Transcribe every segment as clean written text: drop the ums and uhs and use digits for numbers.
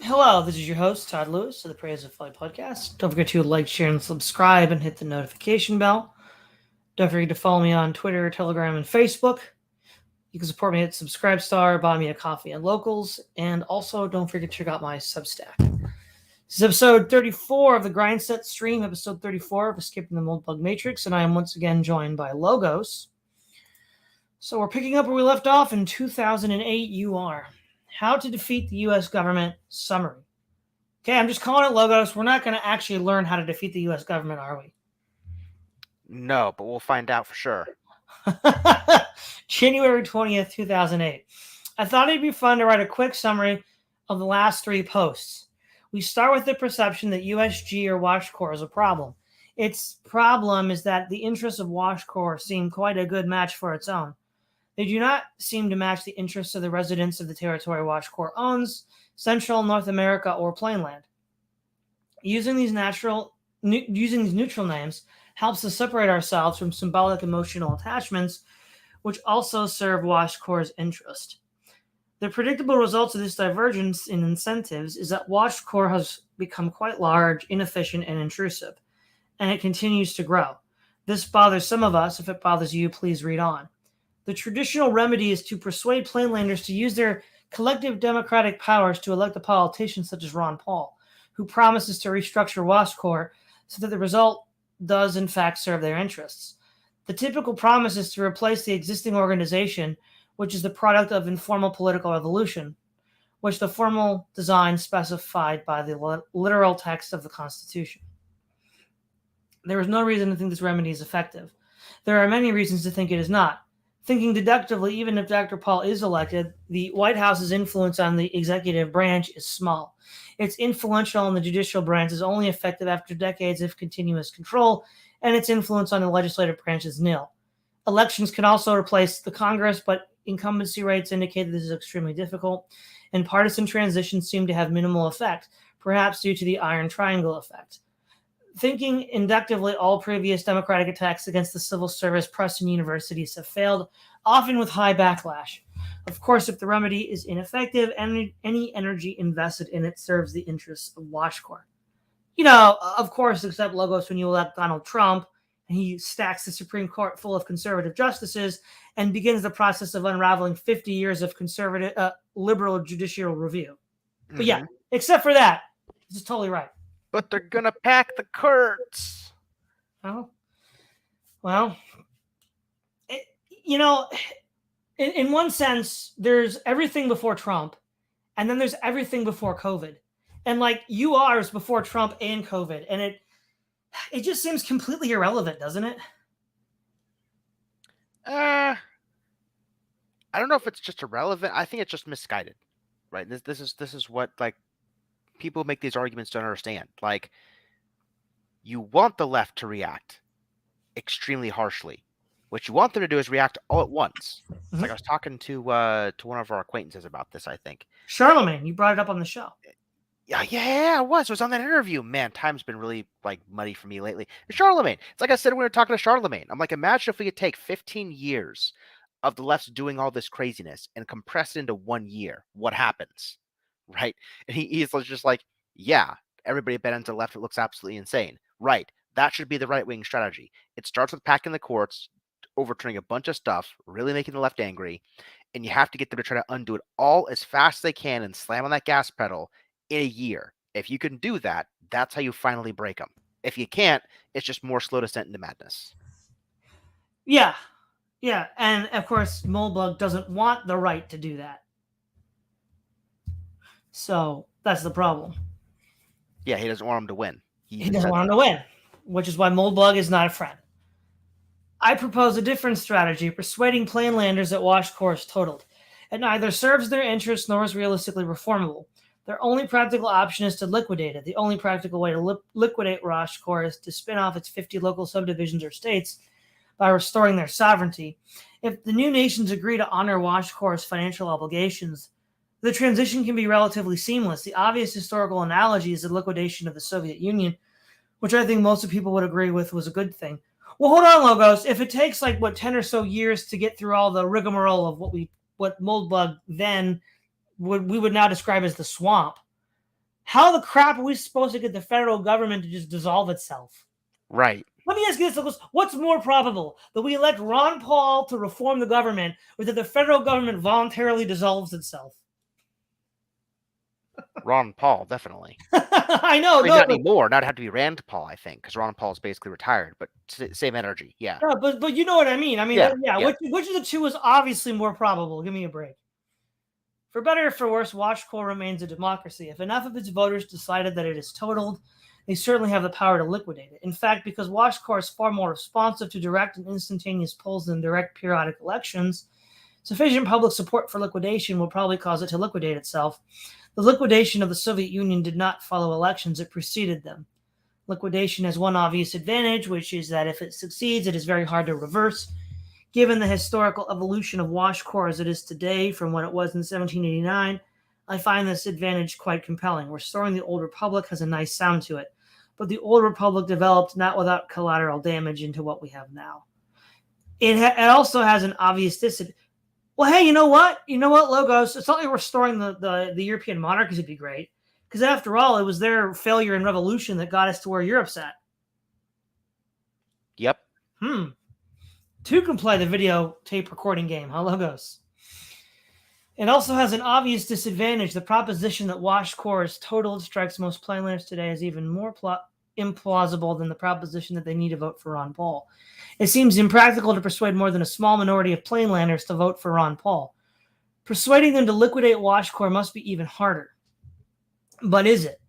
Hello, this is your host, Todd Lewis of the Praise of Flight podcast. Don't forget to like, share, and subscribe and hit the notification bell. Don't forget to follow me on Twitter, Telegram, and Facebook. You can support me at Subscribestar, buy me a coffee at Locals, and also don't forget to check out my Substack. This is episode 34 of the Grindset stream, episode 34 of Escaping the Moldbug Matrix, and I am once again joined by Logos. So we're picking up where we left off in 2008 UR. How to defeat the U.S. government summary. Okay, I'm just calling it Logos. We're not going to actually learn how to defeat the U.S. government, are we? No, but we'll find out for sure. January 20th, 2008. I thought it'd be fun to write a quick summary of the last three posts. We start with the perception that USG or WashCorp is a problem. Its problem is that the interests of WashCorp seem quite a good match for its own. They do not seem to match the interests of the residents of the territory WashCorp owns, Central North America or Plainland. Using these neutral names helps us separate ourselves from symbolic emotional attachments, which also serve WashCorp's interest. The predictable results of this divergence in incentives is that WashCorp has become quite large, inefficient, and intrusive, and it continues to grow. This bothers some of us. If it bothers you, please read on. The traditional remedy is to persuade Plainlanders to use their collective democratic powers to elect a politician such as Ron Paul, who promises to restructure WashCorp so that the result does in fact serve their interests. The typical promise is to replace the existing organization, which is the product of informal political evolution, which the formal design specified by the literal text of the Constitution. There is no reason to think this remedy is effective. There are many reasons to think it is not. Thinking deductively, even if Dr. Paul is elected, the White House's influence on the executive branch is small. Its influence on the judicial branch is only effective after decades of continuous control, and its influence on the legislative branch is nil. Elections can also replace the Congress, but incumbency rates indicate that this is extremely difficult, and partisan transitions seem to have minimal effect, perhaps due to the Iron Triangle effect. Thinking inductively, all previous democratic attacks against the civil service, press, and universities have failed, often with high backlash. Of course, if the remedy is ineffective, any energy invested in it serves the interests of WashCorp. Of course, except Logos when you elect Donald Trump, and he stacks the Supreme Court full of conservative justices and begins the process of unraveling 50 years of conservative, liberal judicial review. But yeah, except for that, this is totally right. But they're gonna pack the courts. Oh, well, in one sense, there's everything before Trump, and then there's everything before COVID, and like UR is before Trump and COVID, and it just seems completely irrelevant, doesn't it? I don't know if it's just irrelevant. I think it's just misguided, right? This is what like people make these arguments don't understand. Like, you want the left to react extremely harshly. What you want them to do is react all at once. Mm-hmm. Like I was talking to one of our acquaintances about this, I think. Charlemagne, you brought it up on the show. Yeah, it was. It was on that interview. Man, time's been really like muddy for me lately. Charlemagne. It's like I said when we were talking to Charlemagne. I'm like, imagine if we could take 15 years of the left doing all this craziness and compress it into 1 year. What happens? Right? And he's just like, yeah, everybody bent into the left. It looks absolutely insane. Right. That should be the right-wing strategy. It starts with packing the courts, overturning a bunch of stuff, really making the left angry, and you have to get them to try to undo it all as fast as they can and slam on that gas pedal in a year. If you can do that, that's how you finally break them. If you can't, it's just more slow descent into madness. Yeah. And of course, Moldbug doesn't want the right to do that. So that's the problem. Yeah, he doesn't want him to win. He doesn't want him to win, which is why Moldbug is not a friend. I propose a different strategy, persuading Plainlanders that WashCorp is totaled. It neither serves their interests nor is realistically reformable. Their only practical option is to liquidate it. The only practical way to liquidate WashCorp is to spin off its 50 local subdivisions or states by restoring their sovereignty. If the new nations agree to honor WashCorp's financial obligations, the transition can be relatively seamless. The obvious historical analogy is the liquidation of the Soviet Union, which I think most of people would agree with was a good thing. Well, hold on, Logos. If it takes 10 or so years to get through all the rigmarole of what Moldbug then we would now describe as the swamp, How the crap are we supposed to get the federal government to just dissolve itself? Right. Let me ask you this: what's more probable, that we elect Ron Paul to reform the government, or that the federal government voluntarily dissolves itself? Ron Paul, definitely. I know. I mean, not anymore. Now it'd have to be Rand Paul, I think, because Ron Paul's basically retired, but same energy. Yeah. Yeah, but you know what I mean. I mean, Yeah. Which of the two is obviously more probable? Give me a break. For better or for worse, WashCore remains a democracy. If enough of its voters decided that it is totaled, they certainly have the power to liquidate it. In fact, because WashCore is far more responsive to direct and instantaneous polls than direct periodic elections, sufficient public support for liquidation will probably cause it to liquidate itself. The liquidation of the Soviet Union did not follow elections, it preceded them. Liquidation has one obvious advantage, which is that if it succeeds, it is very hard to reverse. Given the historical evolution of WashCore as it is today from when it was in 1789, I find this advantage quite compelling. Restoring the old republic has a nice sound to it, but the old republic developed not without collateral damage into what we have now. It also has an obvious disadvantage. Well, hey, you know what? Logos, it's not like restoring the European monarchies would be great, because after all, it was their failure in revolution that got us to where Europe's at. Yep. Two can play the video tape recording game, huh, Logos? It also has an obvious disadvantage. The proposition that WashCore is totaled strikes most plainlanders today as even more implausible than the proposition that they need to vote for Ron Paul. It seems impractical to persuade more than a small minority of plainlanders to vote for Ron Paul. Persuading them to liquidate WashCore must be even harder. But is it?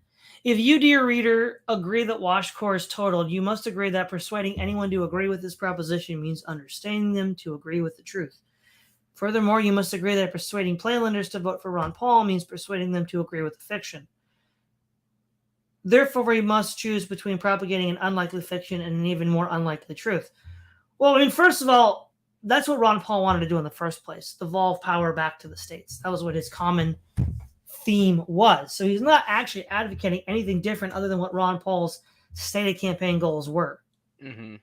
If you, dear reader, agree that WashCore is totaled, you must agree that persuading anyone to agree with this proposition means understanding them to agree with the truth. Furthermore, you must agree that persuading plainlanders to vote for Ron Paul means persuading them to agree with the fiction. Therefore, we must choose between propagating an unlikely fiction and an even more unlikely truth. Well, I mean, first of all, that's what Ron Paul wanted to do in the first place, devolve power back to the states. That was what his common theme was. So he's not actually advocating anything different other than what Ron Paul's stated campaign goals were. Mm-hmm.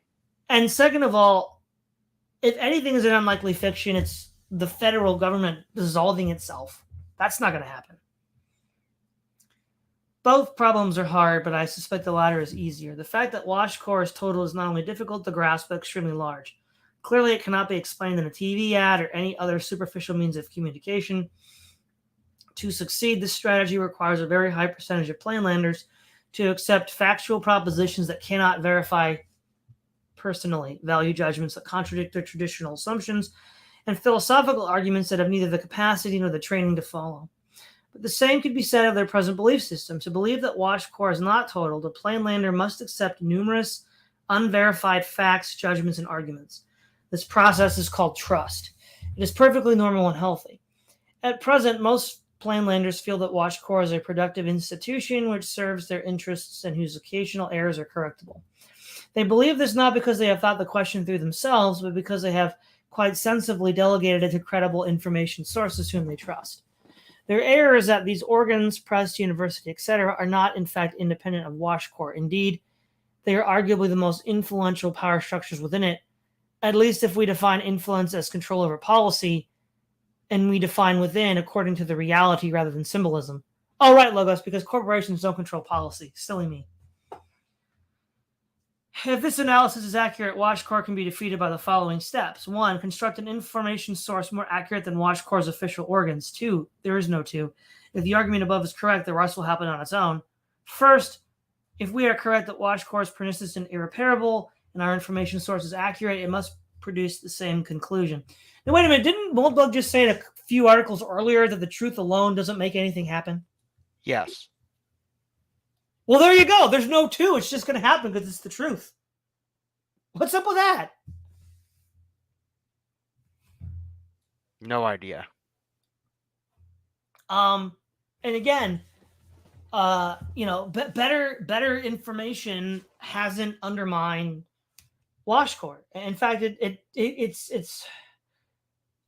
And second of all, if anything is an unlikely fiction, it's the federal government dissolving itself. That's not going to happen. Both problems are hard, but I suspect the latter is easier. The fact that WashCore's total is not only difficult to grasp, but extremely large. Clearly, it cannot be explained in a TV ad or any other superficial means of communication. To succeed, this strategy requires a very high percentage of plainlanders to accept factual propositions that cannot verify personally, value judgments that contradict their traditional assumptions, and philosophical arguments that have neither the capacity nor the training to follow. But the same could be said of their present belief system. To believe that WashCore is not totaled, a plainlander must accept numerous unverified facts, judgments, and arguments. This process is called trust. It is perfectly normal and healthy. At present, most plainlanders feel that WashCore is a productive institution which serves their interests and whose occasional errors are correctable. They believe this not because they have thought the question through themselves, but because they have quite sensibly delegated it to credible information sources whom they trust. Their error is that these organs, press, university, etc., are not, in fact, independent of WashCore. Indeed, they are arguably the most influential power structures within it, at least if we define influence as control over policy, and we define within according to the reality rather than symbolism. Oh, right, Logos, because corporations don't control policy. Silly me. If this analysis is accurate, WashCore can be defeated by the following steps. 1. Construct an information source more accurate than WashCore's official organs. 2. There is no 2. If the argument above is correct, the rest will happen on its own. First, if we are correct that WashCore is pernicious and irreparable, and our information source is accurate, it must produce the same conclusion. Now, wait a minute. Didn't Moldbug just say in a few articles earlier that the truth alone doesn't make anything happen? Yes. Well, there you go. There's no 2. It's just going to happen because it's the truth. What's up with that? No idea. And again, better information hasn't undermined WashCore. In fact, it's.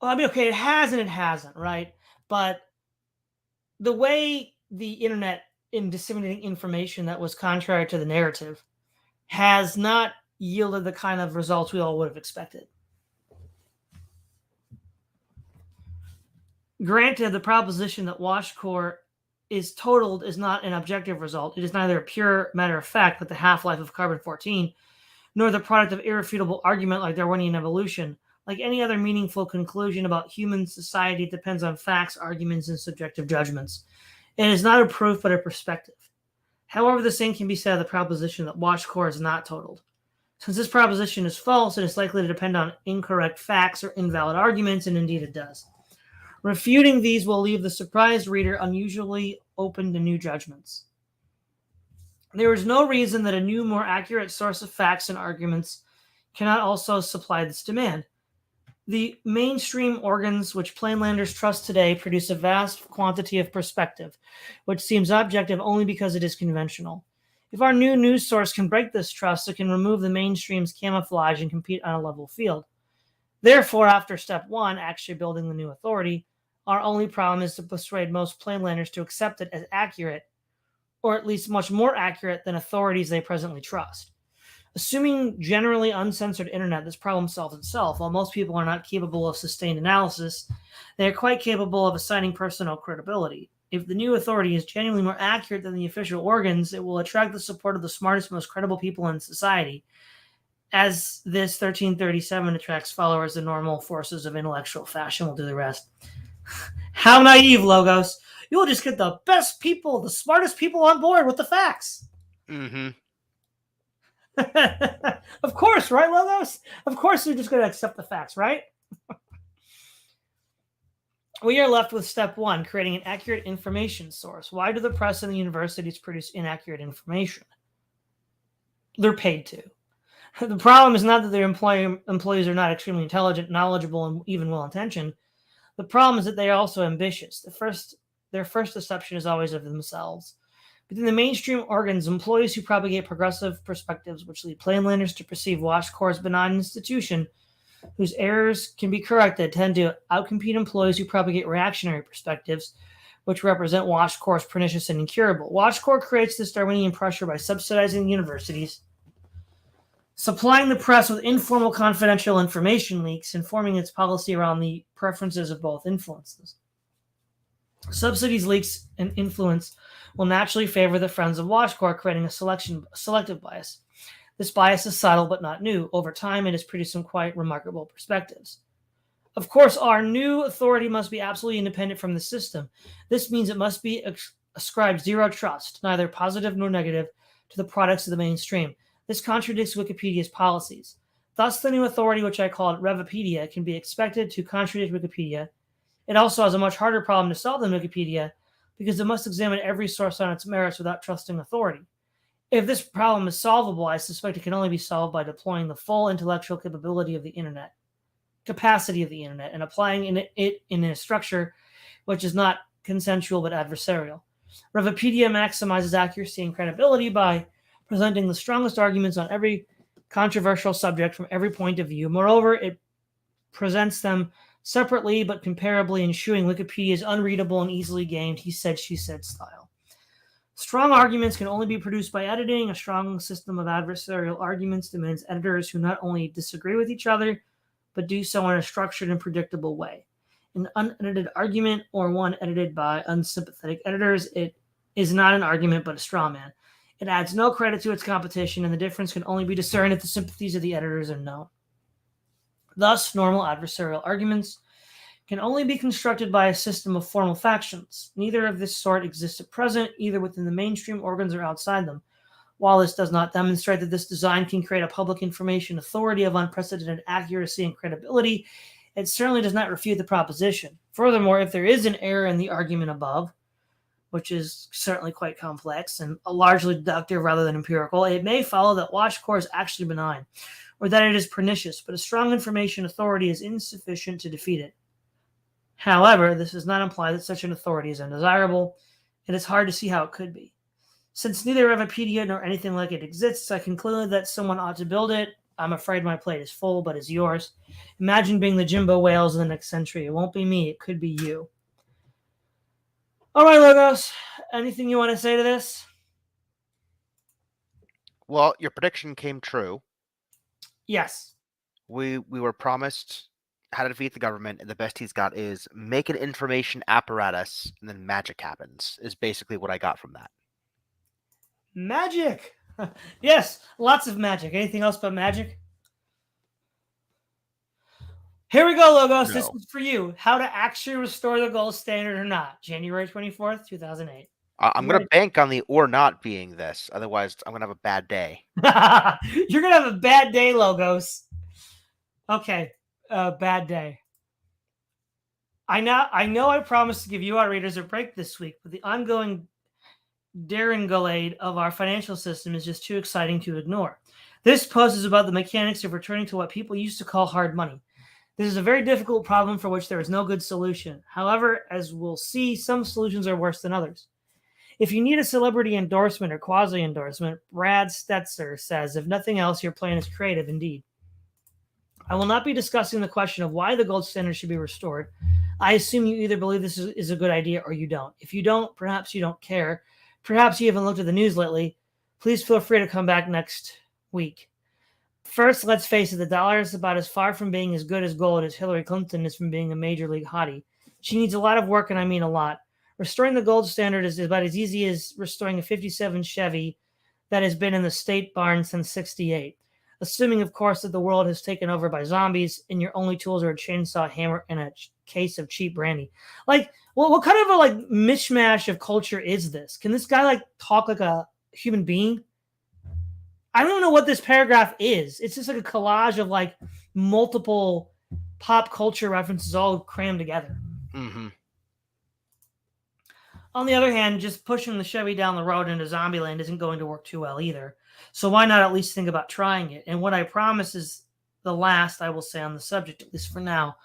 Well, I mean, okay, it has and it hasn't, right? But the way the internet in disseminating information that was contrary to the narrative has not yielded the kind of results we all would have expected. Granted, the proposition that WashCore is totaled is not an objective result. It is neither a pure matter of fact, like the half-life of carbon-14, nor the product of irrefutable argument like Darwinian evolution. Like any other meaningful conclusion about human society, it depends on facts, arguments, and subjective judgments. It is not a proof, but a perspective. However, the same can be said of the proposition that watch core is not totaled. Since this proposition is false, it is likely to depend on incorrect facts or invalid arguments, and indeed it does. Refuting these will leave the surprised reader unusually open to new judgments. There is no reason that a new, more accurate source of facts and arguments cannot also supply this demand. The mainstream organs which plainlanders trust today produce a vast quantity of perspective, which seems objective only because it is conventional. If our new news source can break this trust, it can remove the mainstream's camouflage and compete on a level field. Therefore, after step one, actually building the new authority, our only problem is to persuade most plainlanders to accept it as accurate, or at least much more accurate than authorities they presently trust. Assuming generally uncensored internet, this problem solves itself. While most people are not capable of sustained analysis, they are quite capable of assigning personal credibility. If the new authority is genuinely more accurate than the official organs, it will attract the support of the smartest, most credible people in society, as this 1337 attracts followers, the normal forces of intellectual fashion will do the rest. How naive, Logos. You will just get the best people, the smartest people on board with the facts. Mm-hmm. Of course, right, Logos? Of course you're just going to accept the facts, right? We are left with step one, creating an accurate information source. Why do the press and the universities produce inaccurate information? They're paid to. The problem is not that their employees are not extremely intelligent, knowledgeable, and even well-intentioned. The problem is that they are also ambitious. Their first deception is always of themselves. Within the mainstream organs, employees who propagate progressive perspectives, which lead plainlanders to perceive Watch Corps' benign institution, whose errors can be corrected, tend to outcompete employees who propagate reactionary perspectives, which represent Watch Corps' pernicious and incurable. Watch Corps creates this Darwinian pressure by subsidizing the universities, supplying the press with informal confidential information leaks, and forming its policy around the preferences of both influences. Subsidies, leaks, and influence will naturally favor the friends of Watch Corps, creating a selective bias. This bias is subtle but not new. Over time, it has produced some quite remarkable perspectives. Of course, our new authority must be absolutely independent from the system. This means it must be ascribed zero trust, neither positive nor negative, to the products of the mainstream. This contradicts Wikipedia's policies. Thus, the new authority, which I called Revipedia, can be expected to contradict Wikipedia. It also has a much harder problem to solve than Wikipedia, because it must examine every source on its merits without trusting authority. If this problem is solvable, I suspect it can only be solved by deploying the full intellectual capacity of the internet, and applying it in a structure which is not consensual but adversarial. Revipedia maximizes accuracy and credibility by presenting the strongest arguments on every controversial subject from every point of view. Moreover, it presents them separately but comparably, ensuring Wikipedia's unreadable and easily gamed he said, she said style. Strong arguments can only be produced by editing. A strong system of adversarial arguments demands editors who not only disagree with each other, but do so in a structured and predictable way. An unedited argument, or one edited by unsympathetic editors, it is not an argument but a straw man. It adds no credit to its competition, and the difference can only be discerned if the sympathies of the editors are known. Thus, normal adversarial arguments can only be constructed by a system of formal factions. Neither of this sort exists at present, either within the mainstream organs or outside them. While this does not demonstrate that this design can create a public information authority of unprecedented accuracy and credibility, it certainly does not refute the proposition. Furthermore, if there is an error in the argument above, which is certainly quite complex and largely deductive rather than empirical, it may follow that Watch Corps is actually benign, or that it is pernicious, but a strong information authority is insufficient to defeat it. However, this does not imply that such an authority is undesirable. It is hard to see how it could be. Since neither Revipedia nor anything like it exists, I concluded that someone ought to build it. I'm afraid my plate is full, but is yours. Imagine being the Jimbo Whales of the next century. It won't be me. It could be you. All right, Logos. Anything you want to say to this? Well, your prediction came true. Yes. We were promised how to defeat the government, and the best he's got is make an information apparatus, and then magic happens, is basically what I got from that. Magic! Yes, lots of magic. Anything else but magic? Here we go, Logos. This No. is for you. How to actually restore the gold standard or not. January 24th, 2008. I'm going to bank on the or not being this. Otherwise, I'm going to have a bad day. You're going to have a bad day, Logos. Okay, bad day. I know I promised to give you, our readers, a break this week, but the ongoing derangolade of our financial system is just too exciting to ignore. This post is about the mechanics of returning to what people used to call hard money. This is a very difficult problem for which there is no good solution. However, as we'll see, some solutions are worse than others. If you need a celebrity endorsement or quasi-endorsement, Brad Stetzer says, if nothing else, your plan is creative indeed. I will not be discussing the question of why the gold standard should be restored. I assume you either believe this is a good idea or you don't. If you don't, perhaps you don't care. Perhaps you haven't looked at the news lately. Please feel free to come back next week. First, let's face it, the dollar is about as far from being as good as gold as Hillary Clinton is from being a major league hottie. She needs a lot of work, and I mean a lot. Restoring the gold standard is about as easy as restoring a 57 Chevy that has been in the state barn since 68. Assuming, of course, that the world has taken over by zombies and your only tools are a chainsaw, hammer, and a case of cheap brandy. Like, well, what kind of a mishmash of culture is this? Can this guy talk like a human being? I don't know what this paragraph is. It's just like a collage of multiple pop culture references all crammed together. Mm-hmm. On the other hand, just pushing the Chevy down the road into Zombieland isn't going to work too well either. So why not at least think about trying it? And what I promise is the last I will say on the subject, at least for now.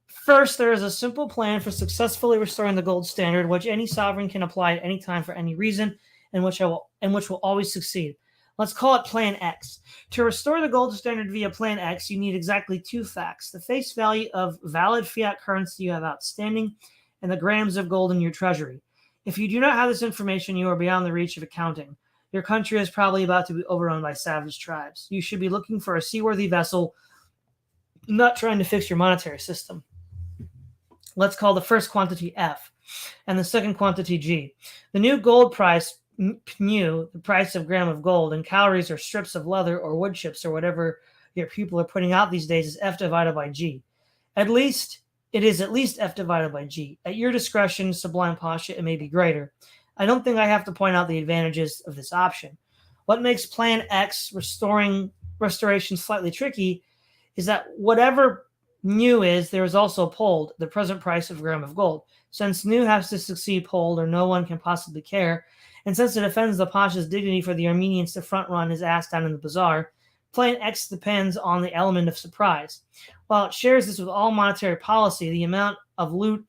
First, there is a simple plan for successfully restoring the gold standard, which any sovereign can apply at any time for any reason, and which will always succeed. Let's call it Plan X. To restore the gold standard via Plan X, you need exactly two facts: the face value of valid fiat currency you have outstanding, and the grams of gold in your treasury. If you do not have this information, you are beyond the reach of accounting. Your country is probably about to be overrun by savage tribes. You should be looking for a seaworthy vessel, not trying to fix your monetary system. Let's call the first quantity F and the second quantity G. The new gold price, PNU, the price of gram of gold, and calories or strips of leather or wood chips or whatever your people are putting out these days is F divided by G. It is at least F divided by G. At your discretion, Sublime Pasha, it may be greater. I don't think I have to point out the advantages of this option. What makes Plan X restoration slightly tricky is that whatever new is, there is also polled, the present price of a gram of gold. Since new has to succeed polled, or no one can possibly care, and since it offends the Pasha's dignity for the Armenians to front run his ass down in the bazaar, Plan X depends on the element of surprise. While it shares this with all monetary policy, the amount of loot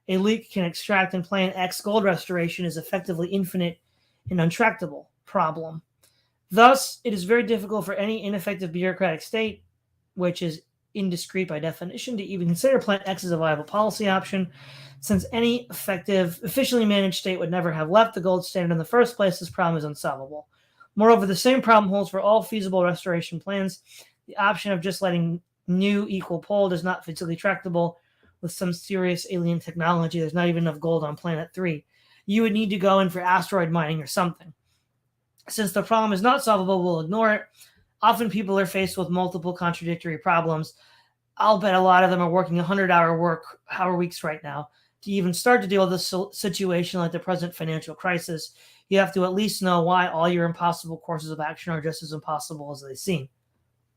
a leak can extract in Plan X gold restoration is effectively infinite and untractable problem. Thus, it is very difficult for any ineffective bureaucratic state, which is indiscreet by definition, to even consider Plan X as a viable policy option, since any effective, officially managed state would never have left the gold standard in the first place. This problem is unsolvable. Moreover, the same problem holds for all feasible restoration plans. The option of just letting new equal polled is not physically tractable with some serious alien technology. There's not even enough gold on Planet 3. You would need to go in for asteroid mining or something. Since the problem is not solvable, we'll ignore it. Often people are faced with multiple contradictory problems. I'll bet a lot of them are working 100-hour weeks right now. To even start to deal with this situation like the present financial crisis, you have to at least know why all your impossible courses of action are just as impossible as they seem.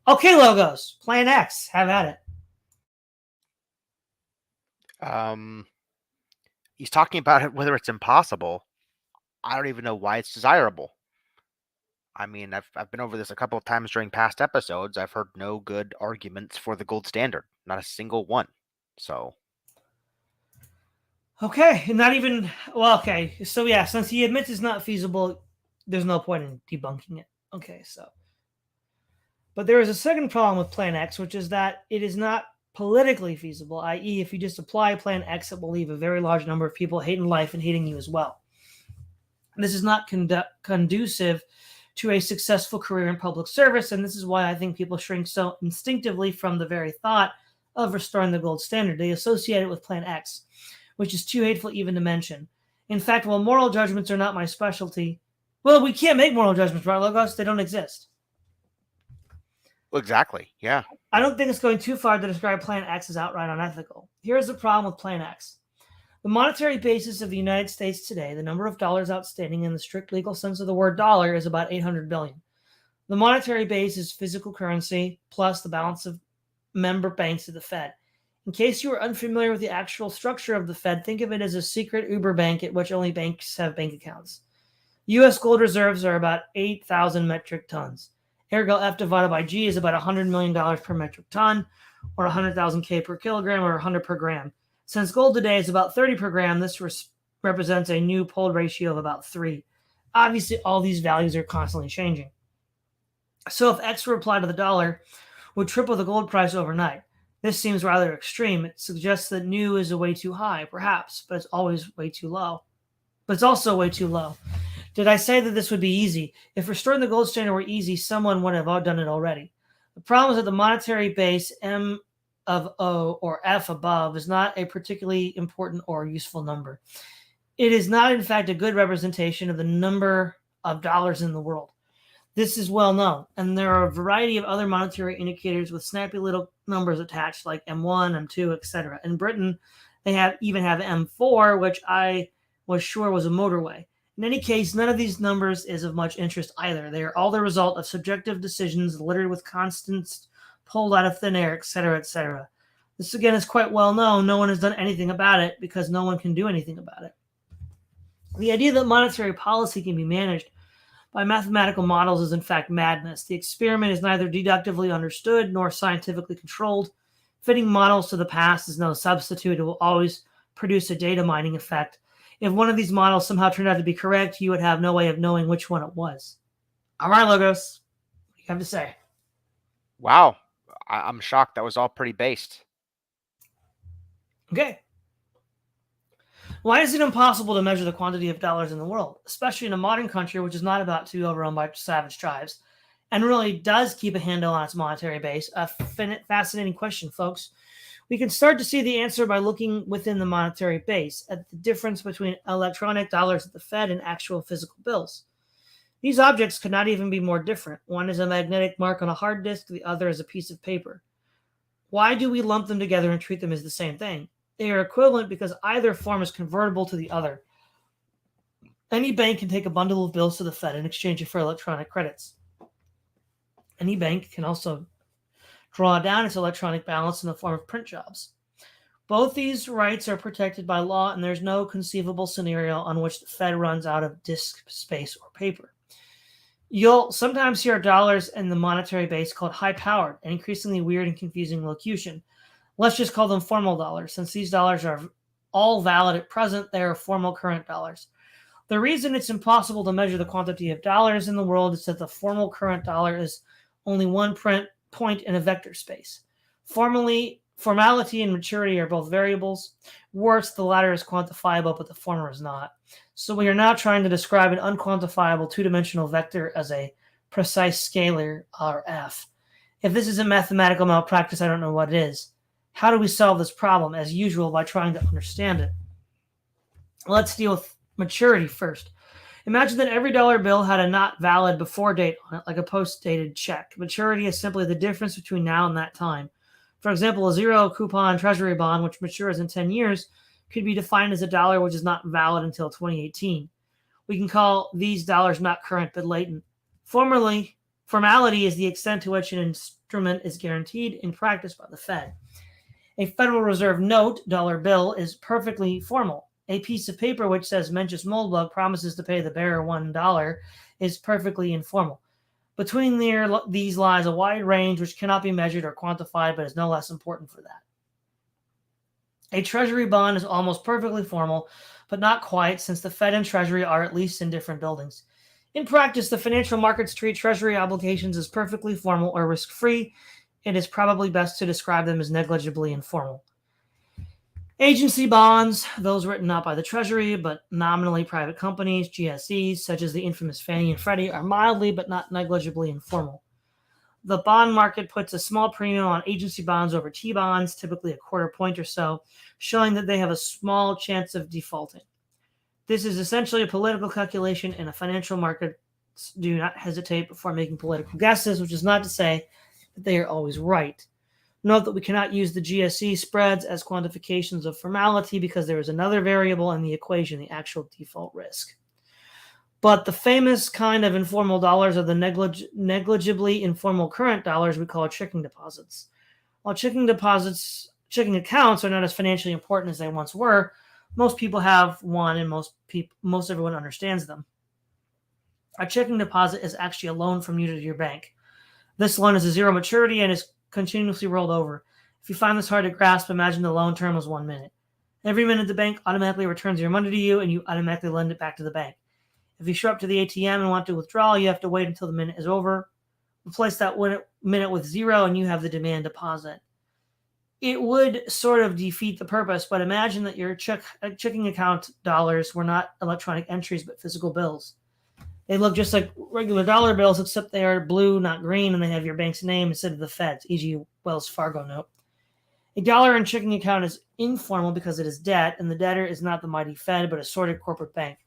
Okay, Logos, Plan X, have at it. He's talking about it, whether it's impossible. I don't even know why it's desirable. I mean, I've been over this a couple of times during past episodes. I've heard no good arguments for the gold standard, not a single one. So, okay, not even okay. So yeah, since he admits it's not feasible, there's no point in debunking it. Okay, so, but there is a second problem with Plan X, which is that it is not politically feasible. I.e., if you just apply Plan X, it will leave a very large number of people hating life and hating you as well. This is not conducive to a successful career in public service, and this is why I think people shrink so instinctively from the very thought of restoring the gold standard. They associate it with Plan X, which is too hateful even to mention. In fact, while moral judgments are not my specialty, well, we can't make moral judgments, right, Logos? They don't exist. Exactly, yeah. I don't think it's going too far to describe Plan X as outright unethical. Here's the problem with Plan X. The monetary basis of the United States today, the number of dollars outstanding in the strict legal sense of the word dollar, is about 800 billion. The monetary base is physical currency plus the balance of member banks of the Fed. In case you are unfamiliar with the actual structure of the Fed, think of it as a secret Uber bank at which only banks have bank accounts. U.S. gold reserves are about 8,000 metric tons. Ergo, F divided by G is about $100 million per metric ton, or 100,000 K per kilogram, or 100 per gram. Since gold today is about 30 per gram, this represents a new pulled ratio of about 3. Obviously, all these values are constantly changing. So if X were applied to the dollar, would triple the gold price overnight. This seems rather extreme. It suggests that new is way too high, perhaps, but it's always way too low. But it's also way too low. Did I say that this would be easy? If restoring the gold standard were easy, someone would have done it already. The problem is that the monetary base, M of O or F above, is not a particularly important or useful number. It is not, in fact, a good representation of the number of dollars in the world. This is well known, and there are a variety of other monetary indicators with snappy little numbers attached, like M1, M2, etc. In Britain, they even have M4, which I was sure was a motorway. In any case, none of these numbers is of much interest either. They are all the result of subjective decisions littered with constants pulled out of thin air, etc., etc. This, again, is quite well known. No one has done anything about it because no one can do anything about it. The idea that monetary policy can be managed by mathematical models is in fact madness. The experiment is neither deductively understood nor scientifically controlled. Fitting models to the past is no substitute. It will always produce a data mining effect. If one of these models somehow turned out to be correct, you would have no way of knowing which one it was. All right, Logos. What do you have to say? Wow. I'm shocked. That was all pretty based. Okay. Why is it impossible to measure the quantity of dollars in the world, especially in a modern country which is not about to be overrun by savage tribes and really does keep a handle on its monetary base? A fascinating question, folks. We can start to see the answer by looking within the monetary base at the difference between electronic dollars at the Fed and actual physical bills. These objects could not even be more different. One is a magnetic mark on a hard disk, the other is a piece of paper. Why do we lump them together and treat them as the same thing? They are equivalent because either form is convertible to the other. Any bank can take a bundle of bills to the Fed and exchange it for electronic credits. Any bank can also draw down its electronic balance in the form of print jobs. Both these rights are protected by law, and there's no conceivable scenario on which the Fed runs out of disk space or paper. You'll sometimes hear dollars in the monetary base called high-powered, an increasingly weird and confusing locution. Let's just call them formal dollars. Since these dollars are all valid at present, they are formal current dollars. The reason it's impossible to measure the quantity of dollars in the world is that the formal current dollar is only one point in a vector space. Formality and maturity are both variables. Worse, the latter is quantifiable, but the former is not. So we are now trying to describe an unquantifiable two-dimensional vector as a precise scalar, or f. If this isn't mathematical malpractice, I don't know what it is. How do we solve this problem? As usual, by trying to understand it. Let's deal with maturity first. Imagine that every dollar bill had a not valid before date on it, like a post-dated check. Maturity is simply the difference between now and that time. For example, a zero coupon treasury bond, which matures in 10 years, could be defined as a dollar which is not valid until 2018. We can call these dollars not current but latent. Formality is the extent to which an instrument is guaranteed in practice by the Fed. A Federal Reserve note, dollar bill, is perfectly formal. A piece of paper which says Mencius Moldbug promises to pay the bearer $1 is perfectly informal. Between these lies a wide range which cannot be measured or quantified, but is no less important for that. A treasury bond is almost perfectly formal, but not quite, since the Fed and Treasury are at least in different buildings. In practice, the financial markets treat Treasury obligations as perfectly formal or risk-free. It is probably best to describe them as negligibly informal. Agency bonds, those written not by the Treasury, but nominally private companies, GSEs, such as the infamous Fannie and Freddie, are mildly but not negligibly informal. The bond market puts a small premium on agency bonds over T-bonds, typically a quarter point or so, showing that they have a small chance of defaulting. This is essentially a political calculation, and a financial markets do not hesitate before making political guesses, which is not to say that they are always right. Note that we cannot use the GSE spreads as quantifications of formality because there is another variable in the equation, the actual default risk. But the famous kind of informal dollars are the negligibly informal current dollars we call checking deposits. While checking accounts are not as financially important as they once were, most people have one, and most everyone understands them. A checking deposit is actually a loan from you to your bank. This loan is a zero maturity and is continuously rolled over. If you find this hard to grasp, imagine the loan term was 1 minute. Every minute the bank automatically returns your money to you, and you automatically lend it back to the bank. If you show up to the ATM and want to withdraw, you have to wait until the minute is over. Replace that minute with zero, and you have the demand deposit. It would sort of defeat the purpose, but imagine that your checking account dollars were not electronic entries but physical bills. They look just like regular dollar bills, except they are blue, not green, and they have your bank's name instead of the Fed's, e.g. Wells Fargo note. A dollar in checking account is informal because it is debt, and the debtor is not the mighty Fed, but a sorted corporate bank.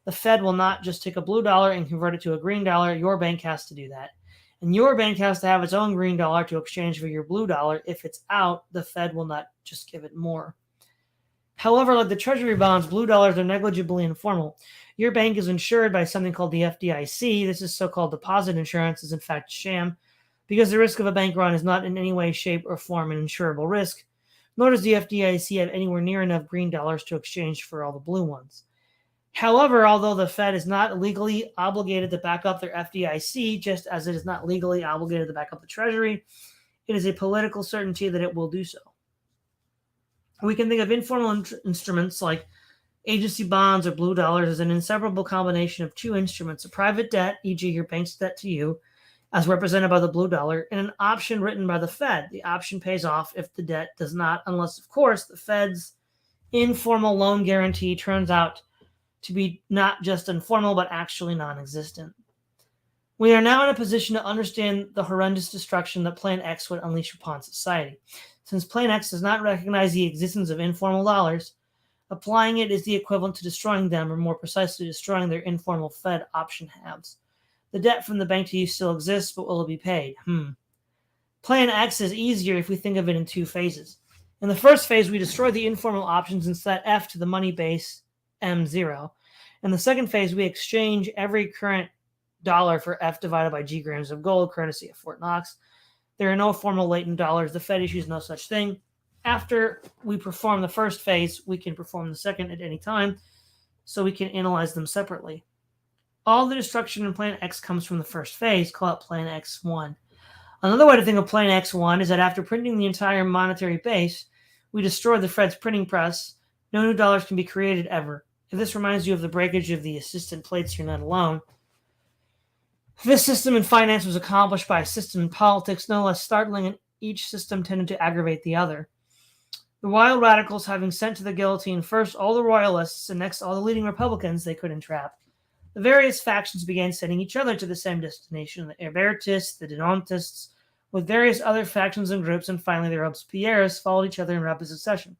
The Fed will not just take a blue dollar and convert it to a green dollar. Your bank has to do that. And your bank has to have its own green dollar to exchange for your blue dollar. If it's out, the Fed will not just give it more. However, like the Treasury bonds, blue dollars are negligibly informal. Your bank is insured by something called the FDIC. This is so-called deposit insurance, is in fact a sham, because the risk of a bank run is not in any way, shape, or form an insurable risk, nor does the FDIC have anywhere near enough green dollars to exchange for all the blue ones. However, although the Fed is not legally obligated to back up their FDIC, just as it is not legally obligated to back up the Treasury, it is a political certainty that it will do so. We can think of informal instruments like agency bonds or blue dollars as an inseparable combination of two instruments: a private debt, e.g. your bank's debt to you, as represented by the blue dollar, and an option written by the Fed. The option pays off if the debt does not, unless, of course, the Fed's informal loan guarantee turns out to be not just informal, but actually non-existent. We are now in a position to understand the horrendous destruction that Plan X would unleash upon society. Since Plan X does not recognize the existence of informal dollars, applying it is the equivalent to destroying them, or more precisely, destroying their informal Fed option halves. The debt from the bank to you still exists, but will it be paid? Plan X is easier if we think of it in two phases. In the first phase, we destroy the informal options and set F to the money base M0. In the second phase, we exchange every current dollar for F divided by G grams of gold, courtesy of Fort Knox. There are no formal latent dollars. The Fed issues no such thing. After we perform the first phase, we can perform the second at any time, so we can analyze them separately. All the destruction in Plan X comes from the first phase. Call it Plan X1. Another way to think of Plan X1 is that after printing the entire monetary base, we destroy the Fed's printing press. No new dollars can be created ever. If this reminds you of the breakage of the assistant plates, you're not alone. This system in finance was accomplished by a system in politics no less startling, and each system tended to aggravate the other. The wild radicals, having sent to the guillotine first all the royalists and next all the leading Republicans they could entrap, the various factions began sending each other to the same destination: the Hébertists, the Denontists, with various other factions and groups, and finally the Robespierres followed each other in rapid succession.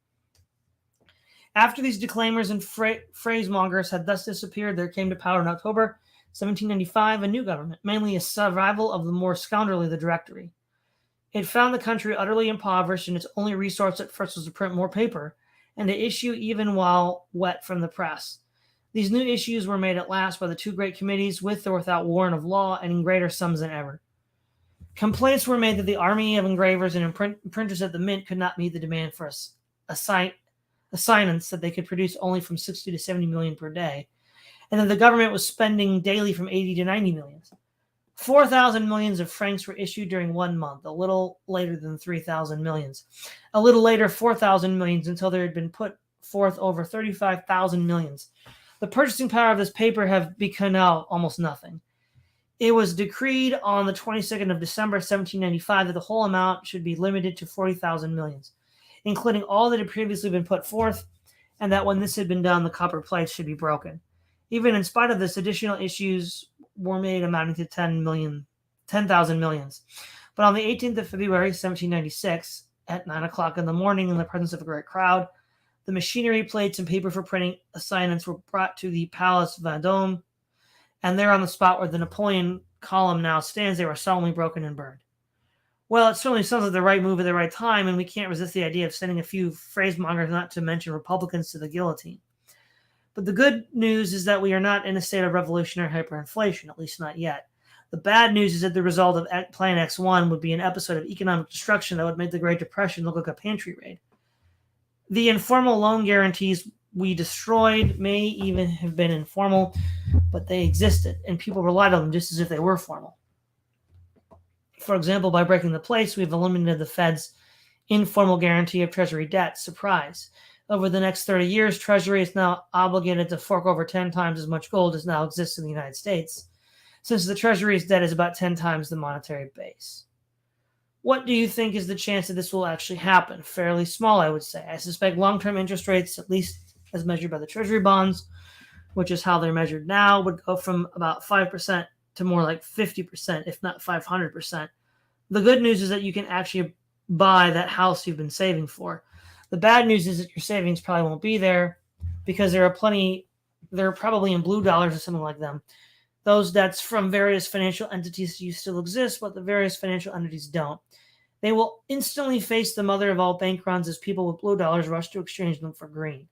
After these declaimers and phrasemongers had thus disappeared, there came to power in October 1795 a new government, mainly a survival of the more scoundrelly, the Directory. It found the country utterly impoverished, and its only resource at first was to print more paper, and to issue even while wet from the press. These new issues were made at last by the two great committees, with or without warrant of law, and in greater sums than ever. Complaints were made that the army of engravers and printers at the mint could not meet the demand for assignments, that they could produce only from 60 to 70 million per day, and that the government was spending daily from 80 to 90 millions. 4,000 millions of francs were issued during 1 month, a little later than 3,000 millions. A little later, 4,000 millions, until there had been put forth over 35,000 millions. The purchasing power of this paper have become now almost nothing. It was decreed on the 22nd of December, 1795, that the whole amount should be limited to 40,000 millions, including all that had previously been put forth, and that when this had been done, the copper plates should be broken. Even in spite of this, additional issues were made amounting to 10 million 10,000 millions. But on the 18th of February, 1796, at 9 o'clock in the morning, in the presence of a great crowd, the machinery, plates, and paper for printing assignments were brought to the Palace Vendôme, and there on the spot where the Napoleon column now stands, they were solemnly broken and burned. Well, it certainly sounds like the right move at the right time, and we can't resist the idea of sending a few phrasemongers, not to mention Republicans, to the guillotine. But the good news is that we are not in a state of revolutionary hyperinflation, at least not yet. The bad news is that the result of Plan X1 would be an episode of economic destruction that would make the Great Depression look like a pantry raid. The informal loan guarantees we destroyed may even have been informal, but they existed, and people relied on them just as if they were formal. For example, by breaking the place, we've eliminated the Fed's informal guarantee of Treasury debt. Surprise. Over the next 30 years, Treasury is now obligated to fork over 10 times as much gold as now exists in the United States, since the Treasury's debt is about 10 times the monetary base. What do you think is the chance that this will actually happen? Fairly small, I would say. I suspect long-term interest rates, at least as measured by the Treasury bonds, which is how they're measured now, would go from about 5% to more like 50%, if not 500%. The good news is that you can actually buy that house you've been saving for. The bad news is that your savings probably won't be there because they're probably in blue dollars or something like them. Those debts from various financial entities you still exist, but the various financial entities don't. They will instantly face the mother of all bank runs as people with blue dollars rush to exchange them for green.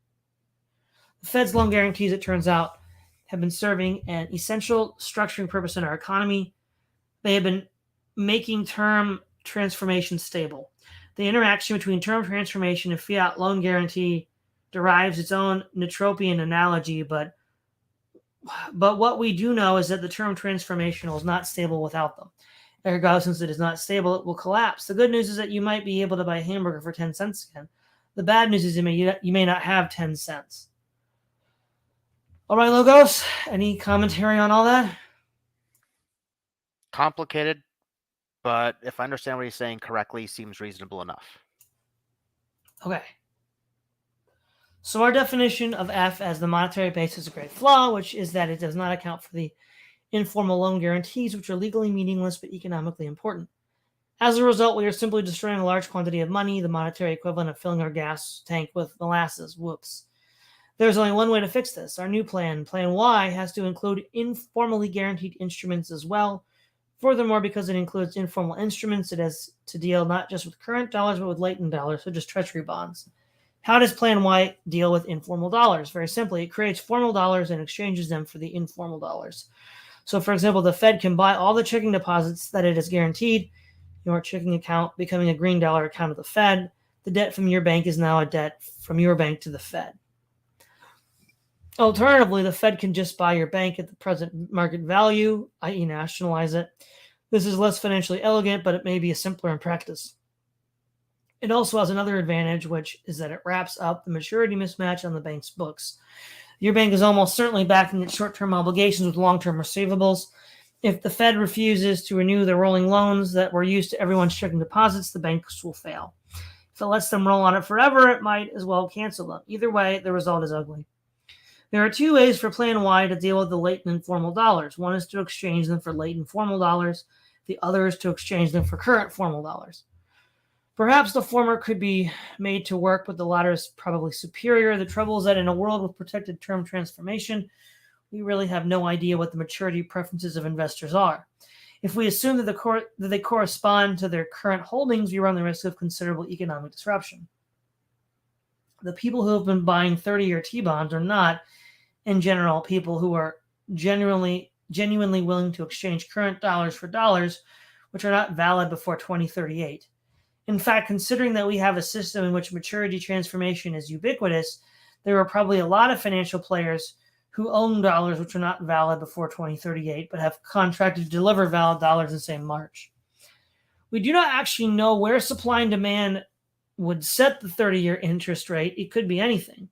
The Fed's loan guarantees, it turns out, have been serving an essential structuring purpose in our economy. They have been making term transformation stable. The interaction between term transformation and fiat loan guarantee derives its own Neutropian analogy, but what we do know is that the term transformational is not stable without them. Ergo, since it is not stable, it will collapse. The good news is that you might be able to buy a hamburger for 10 cents again. The bad news is you may not have 10 cents. All right, Logos, any commentary on all that? Complicated, but if I understand what he's saying correctly, seems reasonable enough. Okay. So our definition of F as the monetary base is a great flaw, which is that it does not account for the informal loan guarantees, which are legally meaningless but economically important. As a result, we are simply destroying a large quantity of money, the monetary equivalent of filling our gas tank with molasses. Whoops. There's only one way to fix this. Our new plan, Plan Y, has to include informally guaranteed instruments as well. Furthermore, because it includes informal instruments, it has to deal not just with current dollars, but with latent dollars, such as treasury bonds. How does Plan Y deal with informal dollars? Very simply, it creates formal dollars and exchanges them for the informal dollars. So, for example, the Fed can buy all the checking deposits that it has guaranteed, your checking account becoming a green dollar account of the Fed. The debt from your bank is now a debt from your bank to the Fed. Alternatively, the Fed can just buy your bank at the present market value, i.e. nationalize it. This is less financially elegant, but it may be simpler in practice. It also has another advantage, which is that it wraps up the maturity mismatch on the bank's books. Your bank is almost certainly backing its short-term obligations with long-term receivables. If the Fed refuses to renew the rolling loans that were used to everyone's checking deposits, the banks will fail. If it lets them roll on it forever, it might as well cancel them. Either way, the result is ugly. There are two ways for Plan Y to deal with the latent informal dollars. One is to exchange them for latent formal dollars. The other is to exchange them for current formal dollars. Perhaps the former could be made to work, but the latter is probably superior. The trouble is that in a world with protected term transformation, we really have no idea what the maturity preferences of investors are. If we assume that they correspond to their current holdings, we run the risk of considerable economic disruption. The people who have been buying 30-year T-bonds are not, in general, people who are genuinely willing to exchange current dollars for dollars, which are not valid before 2038. In fact, considering that we have a system in which maturity transformation is ubiquitous, there are probably a lot of financial players who own dollars which are not valid before 2038, but have contracted to deliver valid dollars in the same March. We do not actually know where supply and demand would set the 30-year interest rate. It could be anything.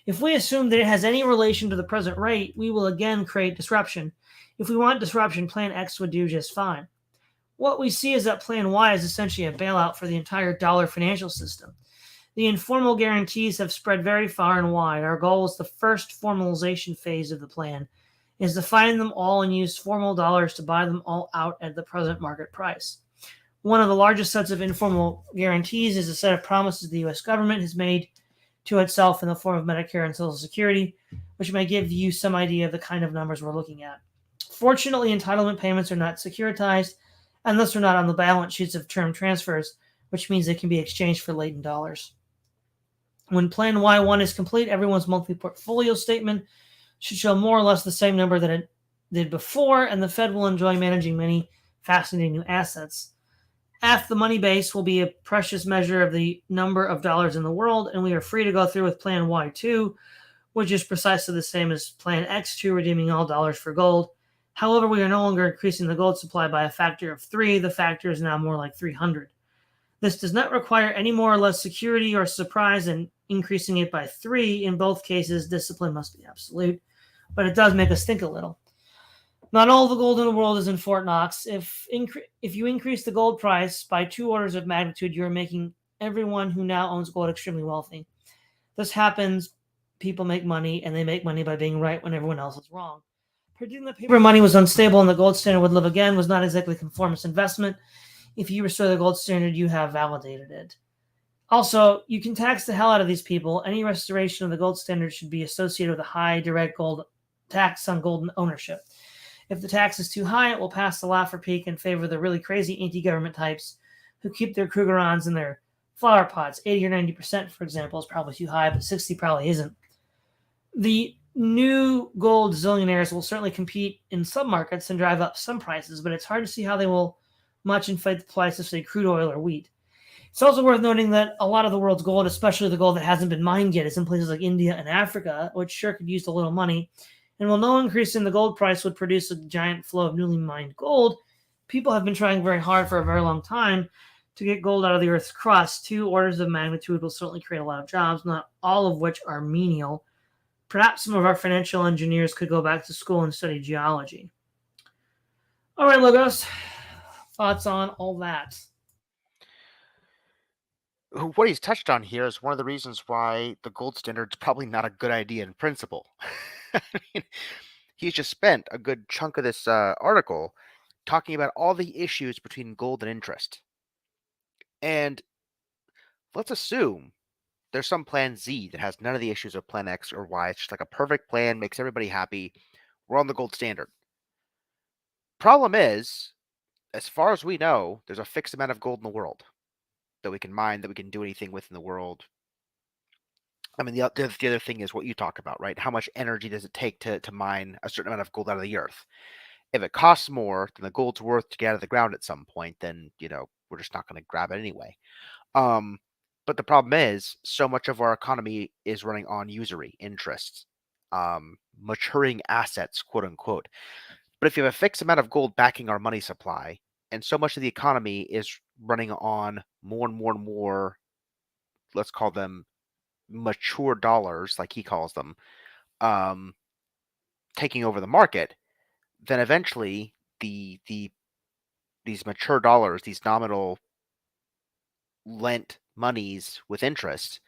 If we assume that it has any relation to the present rate, we will again create disruption. If we want disruption, Plan X would do just fine. What we see is that Plan Y is essentially a bailout for the entire dollar financial system. The informal guarantees have spread very far and wide. Our goal is the first formalization phase of the plan. is to find them all and use formal dollars to buy them all out at the present market price. One of the largest sets of informal guarantees is a set of promises the U.S. government has made to itself in the form of Medicare and Social Security, which may give you some idea of the kind of numbers we're looking at. Fortunately, entitlement payments are not securitized and thus are not on the balance sheets of term transfers, which means they can be exchanged for latent dollars. When Plan Y1 is complete, everyone's monthly portfolio statement should show more or less the same number that it did before, and the Fed will enjoy managing many fascinating new assets. F, the money base, will be a precious measure of the number of dollars in the world, and we are free to go through with Plan Y2, which is precisely the same as Plan X2, redeeming all dollars for gold. However, we are no longer increasing the gold supply by a factor of 3. The factor is now more like 300. This does not require any more or less security or surprise, and increasing it by 3, in both cases, discipline must be absolute, but it does make us think a little. Not all the gold in the world is in Fort Knox. If you increase the gold price by 2 orders of magnitude, you're making everyone who now owns gold extremely wealthy. This happens, people make money, and they make money by being right when everyone else is wrong. Predicting that paper money was unstable and the gold standard would live again was not exactly a conformist investment. If you restore the gold standard, you have validated it. Also, you can tax the hell out of these people. Any restoration of the gold standard should be associated with a high direct gold tax on gold ownership. If the tax is too high, it will pass the Laffer peak in favor of the really crazy anti-government types who keep their Krugerrands in their flower pots. 80 or 90%, for example, is probably too high, but 60 probably isn't. The new gold zillionaires will certainly compete in some markets and drive up some prices, but it's hard to see how they will much inflate the price of, say, crude oil or wheat. It's also worth noting that a lot of the world's gold, especially the gold that hasn't been mined yet, is in places like India and Africa, which sure could use a little money. And while no increase in the gold price would produce a giant flow of newly mined gold, people have been trying very hard for a very long time to get gold out of the Earth's crust. 2 orders of magnitude will certainly create a lot of jobs, not all of which are menial. Perhaps some of our financial engineers could go back to school and study geology. All right, Logos, thoughts on all that? What he's touched on here is one of the reasons why the gold standard is probably not a good idea in principle. I mean, he's just spent a good chunk of this article talking about all the issues between gold and interest. And let's assume there's some plan Z that has none of the issues of plan X or Y. It's just like a perfect plan, makes everybody happy. We're on the gold standard. Problem is, as far as we know, there's a fixed amount of gold in the world that we can mine, that we can do anything with in the world. I mean, the other thing is what you talk about, right? How much energy does it take to mine a certain amount of gold out of the earth? If it costs more than the gold's worth to get out of the ground at some point, then, we're just not going to grab it anyway. But the problem is, so much of our economy is running on usury, interest, maturing assets, quote unquote. But if you have a fixed amount of gold backing our money supply, and so much of the economy is running on more and more and more, let's call them mature dollars, like he calls them, taking over the market, then eventually these mature dollars, these nominal lent monies with interest,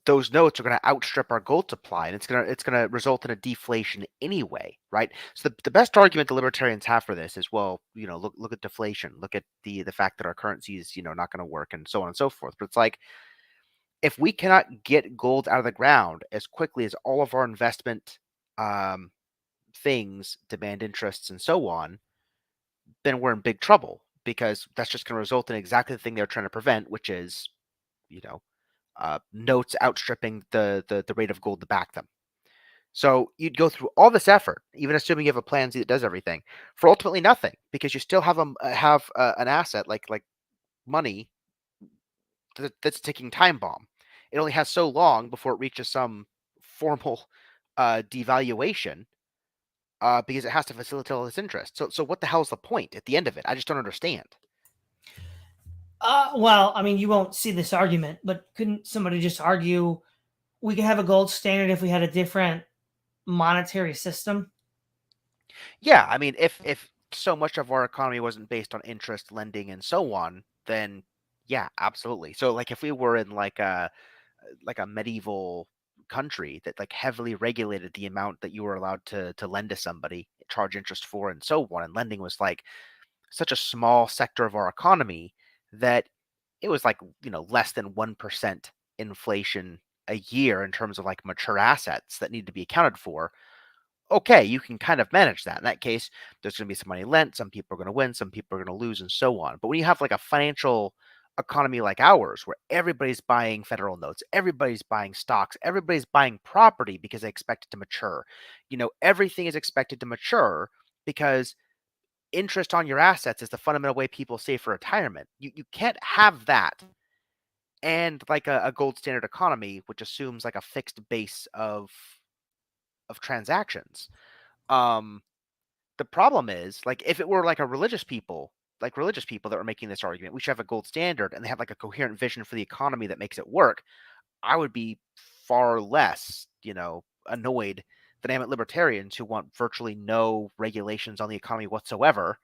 those notes are going to outstrip our gold supply, and it's going to result in a deflation anyway, right? So the best argument the libertarians have for this is, well, look at deflation, look at the fact that our currency is not going to work, and so on and so forth. But it's like, if we cannot get gold out of the ground as quickly as all of our investment things demand interests and so on, then we're in big trouble, because that's just going to result in exactly the thing they're trying to prevent, which is, notes outstripping the rate of gold to back them. So you'd go through all this effort, even assuming you have a plan Z that does everything, for ultimately nothing, because you still have an asset like money that's a ticking time bomb. It only has so long before it reaches some formal devaluation, because it has to facilitate all this interest. So what the hell is the point at the end of it? I just don't understand. Well, I mean, you won't see this argument, but couldn't somebody just argue we could have a gold standard if we had a different monetary system? Yeah, I mean, if so much of our economy wasn't based on interest, lending, and so on, then yeah, absolutely. So like if we were in like a medieval country that like heavily regulated the amount that you were allowed to lend to somebody, charge interest for, and so on. And lending was like such a small sector of our economy that it was like, less than 1% inflation a year in terms of like mature assets that need to be accounted for. Okay, you can kind of manage that. In that case, there's going to be some money lent, some people are going to win, some people are going to lose, and so on. But when you have like a financial economy like ours, where everybody's buying federal notes, everybody's buying stocks, everybody's buying property because they expect it to mature, everything is expected to mature because interest on your assets is the fundamental way people save for retirement. You can't have that and like a gold standard economy, which assumes like a fixed base of transactions. Um, the problem is, like, if it were like religious people that were making this argument, we should have a gold standard, and they have like a coherent vision for the economy that makes it work. I would be far less, annoyed than I am at libertarians who want virtually no regulations on the economy whatsoever,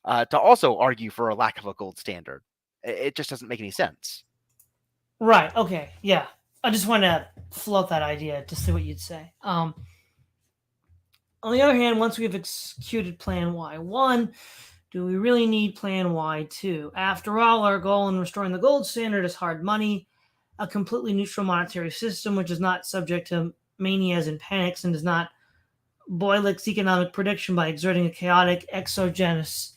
to also argue for a lack of a gold standard. It just doesn't make any sense. Right. Okay. Yeah. I just wanted to float that idea to see what you'd say. On the other hand, once we've executed Plan Y1, do we really need Plan Y2? After all, our goal in restoring the gold standard is hard money, a completely neutral monetary system which is not subject to manias and panics and does not Boylick's economic prediction by exerting a chaotic, exogenous,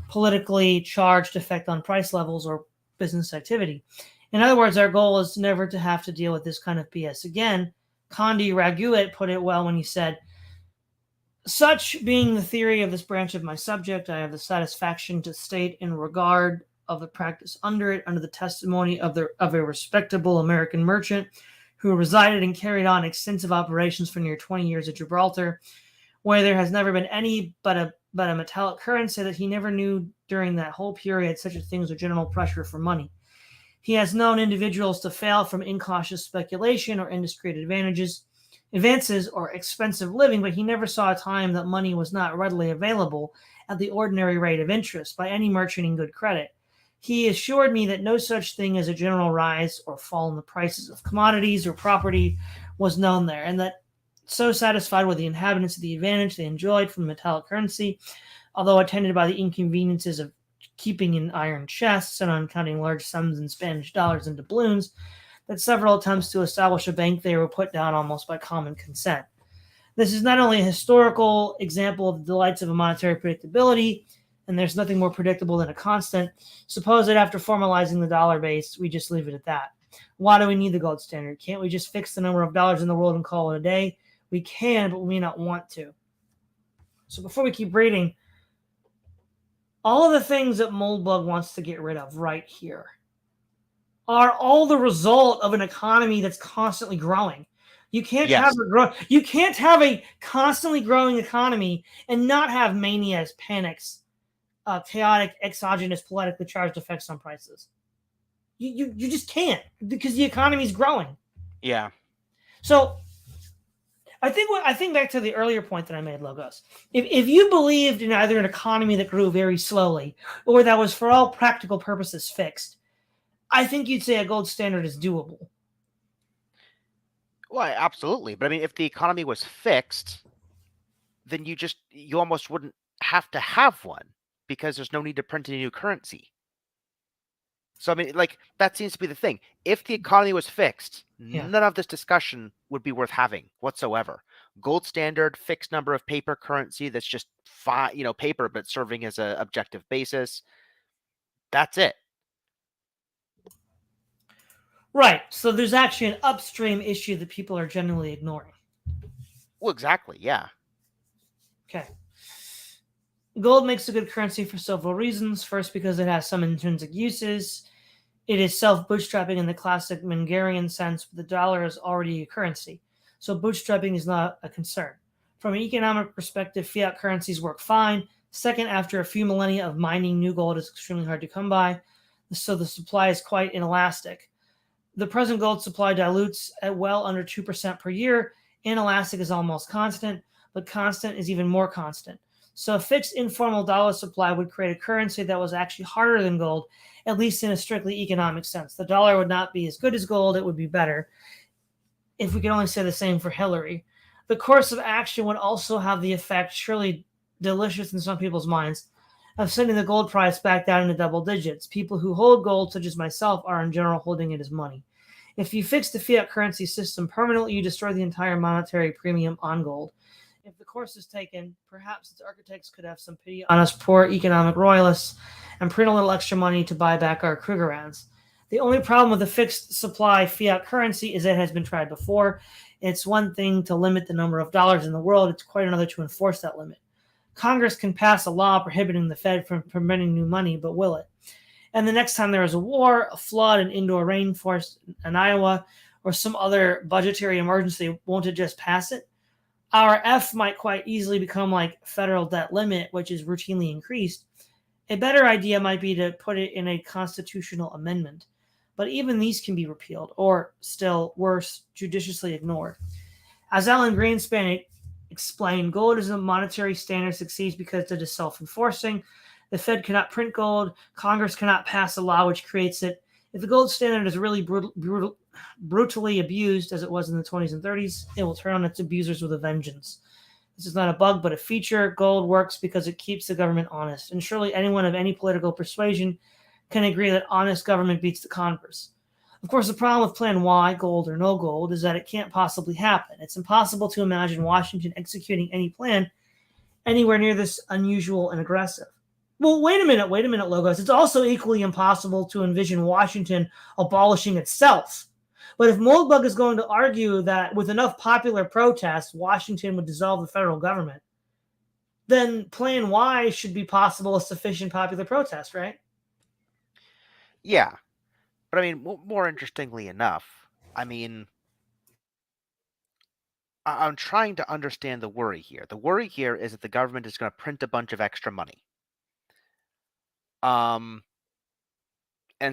politically charged effect on price levels or business activity. In other words, our goal is never to have to deal with this kind of BS again. Condi Raguet put it well when he said, such being the theory of this branch of my subject, I have the satisfaction to state in regard of the practice under it, under the testimony of a respectable American merchant who resided and carried on extensive operations for near 20 years at Gibraltar, where there has never been any but a metallic currency, that he never knew during that whole period such a thing as a general pressure for money. He has known individuals to fail from incautious speculation or indiscreet advances or expensive living, but he never saw a time that money was not readily available at the ordinary rate of interest by any merchant in good credit. He assured me that no such thing as a general rise or fall in the prices of commodities or property was known there, and that so satisfied were the inhabitants of the advantage they enjoyed from the metallic currency, although attended by the inconveniences of keeping in iron chests and on counting large sums in Spanish dollars and doubloons, that several attempts to establish a bank there were put down almost by common consent. This is not only a historical example of the delights of a monetary predictability, and there's nothing more predictable than a constant. Suppose that after formalizing the dollar base, we just leave it at that. Why do we need the gold standard? Can't we just fix the number of dollars in the world and call it a day? We can, but we may not want to. So before we keep reading, all of the things that Moldbug wants to get rid of right here are all the result of an economy that's constantly growing. You can't you can't have a constantly growing economy and not have manias, panics, chaotic, exogenous, politically charged effects on prices. You just can't, because the economy is growing. Yeah. So I think back to the earlier point that I made, Logos. If you believed in either an economy that grew very slowly or that was for all practical purposes fixed, I think you'd say a gold standard is doable. Well, absolutely. But I mean, if the economy was fixed, then you almost wouldn't have to have one, because there's no need to print any new currency. So I mean, like, that seems to be the thing. If the economy was fixed, none of this discussion would be worth having whatsoever. Gold standard, fixed number of paper currency that's just paper but serving as an objective basis. That's it. Right. So there's actually an upstream issue that people are generally ignoring. Well, exactly. Yeah. Okay. Gold makes a good currency for several reasons. First, because it has some intrinsic uses. It is self-bootstrapping in the classic Mengerian sense, but the dollar is already a currency. So bootstrapping is not a concern. From an economic perspective, fiat currencies work fine. Second, after a few millennia of mining, new gold is extremely hard to come by. So the supply is quite inelastic. The present gold supply dilutes at well under 2% per year. Inelastic is almost constant, but constant is even more constant. So a fixed informal dollar supply would create a currency that was actually harder than gold, at least in a strictly economic sense. The dollar would not be as good as gold, it would be better. if we could only say the same for Hillary. The course of action would also have the effect, surely delicious in some people's minds, of sending the gold price back down into double digits. People who hold gold, such as myself, are in general holding it as money. If you fix the fiat currency system permanently, you destroy the entire monetary premium on gold. If the course is taken, perhaps its architects could have some pity on us poor economic royalists and print a little extra money to buy back our Krugerrands. The only problem with the fixed supply fiat currency is that it has been tried before. It's one thing to limit the number of dollars in the world, it's quite another to enforce that limit. Congress can pass a law prohibiting the Fed from printing new money, but will it? And the next time there is a war, a flood, an indoor rainforest in Iowa, or some other budgetary emergency, won't it just pass it? Our F might quite easily become like federal debt limit, which is routinely increased. A better idea might be to put it in a constitutional amendment. But even these can be repealed, or still worse, judiciously ignored. As Alan Greenspan explained, gold as a monetary standard succeeds because it is self-enforcing. The Fed cannot print gold. Congress cannot pass a law which creates it. If the gold standard is really brutally abused, as it was in the 20s and 30s, it will turn on its abusers with a vengeance. This is not a bug, but a feature. Gold works because it keeps the government honest. And surely anyone of any political persuasion can agree that honest government beats the Congress. Of course, the problem with Plan Y, gold or no gold, is that it can't possibly happen. It's impossible to imagine Washington executing any plan anywhere near this unusual and aggressive. Well, wait a minute, Logos. It's also equally impossible to envision Washington abolishing itself. But if Moldbug is going to argue that with enough popular protest, Washington would dissolve the federal government, then Plan Y should be possible with sufficient popular protest, right? Yeah. But I mean, more interestingly enough, I mean, I'm trying to understand the worry here. The worry here is that the government is going to print a bunch of extra money. And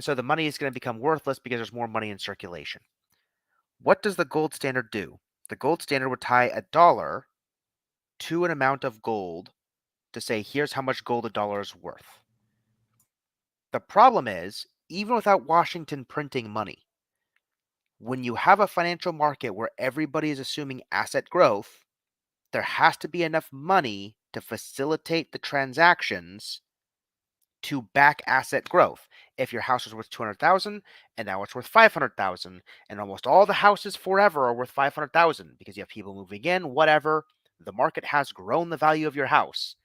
so the money is going to become worthless because there's more money in circulation. What does the gold standard do? The gold standard would tie a dollar to an amount of gold to say, here's how much gold a dollar is worth. The problem is, even without Washington printing money, when you have a financial market where everybody is assuming asset growth, there has to be enough money to facilitate the transactions to back asset growth. If your house was worth $200,000 and now it's worth $500,000, and almost all the houses forever are worth $500,000 because you have people moving in, whatever, the market has grown the value of your house.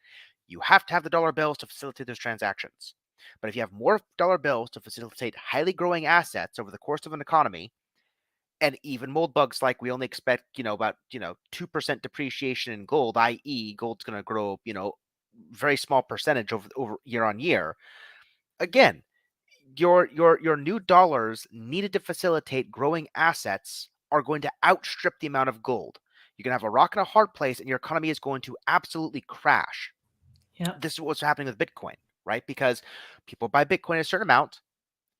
You have to have the dollar bills to facilitate those transactions. But if you have more dollar bills to facilitate highly growing assets over the course of an economy, and even Moldbug's like we only expect, about 2% depreciation in gold, i.e., gold's going to grow, very small percentage over year on year. Again, your new dollars needed to facilitate growing assets are going to outstrip the amount of gold. You're going to have a rock and a hard place, and your economy is going to absolutely crash. Yeah. This is what's happening with Bitcoin, right? Because people buy Bitcoin a certain amount,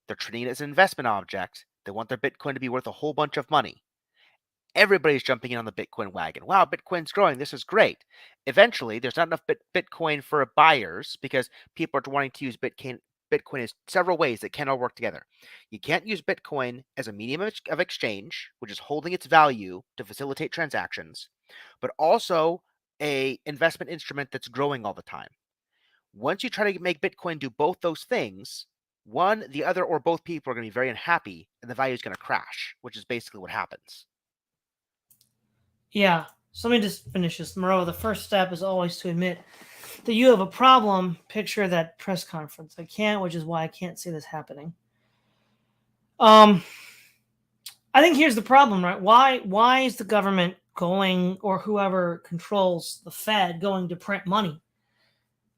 they're treating it as an investment object. They want their Bitcoin to be worth a whole bunch of money. Everybody's jumping in on the Bitcoin wagon. Wow, Bitcoin's growing. This is great. Eventually, there's not enough Bitcoin for buyers because people are wanting to use Bitcoin in several ways that cannot work together. You can't use Bitcoin as a medium of exchange, which is holding its value to facilitate transactions, but also a investment instrument that's growing all the time. Once you try to make Bitcoin do both those things, one, the other, or both people are going to be very unhappy, and the value is going to crash, which is basically what happens. Yeah. So let me just finish this. Moreover, the first step is always to admit that you have a problem. Picture that press conference. I can't, which is why I can't see this happening. I think here's the problem, right? Why is the government going, or whoever controls the Fed, going to print money?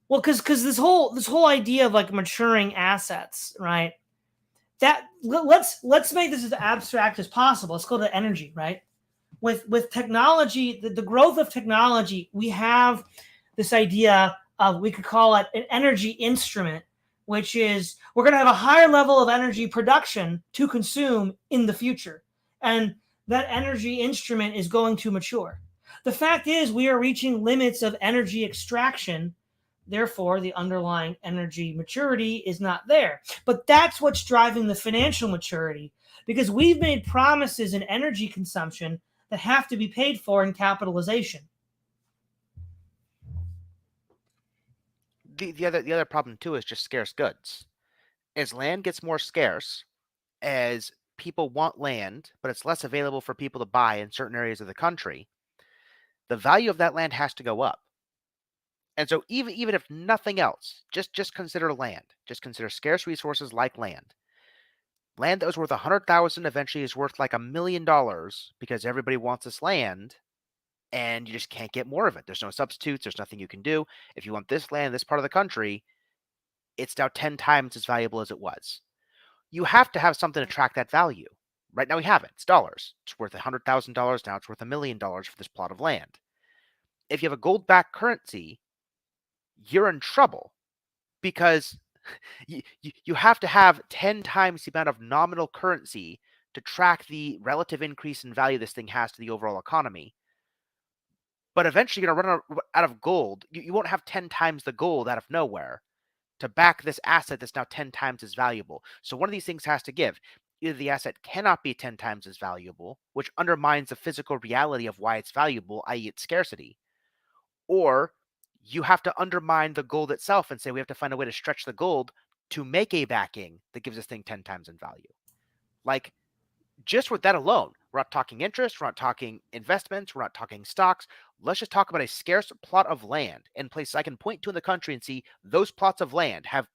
Well, because this whole idea of like maturing assets, right? That let's make this as abstract as possible. Let's go to energy, right? With technology, the growth of technology, we have this idea of, we could call it an energy instrument, which is we're going to have a higher level of energy production to consume in the future. And that energy instrument is going to mature. The fact is, we are reaching limits of energy extraction. Therefore, the underlying energy maturity is not there. But that's what's driving the financial maturity. because we've made promises in energy consumption that have to be paid for in capitalization. The other problem too is just scarce goods. As land gets more scarce, as people want land, but it's less available for people to buy in certain areas of the country, the value of that land has to go up. And so even if nothing else, just consider land. Just consider scarce resources like land. Land that was worth 100,000 eventually is worth like $1 million because everybody wants this land and you just can't get more of it. There's no substitutes, there's nothing you can do. If you want this land, this part of the country, it's now 10 times as valuable as it was. You have to have something to track that value. Right now we have it. It's dollars. It's worth $100,000. Now it's worth $1 million for this plot of land. If you have a gold-backed currency, you're in trouble because you have to have 10 times the amount of nominal currency to track the relative increase in value this thing has to the overall economy. But eventually you're going to run out of gold. You won't have 10 times the gold out of nowhere to back this asset that's now 10 times as valuable. So one of these things has to give. Either the asset cannot be 10 times as valuable, which undermines the physical reality of why it's valuable, i.e. its scarcity, or you have to undermine the gold itself and say we have to find a way to stretch the gold to make a backing that gives this thing 10 times in value. Like, just with that alone, we're not talking interest, we're not talking investments, we're not talking stocks. Let's just talk about a scarce plot of land in places I can point to in the country and see those plots of land have,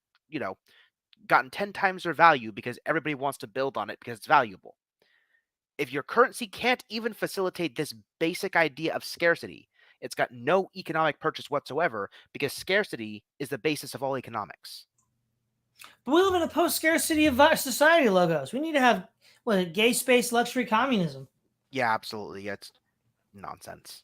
gotten 10 times their value because everybody wants to build on it because it's valuable. If your currency can't even facilitate this basic idea of scarcity, it's got no economic purchase whatsoever because scarcity is the basis of all economics. But we live in a post-scarcity society, Logos. We need to have gay space luxury communism. Yeah, absolutely. It's nonsense.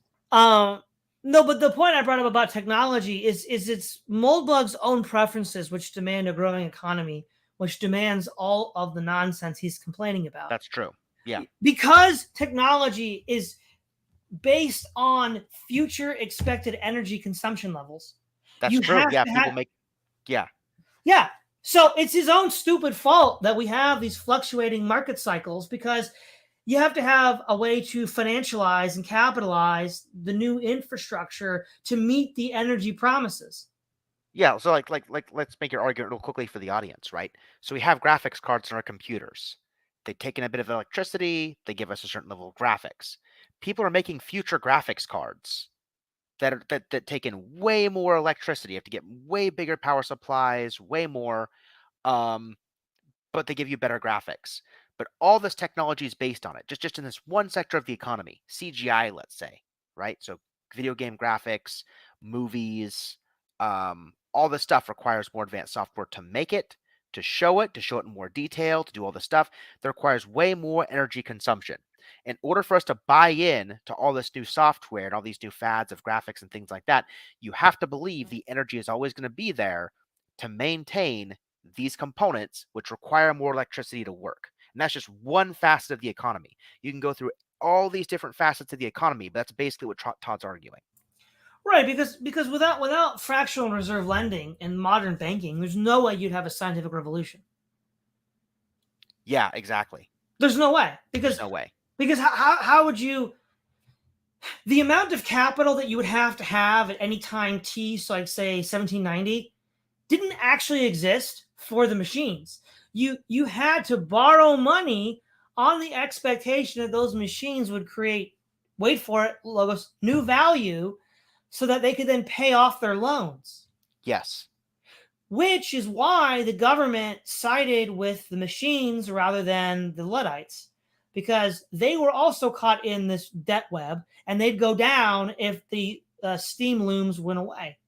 No, but the point I brought up about technology is it's Moldbug's own preferences which demand a growing economy, which demands all of the nonsense he's complaining about. That's true. Yeah. Because technology is based on future expected energy consumption levels. That's true. Yeah, people make. Yeah. Yeah. So it's his own stupid fault that we have these fluctuating market cycles because you have to have a way to financialize and capitalize the new infrastructure to meet the energy promises. Yeah, so like let's make your argument real quickly for the audience, right? So we have graphics cards in our computers. They take in a bit of electricity, they give us a certain level of graphics. People are making future graphics cards that take in way more electricity. You have to get way bigger power supplies, way more, but they give you better graphics. But all this technology is based on it, just in this one sector of the economy, CGI, let's say, right? So video game graphics, movies, all this stuff requires more advanced software to make it, to show it in more detail, to do all this stuff. That requires way more energy consumption. In order for us to buy in to all this new software and all these new fads of graphics and things like that, you have to believe the energy is always going to be there to maintain these components, which require more electricity to work. And that's just one facet of the economy. You can go through all these different facets of the economy, but that's basically what Todd's arguing. Right, because without fractional reserve lending and modern banking, there's no way you'd have a scientific revolution. Yeah, exactly. There's no way. Because there's no way. Because how would you, the amount of capital that you would have to have at any time t, so I'd say 1790, didn't actually exist for the machines. You had to borrow money on the expectation that those machines would create, wait for it, Logos, new value so that they could then pay off their loans. Yes. Which is why the government sided with the machines rather than the Luddites, because they were also caught in this debt web and they'd go down if the steam looms went away.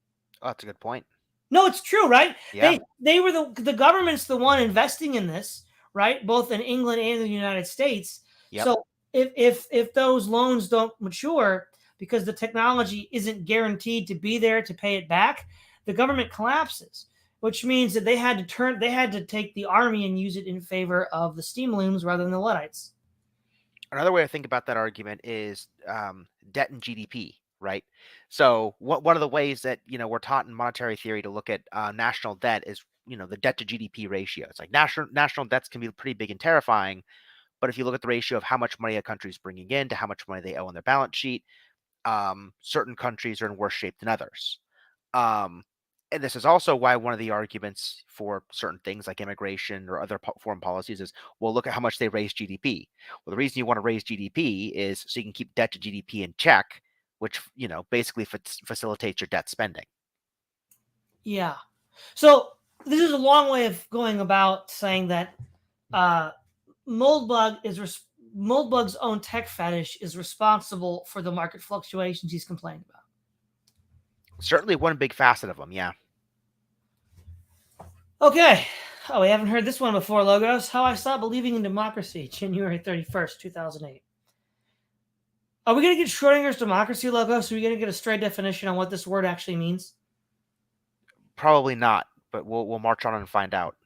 Oh, that's a good point. No, it's true, right? Yeah. They were the government's the one investing in this, right? Both in England and the United States. Yep. So if those loans don't mature because the technology isn't guaranteed to be there to pay it back, the government collapses, which means that they had to take the army and use it in favor of the steam looms rather than the Luddites. Another way to think about that argument is debt and GDP, right? So one of the ways that we're taught in monetary theory to look at national debt is the debt to GDP ratio. It's like national debts can be pretty big and terrifying, But if you look at the ratio of how much money a country is bringing in to how much money they owe on their balance sheet, certain countries are in worse shape than others. Um, and this is also why one of the arguments for certain things like immigration or other foreign policies is, well, look at how much they raise GDP. Well, the reason you want to raise GDP is so you can keep debt to GDP in check, which, basically facilitates your debt spending. Yeah. So this is a long way of going about saying that Moldbug's own tech fetish is responsible for the market fluctuations he's complaining about. Certainly one big facet of them, yeah. Okay. Oh, we haven't heard this one before, Logos. How I Stopped Believing in Democracy, January 31st, 2008. Are we going to get Schrodinger's democracy, Logos? Are we going to get a straight definition on what this word actually means? Probably not, but we'll march on and find out.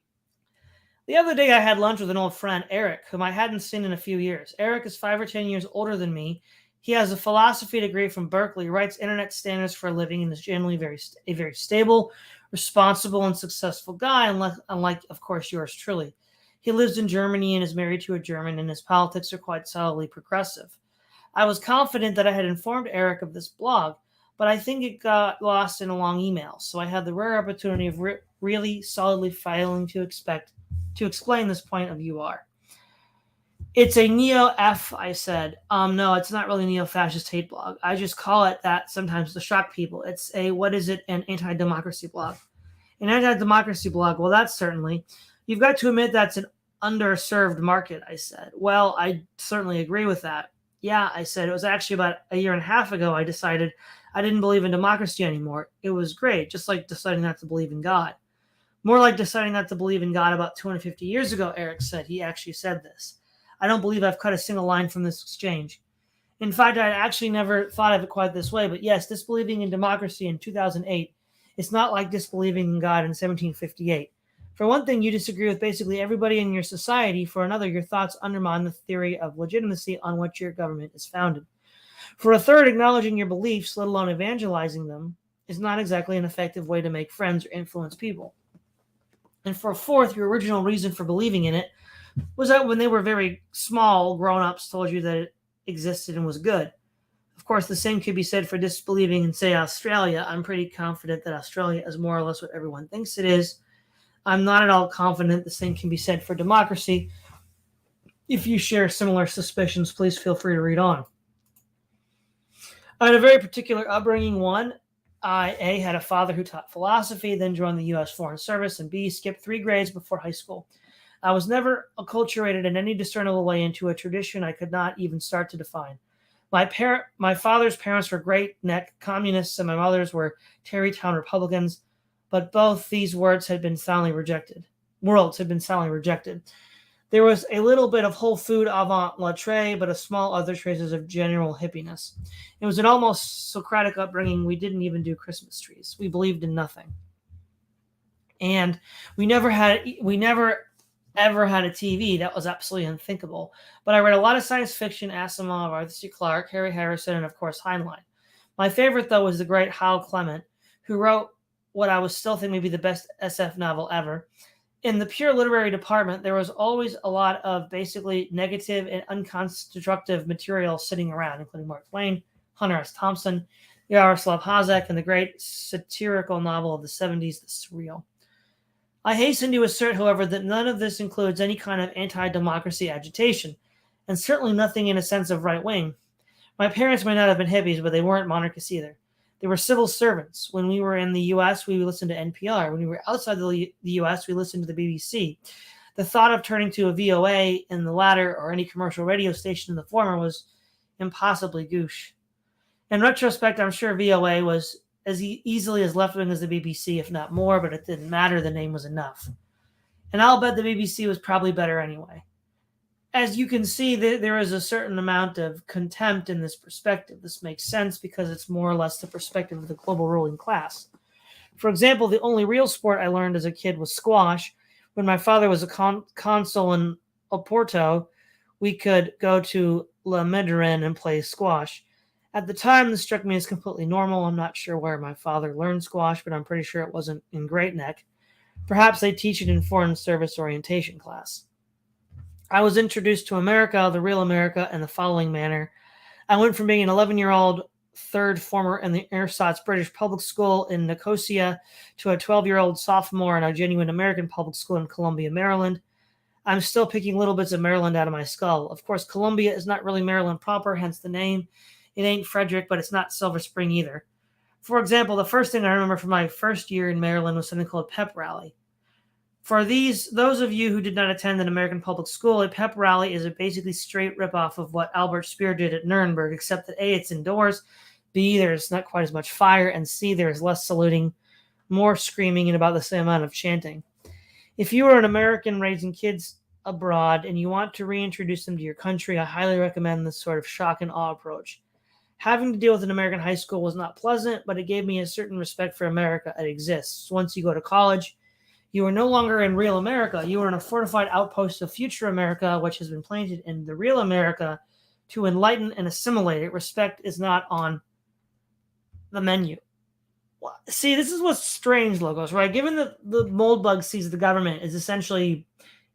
The other day, I had lunch with an old friend, Eric, whom I hadn't seen in a few years. Eric is 5 or 10 years older than me. He has a philosophy degree from Berkeley, writes internet standards for a living, and is generally a very stable, responsible, and successful guy, unlike, of course, yours truly. He lives in Germany and is married to a German, and his politics are quite solidly progressive. I was confident that I had informed Eric of this blog, but I think it got lost in a long email, so I had the rare opportunity of really solidly failing to explain this point of UR. It's a neo-F, I said. No, it's not really neo-fascist hate blog. I just call it that sometimes to shock people. It's an anti-democracy blog. An anti-democracy blog, well, that's certainly. You've got to admit that's an underserved market, I said. Well, I certainly agree with that. Yeah, I said, it was actually about a year and a half ago I decided I didn't believe in democracy anymore. It was great, just like deciding not to believe in God. More like deciding not to believe in God about 250 years ago, Eric said. He actually said this. I don't believe I've cut a single line from this exchange. In fact, I actually never thought of it quite this way, but yes, disbelieving in democracy in 2008 is not like disbelieving in God in 1758. For one thing, you disagree with basically everybody in your society. For another, your thoughts undermine the theory of legitimacy on which your government is founded. For a third, acknowledging your beliefs, let alone evangelizing them, is not exactly an effective way to make friends or influence people. And for a fourth, your original reason for believing in it was that when they were very small, grown-ups told you that it existed and was good. Of course, the same could be said for disbelieving in, say, Australia. I'm pretty confident that Australia is more or less what everyone thinks it is. I'm not at all confident the same can be said for democracy. If you share similar suspicions, please feel free to read on. I had a very particular upbringing. One, I, A, had a father who taught philosophy, then joined the U.S. Foreign Service, and B, skipped 3 grades before high school. I was never acculturated in any discernible way into a tradition I could not even start to define. My father's parents were great-neck communists, and my mother's were Tarrytown Republicans, but both these worlds had been soundly rejected. There was a little bit of whole food avant-la-trait, but a small other traces of general hippiness. It was an almost Socratic upbringing. We didn't even do Christmas trees. We believed in nothing. And we never ever had a TV. That was absolutely unthinkable. But I read a lot of science fiction, Asimov, Arthur C. Clarke, Harry Harrison, and of course Heinlein. My favorite, though, was the great Hal Clement, who wrote what I was still think may be the best SF novel ever. In the pure literary department, there was always a lot of basically negative and unconstructive material sitting around, including Mark Twain, Hunter S. Thompson, Yaroslav Hazek, and the great satirical novel of the 70s, The Surreal. I hasten to assert, however, that none of this includes any kind of anti-democracy agitation, and certainly nothing in a sense of right-wing. My parents may not have been hippies, but they weren't monarchists either. They were civil servants. When we were in the U.S., we listened to NPR. When we were outside the U.S., we listened to the BBC. The thought of turning to a VOA in the latter or any commercial radio station in the former was impossibly gauche. In retrospect, I'm sure VOA was as easily as left-wing as the BBC, if not more, but it didn't matter. The name was enough. And I'll bet the BBC was probably better anyway. As you can see, there is a certain amount of contempt in this perspective. This makes sense because it's more or less the perspective of the global ruling class. For example, the only real sport I learned as a kid was squash. When my father was a consul in Oporto, we could go to La Mediterrane and play squash. At the time, this struck me as completely normal. I'm not sure where my father learned squash, but I'm pretty sure it wasn't in Great Neck. Perhaps they teach it in foreign service orientation class. I was introduced to America, the real America, in the following manner. I went from being an 11-year-old third former in the ersatz British public school in Nicosia to a 12-year-old sophomore in a genuine American public school in Columbia, Maryland. I'm still picking little bits of Maryland out of my skull. Of course, Columbia is not really Maryland proper, hence the name. It ain't Frederick, but it's not Silver Spring either. For example, the first thing I remember from my first year in Maryland was something called pep rally. For those of you who did not attend an American public school, a pep rally is a basically straight ripoff of what Albert Speer did at Nuremberg, except that A, it's indoors, B, there's not quite as much fire, and C, there's less saluting, more screaming, and about the same amount of chanting. If you are an American raising kids abroad and you want to reintroduce them to your country, I highly recommend this sort of shock and awe approach. Having to deal with an American high school was not pleasant, but it gave me a certain respect for America that exists. Once you go to college, you are no longer in real America. You are in a fortified outpost of future America, which has been planted in the real America to enlighten and assimilate it. Respect is not on the menu. See, this is what's strange, Logos, right? Given that the Moldbug sees the government is essentially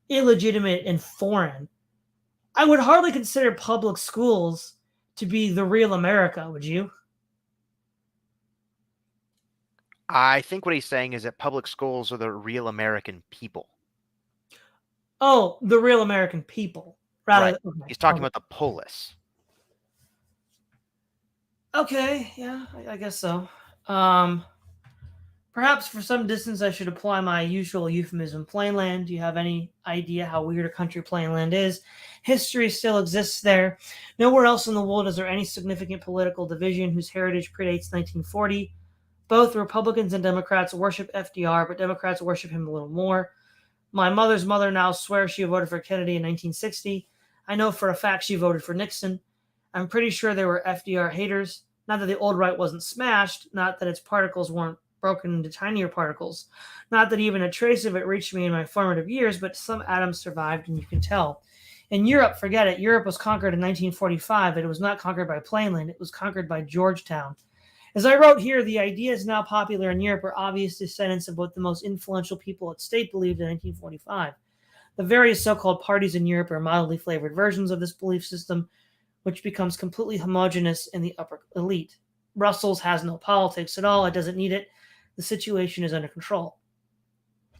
illegitimate and foreign, I would hardly consider public schools to be the real America, would you? I think what he's saying is that public schools are the real American people. Oh, the real American people. Right. He's talking about the polis. Okay, yeah, I guess so. Perhaps for some distance I should apply my usual euphemism, plainland. Do you have any idea how weird a country plainland is? History still exists there. Nowhere else in the world is there any significant political division whose heritage predates 1940. Both Republicans and Democrats worship FDR, but Democrats worship him a little more. My mother's mother now swears she voted for Kennedy in 1960. I know for a fact she voted for Nixon. I'm pretty sure there were FDR haters. Not that the old right wasn't smashed, not that its particles weren't broken into tinier particles, not that even a trace of it reached me in my formative years, but some atoms survived, and you can tell. In Europe, forget it. Europe was conquered in 1945, but it was not conquered by plainland. It was conquered by Georgetown. As I wrote here, the ideas now popular in Europe are obvious descendants of what the most influential people at state believed in 1945. The various so-called parties in Europe are mildly flavored versions of this belief system, which becomes completely homogenous in the upper elite. Brussels has no politics at all. It doesn't need it. The situation is under control.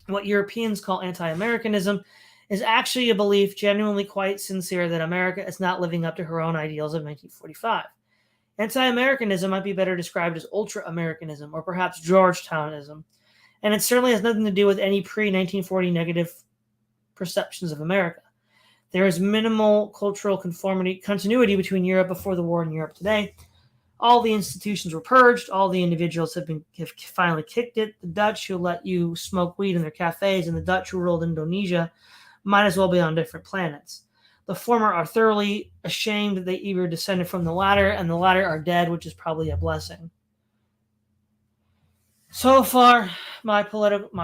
What Europeans call anti-Americanism is actually a belief genuinely quite sincere that America is not living up to her own ideals of 1945. Anti-Americanism might be better described as ultra-Americanism or perhaps Georgetownism, and it certainly has nothing to do with any pre-1940 negative perceptions of America. There is minimal cultural continuity between Europe before the war and Europe today. All the institutions were purged. All the individuals have finally kicked it. The Dutch who let you smoke weed in their cafes and the Dutch who ruled Indonesia might as well be on different planets. The former are thoroughly ashamed that they either descended from the latter, and the latter are dead, which is probably a blessing. So far, my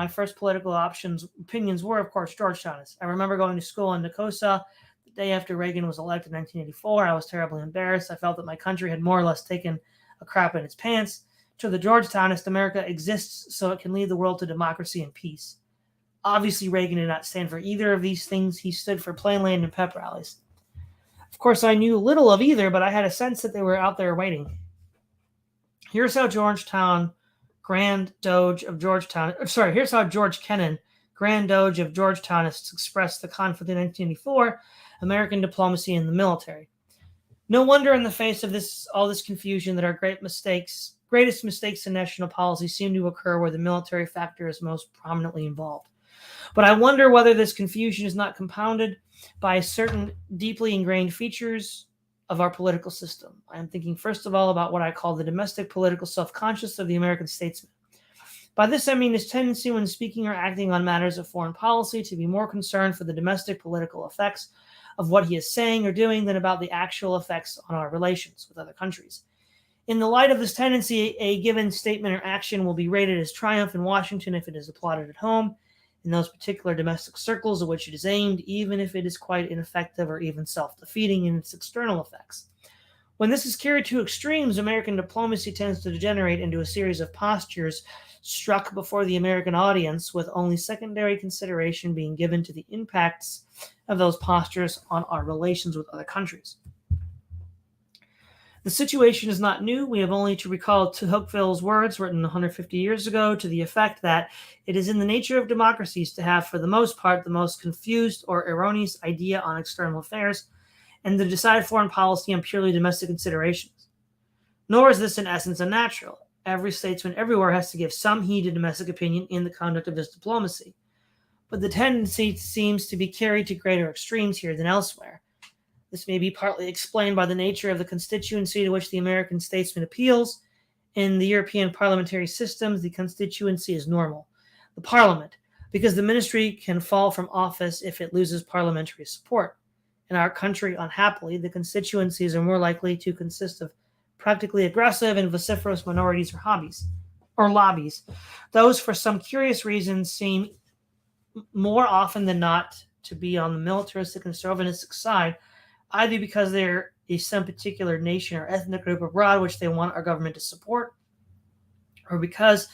first political opinions were, of course, Georgetownists. I remember going to school in Nicosia the day after Reagan was elected in 1984. I was terribly embarrassed. I felt that my country had more or less taken a crap in its pants. To the Georgetownist, America exists so it can lead the world to democracy and peace. Obviously, Reagan did not stand for either of these things. He stood for plainland and pep rallies. Of course, I knew little of either, but I had a sense that they were out there waiting. Here's how George Kennan, Grand Doge of Georgetownists expressed the conflict in 1984, American diplomacy and the military. No wonder in the face of all this confusion that our greatest mistakes in national policy seem to occur where the military factor is most prominently involved. But I wonder whether this confusion is not compounded by certain deeply ingrained features of our political system. I am thinking first of all about what I call the domestic political self-conscious of the American statesman. By this I mean his tendency when speaking or acting on matters of foreign policy to be more concerned for the domestic political effects of what he is saying or doing than about the actual effects on our relations with other countries. In the light of this tendency, a given statement or action will be rated as triumph in Washington if it is applauded at home, in those particular domestic circles at which it is aimed, even if it is quite ineffective or even self-defeating in its external effects. When this is carried to extremes, American diplomacy tends to degenerate into a series of postures struck before the American audience, with only secondary consideration being given to the impacts of those postures on our relations with other countries. The situation is not new. We have only to recall Tocqueville's words written 150 years ago to the effect that it is in the nature of democracies to have, for the most part, the most confused or erroneous idea on external affairs, and to decide foreign policy on purely domestic considerations. Nor is this in essence unnatural. Every statesman everywhere has to give some heed to domestic opinion in the conduct of his diplomacy. But the tendency seems to be carried to greater extremes here than elsewhere. This may be partly explained by the nature of the constituency to which the American statesman appeals. In the European parliamentary systems, the constituency is normal, the parliament, because the ministry can fall from office if it loses parliamentary support. In our country, unhappily, the constituencies are more likely to consist of practically aggressive and vociferous minorities or lobbies. Those, for some curious reason, seem more often than not to be on the militaristic and chauvinistic side, either because there is some particular nation or ethnic group abroad which they want our government to support, or because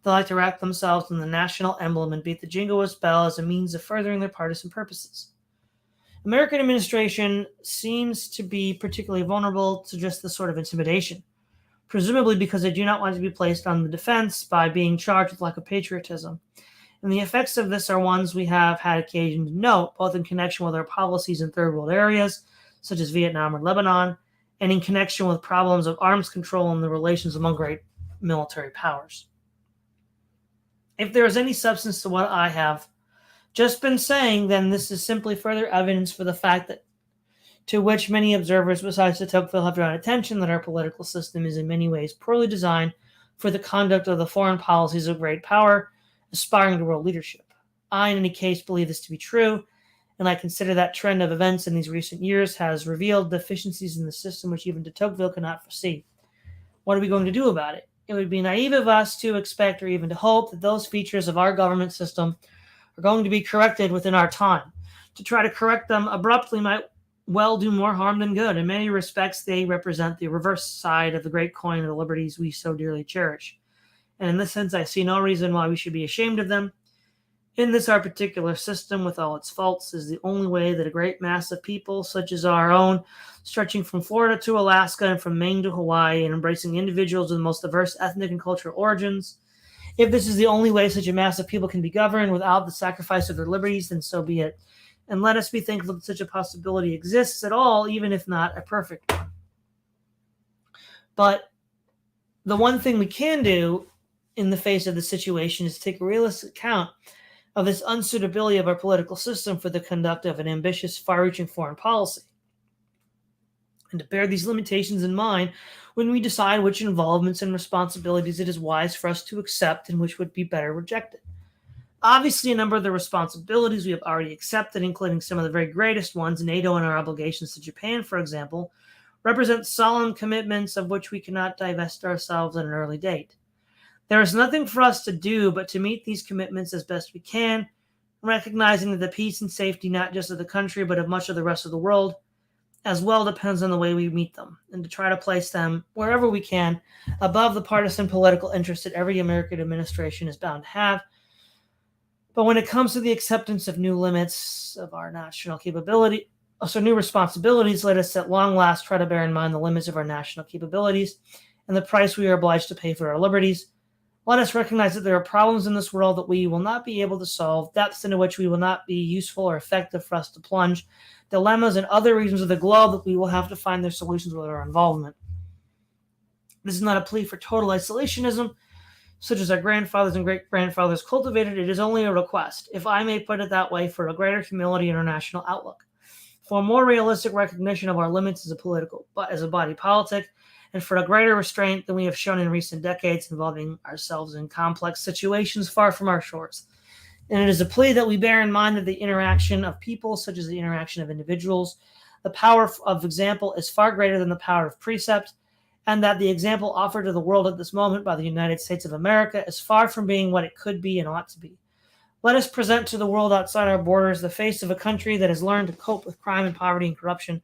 they like to wrap themselves in the national emblem and beat the jingoist bell as a means of furthering their partisan purposes. American administration seems to be particularly vulnerable to just this sort of intimidation, presumably because they do not want to be placed on the defense by being charged with lack of patriotism. And the effects of this are ones we have had occasion to note, both in connection with our policies in third world areas, such as Vietnam or Lebanon, and in connection with problems of arms control and the relations among great military powers. If there is any substance to what I have just been saying, then this is simply further evidence for the fact that to which many observers besides de Tocqueville have drawn attention, that our political system is in many ways poorly designed for the conduct of the foreign policies of great power aspiring to world leadership. I, in any case, believe this to be true, and I consider that trend of events in these recent years has revealed deficiencies in the system which even de Tocqueville cannot foresee. What are we going to do about it? It would be naive of us to expect or even to hope that those features of our government system are going to be corrected within our time. To try to correct them abruptly might well do more harm than good. In many respects, they represent the reverse side of the great coin of the liberties we so dearly cherish. And in this sense, I see no reason why we should be ashamed of them. In this, our particular system, with all its faults, is the only way that a great mass of people, such as our own, stretching from Florida to Alaska and from Maine to Hawaii, and embracing individuals with the most diverse ethnic and cultural origins, if this is the only way such a mass of people can be governed without the sacrifice of their liberties, then so be it. And let us be thankful that such a possibility exists at all, even if not a perfect one. But the one thing we can do in the face of the situation is take a realistic account of this unsuitability of our political system for the conduct of an ambitious, far-reaching foreign policy, and to bear these limitations in mind when we decide which involvements and responsibilities it is wise for us to accept and which would be better rejected. Obviously, a number of the responsibilities we have already accepted, including some of the very greatest ones, NATO and our obligations to Japan, for example, represent solemn commitments of which we cannot divest ourselves at an early date. There is nothing for us to do but to meet these commitments as best we can, recognizing that the peace and safety not just of the country but of much of the rest of the world as well depends on the way we meet them, and to try to place them wherever we can above the partisan political interest that every American administration is bound to have. But when it comes to the acceptance of new limits of our national capability, so new responsibilities, let us at long last try to bear in mind the limits of our national capabilities and the price we are obliged to pay for our liberties. Let us recognize that there are problems in this world that we will not be able to solve, depths into which we will not be useful or effective for us to plunge, dilemmas and other regions of the globe that we will have to find their solutions with our involvement. This is not a plea for total isolationism, such as our grandfathers and great-grandfathers cultivated. It is only a request, if I may put it that way, for a greater humility in our national outlook, for a more realistic recognition of our limits as a body politic, and for a greater restraint than we have shown in recent decades involving ourselves in complex situations far from our shores. And it is a plea that we bear in mind that the interaction of people, such as the interaction of individuals, the power of example is far greater than the power of precept, and that the example offered to the world at this moment by the United States of America is far from being what it could be and ought to be. Let us present to the world outside our borders the face of a country that has learned to cope with crime and poverty and corruption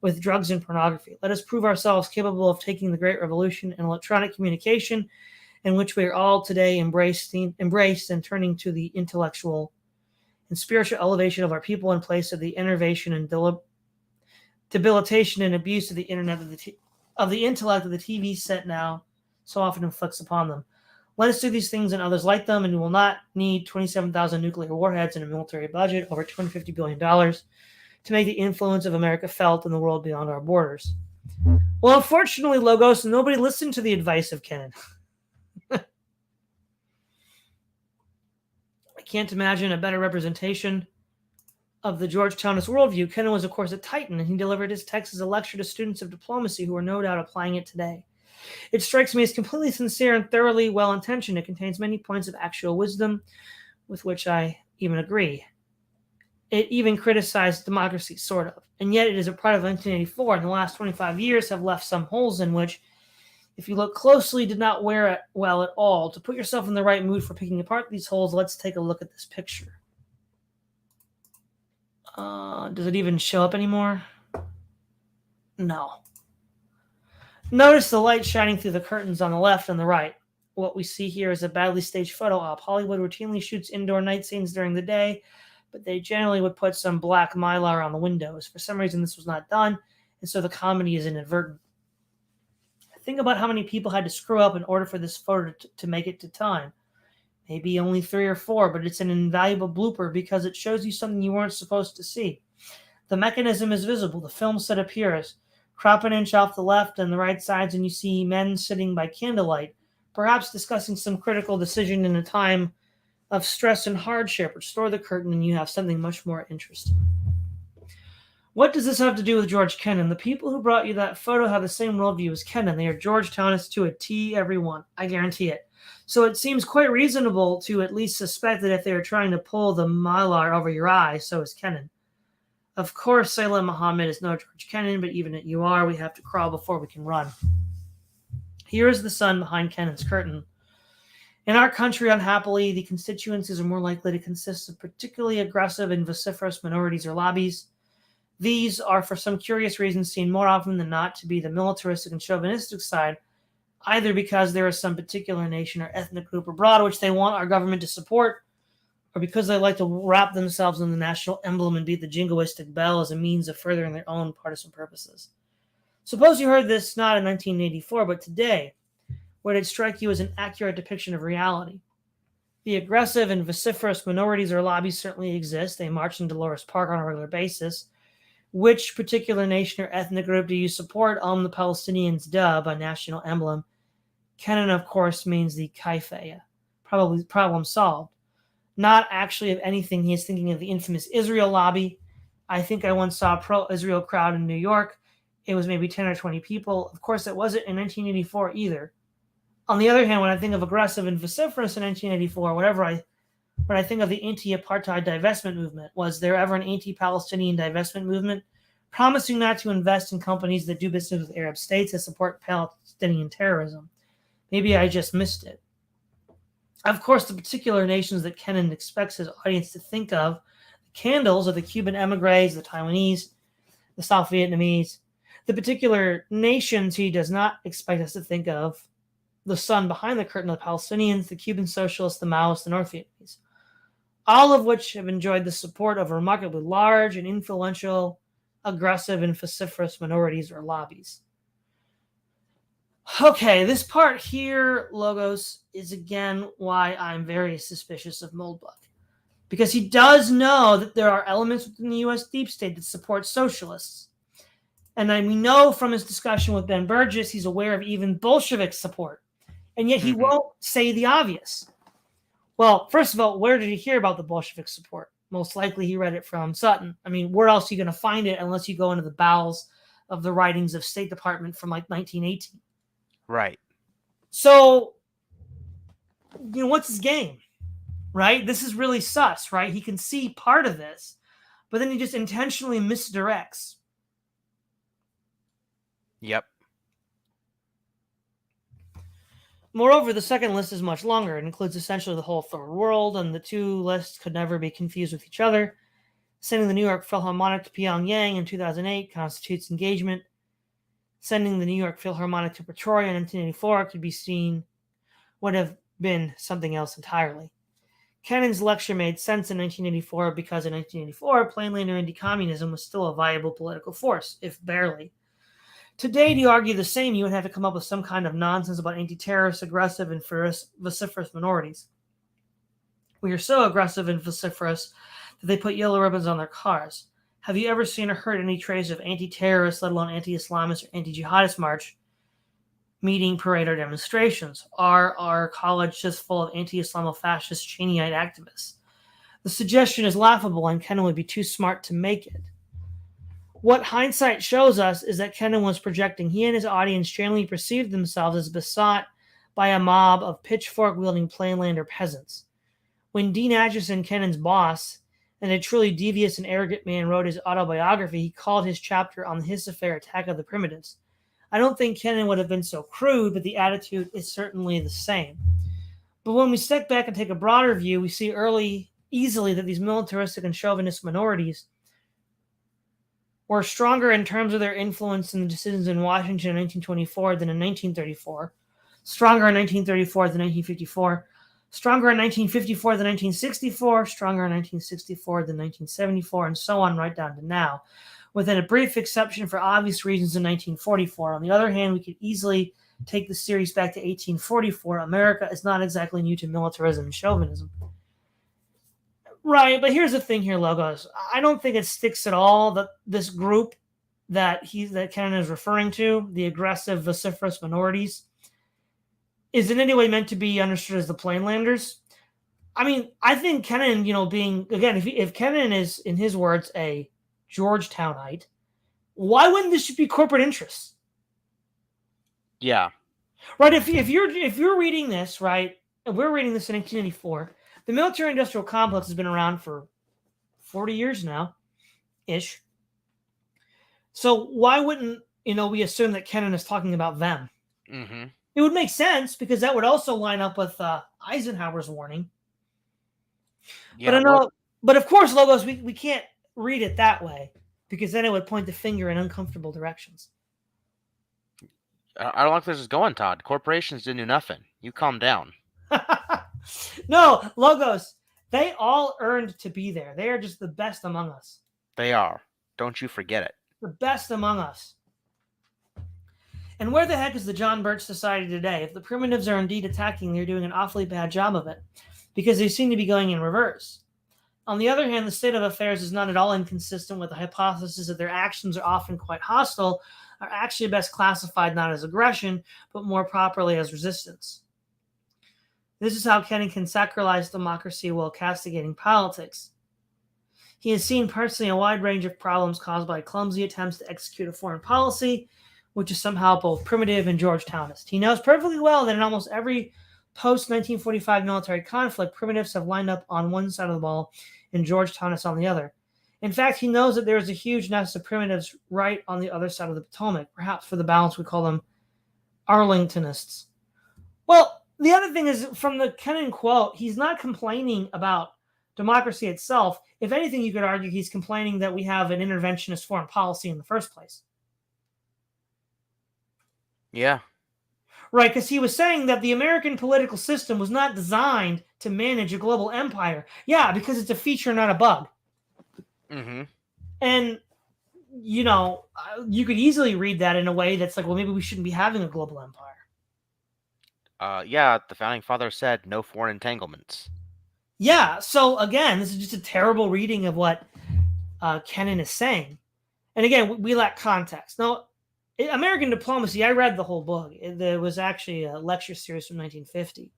with drugs and pornography. Let us prove ourselves capable of taking the great revolution in electronic communication, in which we are all today embraced and turning to the intellectual and spiritual elevation of our people in place of the enervation and debilitation and abuse of the internet of the intellect of the TV set now so often inflicts upon them. Let us do these things and others like them, and we will not need 27,000 nuclear warheads and a military budget over $250 billion to make the influence of America felt in the world beyond our borders. Well, unfortunately, Logos, nobody listened to the advice of Kennan. I can't imagine a better representation of the Georgetownist worldview. Kennan was, of course, a Titan, and he delivered his text as a lecture to students of diplomacy who are no doubt applying it today. It strikes me as completely sincere and thoroughly well-intentioned. It contains many points of actual wisdom, with which I even agree. It even criticized democracy, sort of. And yet it is a product of 1984, and the last 25 years have left some holes in which, if you look closely, did not wear it well at all. To put yourself in the right mood for picking apart these holes, let's take a look at this picture. Does it even show up anymore? No. Notice the light shining through the curtains on the left and the right. What we see here is a badly staged photo op. Hollywood routinely shoots indoor night scenes during the day, but they generally would put some black mylar on the windows. For some reason, this was not done, and so the comedy is inadvertent. Think about how many people had to screw up in order for this photo to make it to time. Maybe only 3 or 4, but it's an invaluable blooper because it shows you something you weren't supposed to see. The mechanism is visible. The film set appears. Crop an inch off the left and the right sides, and you see men sitting by candlelight, perhaps discussing some critical decision in a time of stress and hardship. Restore the curtain, and you have something much more interesting. What does this have to do with George Kennan? The people who brought you that photo have the same worldview as Kennan. They are Georgetownists to a T, every one. I guarantee it. So it seems quite reasonable to at least suspect that if they are trying to pull the mylar over your eye, so is Kennan. Of course, Saleh Muhammad is no George Kennan, but even at UR, we have to crawl before we can run. Here is the sun behind Kennan's curtain. In our country, unhappily, the constituencies are more likely to consist of particularly aggressive and vociferous minorities or lobbies. These are, for some curious reason, seen more often than not to be the militaristic and chauvinistic side, either because there is some particular nation or ethnic group abroad which they want our government to support, or because they like to wrap themselves in the national emblem and beat the jingoistic bell as a means of furthering their own partisan purposes. Suppose you heard this not in 1984, but today. Would it strike you as an accurate depiction of reality? The aggressive and vociferous minorities or lobbies certainly exist. They march in Dolores Park on a regular basis. Which particular nation or ethnic group do you support? The Palestinians, dub, a national emblem. Kennan, of course, means the Kaifaya. Probably problem solved. Not actually of anything. He is thinking of the infamous Israel lobby. I think I once saw a pro-Israel crowd in New York. It was maybe 10 or 20 people. Of course, it wasn't in 1984 either. On the other hand, when I think of aggressive and vociferous in 1984, when I think of the anti-apartheid divestment movement, was there ever an anti-Palestinian divestment movement promising not to invest in companies that do business with Arab states that support Palestinian terrorism? Maybe I just missed it. Of course, the particular nations that Kennan expects his audience to think of, the candles are the Cuban emigres, the Taiwanese, the South Vietnamese. The particular nations he does not expect us to think of, the sun behind the curtain of the Palestinians, the Cuban socialists, the Maoists, the North Vietnamese, all of which have enjoyed the support of remarkably large and influential, aggressive and vociferous minorities or lobbies. Okay, this part here, Logos, is again why I'm very suspicious of Moldbug. Because he does know that there are elements within the U.S. deep state that support socialists. And then we know from his discussion with Ben Burgess, he's aware of even Bolshevik support. And yet he won't say the obvious. Well, first of all, where did he hear about the Bolshevik support? Most likely he read it from Sutton. I mean, where else are you going to find it unless you go into the bowels of the writings of State Department from like 1918? Right. So, what's his game? Right? This is really sus, right? He can see part of this, but then he just intentionally misdirects. Yep. Moreover, the second list is much longer. It includes essentially the whole third world, and the two lists could never be confused with each other. Sending the New York Philharmonic to Pyongyang in 2008 constitutes engagement. Sending the New York Philharmonic to Pretoria in 1984 could be seen would have been something else entirely. Kennan's lecture made sense in 1984 because in 1984, plainlander anti-communism was still a viable political force, if barely. Today, to argue the same, you would have to come up with some kind of nonsense about anti-terrorist, aggressive, and vociferous minorities. We are so aggressive and vociferous that they put yellow ribbons on their cars. Have you ever seen or heard any trace of anti-terrorist, let alone anti-Islamist or anti-jihadist march, meeting, parade, or demonstrations? Are our college just full of anti-Islamofascist Cheneyite activists? The suggestion is laughable, and Kennan would be too smart to make it. What hindsight shows us is that Kennan was projecting. He and his audience generally perceived themselves as besought by a mob of pitchfork-wielding plainlander peasants. When Dean Acheson, Kennan's boss, and a truly devious and arrogant man, wrote his autobiography, he called his chapter on the His Affair Attack of the Primitives. I don't think Kennan would have been so crude, but the attitude is certainly the same. But when we step back and take a broader view, we see easily that these militaristic and chauvinist minorities were stronger in terms of their influence in the decisions in Washington in 1924 than in 1934, stronger in 1934 than 1954, stronger in 1954 than 1964, stronger in 1964 than 1974, and so on right down to now, with a brief exception for obvious reasons in 1944. On the other hand, we could easily take the series back to 1844. America is not exactly new to militarism and chauvinism. Right, but here's the thing here, Logos. I don't think it sticks at all that this group that Kennan is referring to, the aggressive, vociferous minorities, is in any way meant to be understood as the plainlanders. I mean, I think Kennan, being, again, if Kennan is, in his words, a Georgetownite, why wouldn't this be corporate interests? Yeah. Right, if you're reading this, right, and we're reading this in 1984, the military-industrial complex has been around for 40 years now, ish. So why wouldn't, we assume that Kennan is talking about them? Mm-hmm. It would make sense because that would also line up with Eisenhower's warning. Yeah, but of course, Logos, we can't read it that way because then it would point the finger in uncomfortable directions. I don't like where this is going, Todd. Corporations didn't do nothing. You calm down. No, Logos, they all earned to be there. They are just the best among us. They are. Don't you forget it. The best among us. And where the heck is the John Birch Society today? If the primitives are indeed attacking, they're doing an awfully bad job of it because they seem to be going in reverse. On the other hand, the state of affairs is not at all inconsistent with the hypothesis that their actions are often quite hostile, are actually best classified not as aggression, but more properly as resistance. This is how Kennan can sacralize democracy while castigating politics. He has seen personally a wide range of problems caused by clumsy attempts to execute a foreign policy, which is somehow both primitive and Georgetownist. He knows perfectly well that in almost every post-1945 military conflict, primitives have lined up on one side of the ball and Georgetownists on the other. In fact, he knows that there is a huge nest of primitives right on the other side of the Potomac. Perhaps for the balance, we call them Arlingtonists. Well, the other thing is, from the Kennan quote, he's not complaining about democracy itself. If anything, you could argue he's complaining that we have an interventionist foreign policy in the first place. Yeah. Right, because he was saying that the American political system was not designed to manage a global empire. Yeah, because it's a feature, not a bug. Mm-hmm. And, you could easily read that in a way that's like, well, maybe we shouldn't be having a global empire. Yeah, the founding fathers said no foreign entanglements. Yeah, so again, this is just a terrible reading of what Kennan is saying. And again, we lack context. Now, American Diplomacy, I read the whole book. There was actually a lecture series from 1950.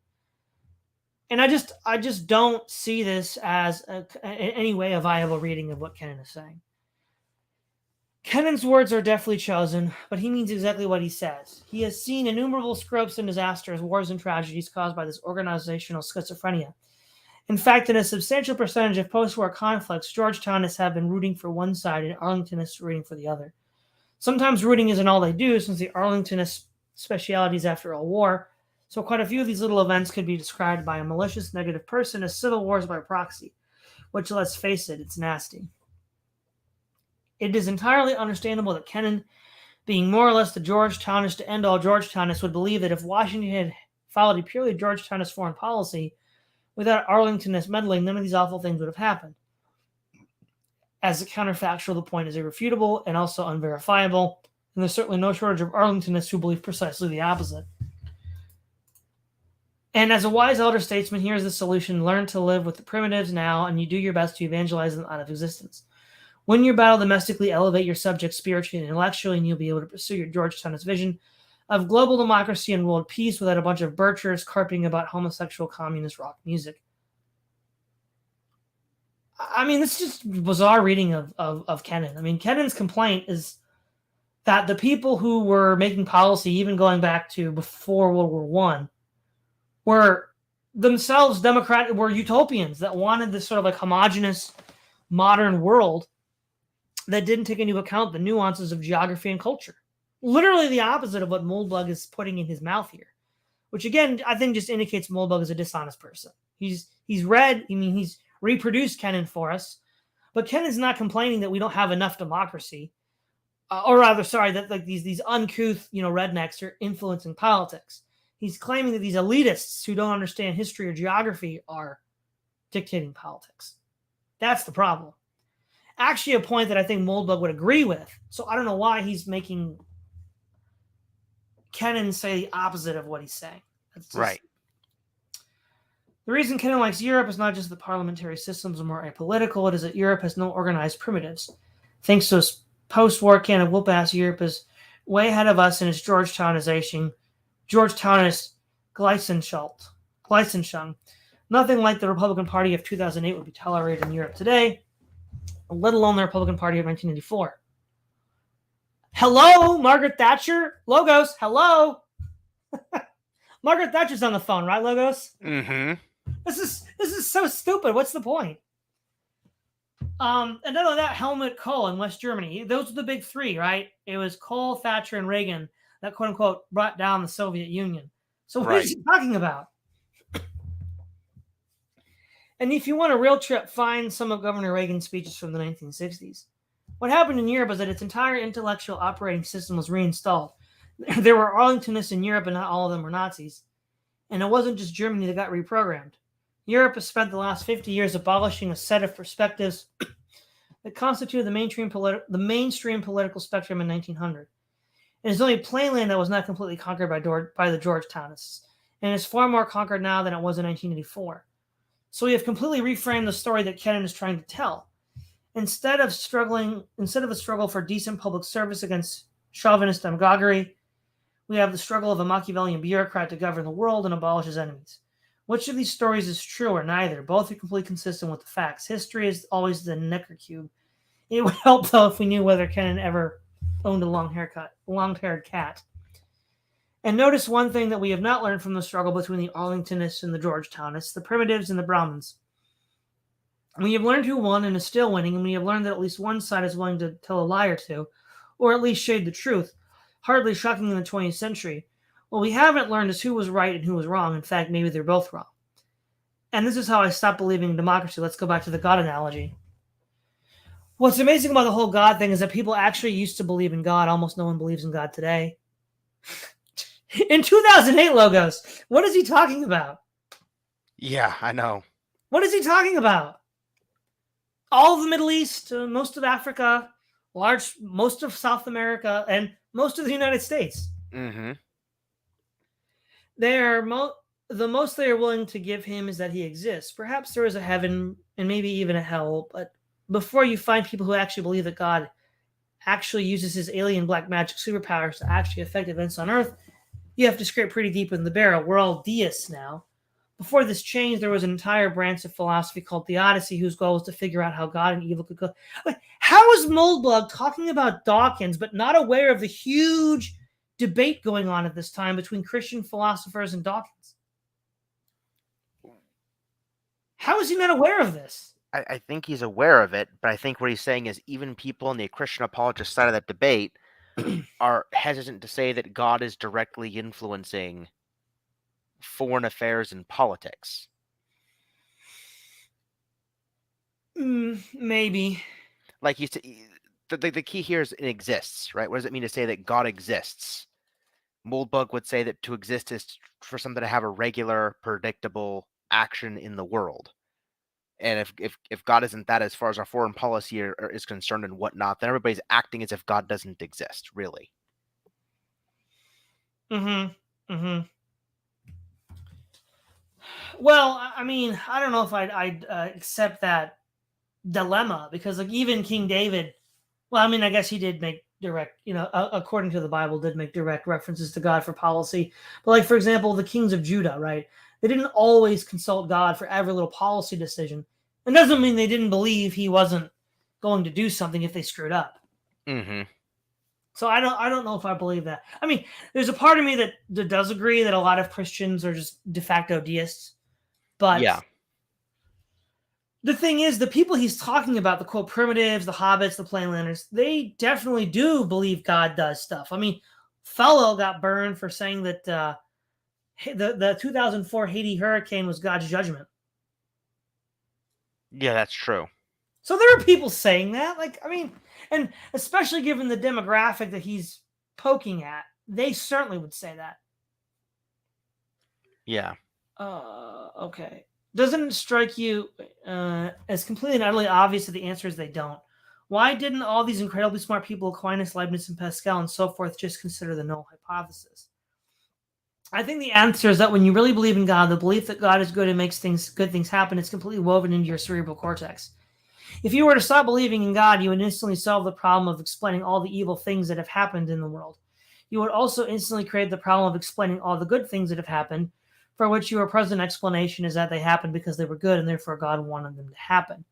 And I just don't see this as any way a viable reading of what Kennan is saying. Kennan's words are deftly chosen, but he means exactly what he says. He has seen innumerable screw-ups and disasters, wars and tragedies caused by this organizational schizophrenia. In fact, in a substantial percentage of post-war conflicts, Georgetownists have been rooting for one side and Arlingtonists rooting for the other. Sometimes rooting isn't all they do, since the Arlingtonist speciality is after all war, so quite a few of these little events could be described by a malicious negative person as civil wars by proxy, which, let's face it, it's nasty. It is entirely understandable that Kennan, being more or less the Georgetownist to end all Georgetownist, would believe that if Washington had followed a purely Georgetownist foreign policy without Arlingtonist meddling, none of these awful things would have happened. As a counterfactual, the point is irrefutable and also unverifiable, and there's certainly no shortage of Arlingtonists who believe precisely the opposite. And as a wise elder statesman, here's the solution. Learn to live with the primitives now, and you do your best to evangelize them out of existence. Win your battle domestically, elevate your subjects spiritually and intellectually, and you'll be able to pursue your Georgetownist vision of global democracy and world peace without a bunch of birchers carping about homosexual communist rock music. I mean, this is just bizarre reading of Kennan. I mean, Kennan's complaint is that the people who were making policy, even going back to before World War One, were themselves were utopians that wanted this sort of like homogenous modern world that didn't take into account the nuances of geography and culture. Literally the opposite of what Moldbug is putting in his mouth here, which again, I think just indicates Moldbug is a dishonest person. He's reproduced Kennan for us, but Kennan's not complaining that we don't have enough democracy, or rather, sorry, that like these uncouth, rednecks are influencing politics. He's claiming that these elitists who don't understand history or geography are dictating politics. That's the problem. Actually, a point that I think Moldbug would agree with. So I don't know why he's making Kennan say the opposite of what he's saying. Right. The reason Kennan likes Europe is not just that parliamentary systems are more apolitical, it is that Europe has no organized primitives. Thanks to his post-war can of whoop-ass, Europe is way ahead of us in its Georgetownist Gleisenschung. Nothing like the Republican Party of 2008 would be tolerated in Europe today, let alone the Republican Party of 1984. Hello, Margaret Thatcher? Logos, hello? Margaret Thatcher's on the phone, right, Logos? Mm-hmm. This is so stupid. What's the point? And not only that, Helmut Kohl in West Germany. Those were the big three, right? It was Kohl, Thatcher, and Reagan that, quote unquote, brought down the Soviet Union. So what is he talking about? And if you want a real trip, find some of Governor Reagan's speeches from the 1960s. What happened in Europe is that its entire intellectual operating system was reinstalled. There were Arlingtonists in Europe, and not all of them were Nazis. And it wasn't just Germany that got reprogrammed. Europe has spent the last 50 years abolishing a set of perspectives that constituted the mainstream political spectrum in 1900. It is only Plainland that was not completely conquered by the Georgetownists, and is far more conquered now than it was in 1984. So we have completely reframed the story that Kennan is trying to tell. Instead of a struggle for decent public service against chauvinist demagoguery, we have the struggle of a Machiavellian bureaucrat to govern the world and abolish his enemies. Which of these stories is true or neither? Both are completely consistent with the facts. History is always the Necker cube. It would help, though, if we knew whether Kennan ever owned a long-haired cat. And notice one thing that we have not learned from the struggle between the Arlingtonists and the Georgetownists, the primitives and the Brahmins. We have learned who won and is still winning, and we have learned that at least one side is willing to tell a lie or two, or at least shade the truth. Hardly shocking in the 20th century. What we haven't learned is who was right and who was wrong. In fact, maybe they're both wrong. And this is how I stopped believing in democracy. Let's go back to the God analogy. What's amazing about the whole God thing is that people actually used to believe in God. Almost no one believes in God today. In 2008, Logos, what is he talking about? Yeah, I know. What is he talking about? All of the Middle East, most of Africa, most of South America, and most of the United States. Mm-hmm. The most they are willing to give him is that he exists. Perhaps there is a heaven and maybe even a hell, but before you find people who actually believe that God actually uses his alien black magic superpowers to actually affect events on Earth, you have to scrape pretty deep in the barrel. We're all deists now. Before this change, there was an entire branch of philosophy called theodicy, whose goal was to figure out how God and evil could go. How is Moldbug talking about Dawkins, but not aware of the huge debate going on at this time between Christian philosophers and Dawkins? How is he not aware of this? I think he's aware of it, but I think what he's saying is even people on the Christian apologist side of that debate are hesitant to say that God is directly influencing foreign affairs and politics. Maybe. Like the key here is it exists, right? What does it mean to say that God exists? Moldbug would say that to exist is for something to have a regular, predictable action in the world. And if God isn't that as far as our foreign policy is concerned and whatnot, then everybody's acting as if God doesn't exist, really. Mm-hmm. Mm-hmm. Well, I mean, I don't know if I'd accept that dilemma, because like even King David, well, I mean, I guess he did make direct, according to the Bible, did make direct references to God for policy. But like, for example, the kings of Judah, right? They didn't always consult God for every little policy decision. It doesn't mean they didn't believe he wasn't going to do something if they screwed up. Mm-hmm. So I don't know if I believe that. I mean, there's a part of me that does agree that a lot of Christians are just de facto deists. But Yeah. the thing is, the people he's talking about, the quote primitives, the hobbits, the plainlanders, they definitely do believe God does stuff. I mean, Fellow got burned for saying that the 2004 Haiti hurricane was God's judgment. Yeah, that's true. So there are people saying that. Like, I mean, and especially given the demographic that he's poking at, they certainly would say that. Yeah. Okay. Doesn't it strike you as completely and utterly obvious that the answer is they don't? Why didn't all these incredibly smart people, Aquinas, Leibniz, and Pascal, and so forth, just consider the null hypothesis? I think the answer is that when you really believe in God, the belief that God is good and makes good things happen, is completely woven into your cerebral cortex. If you were to stop believing in God, you would instantly solve the problem of explaining all the evil things that have happened in the world. You would also instantly create the problem of explaining all the good things that have happened, for which your present explanation is that they happened because they were good and therefore God wanted them to happen.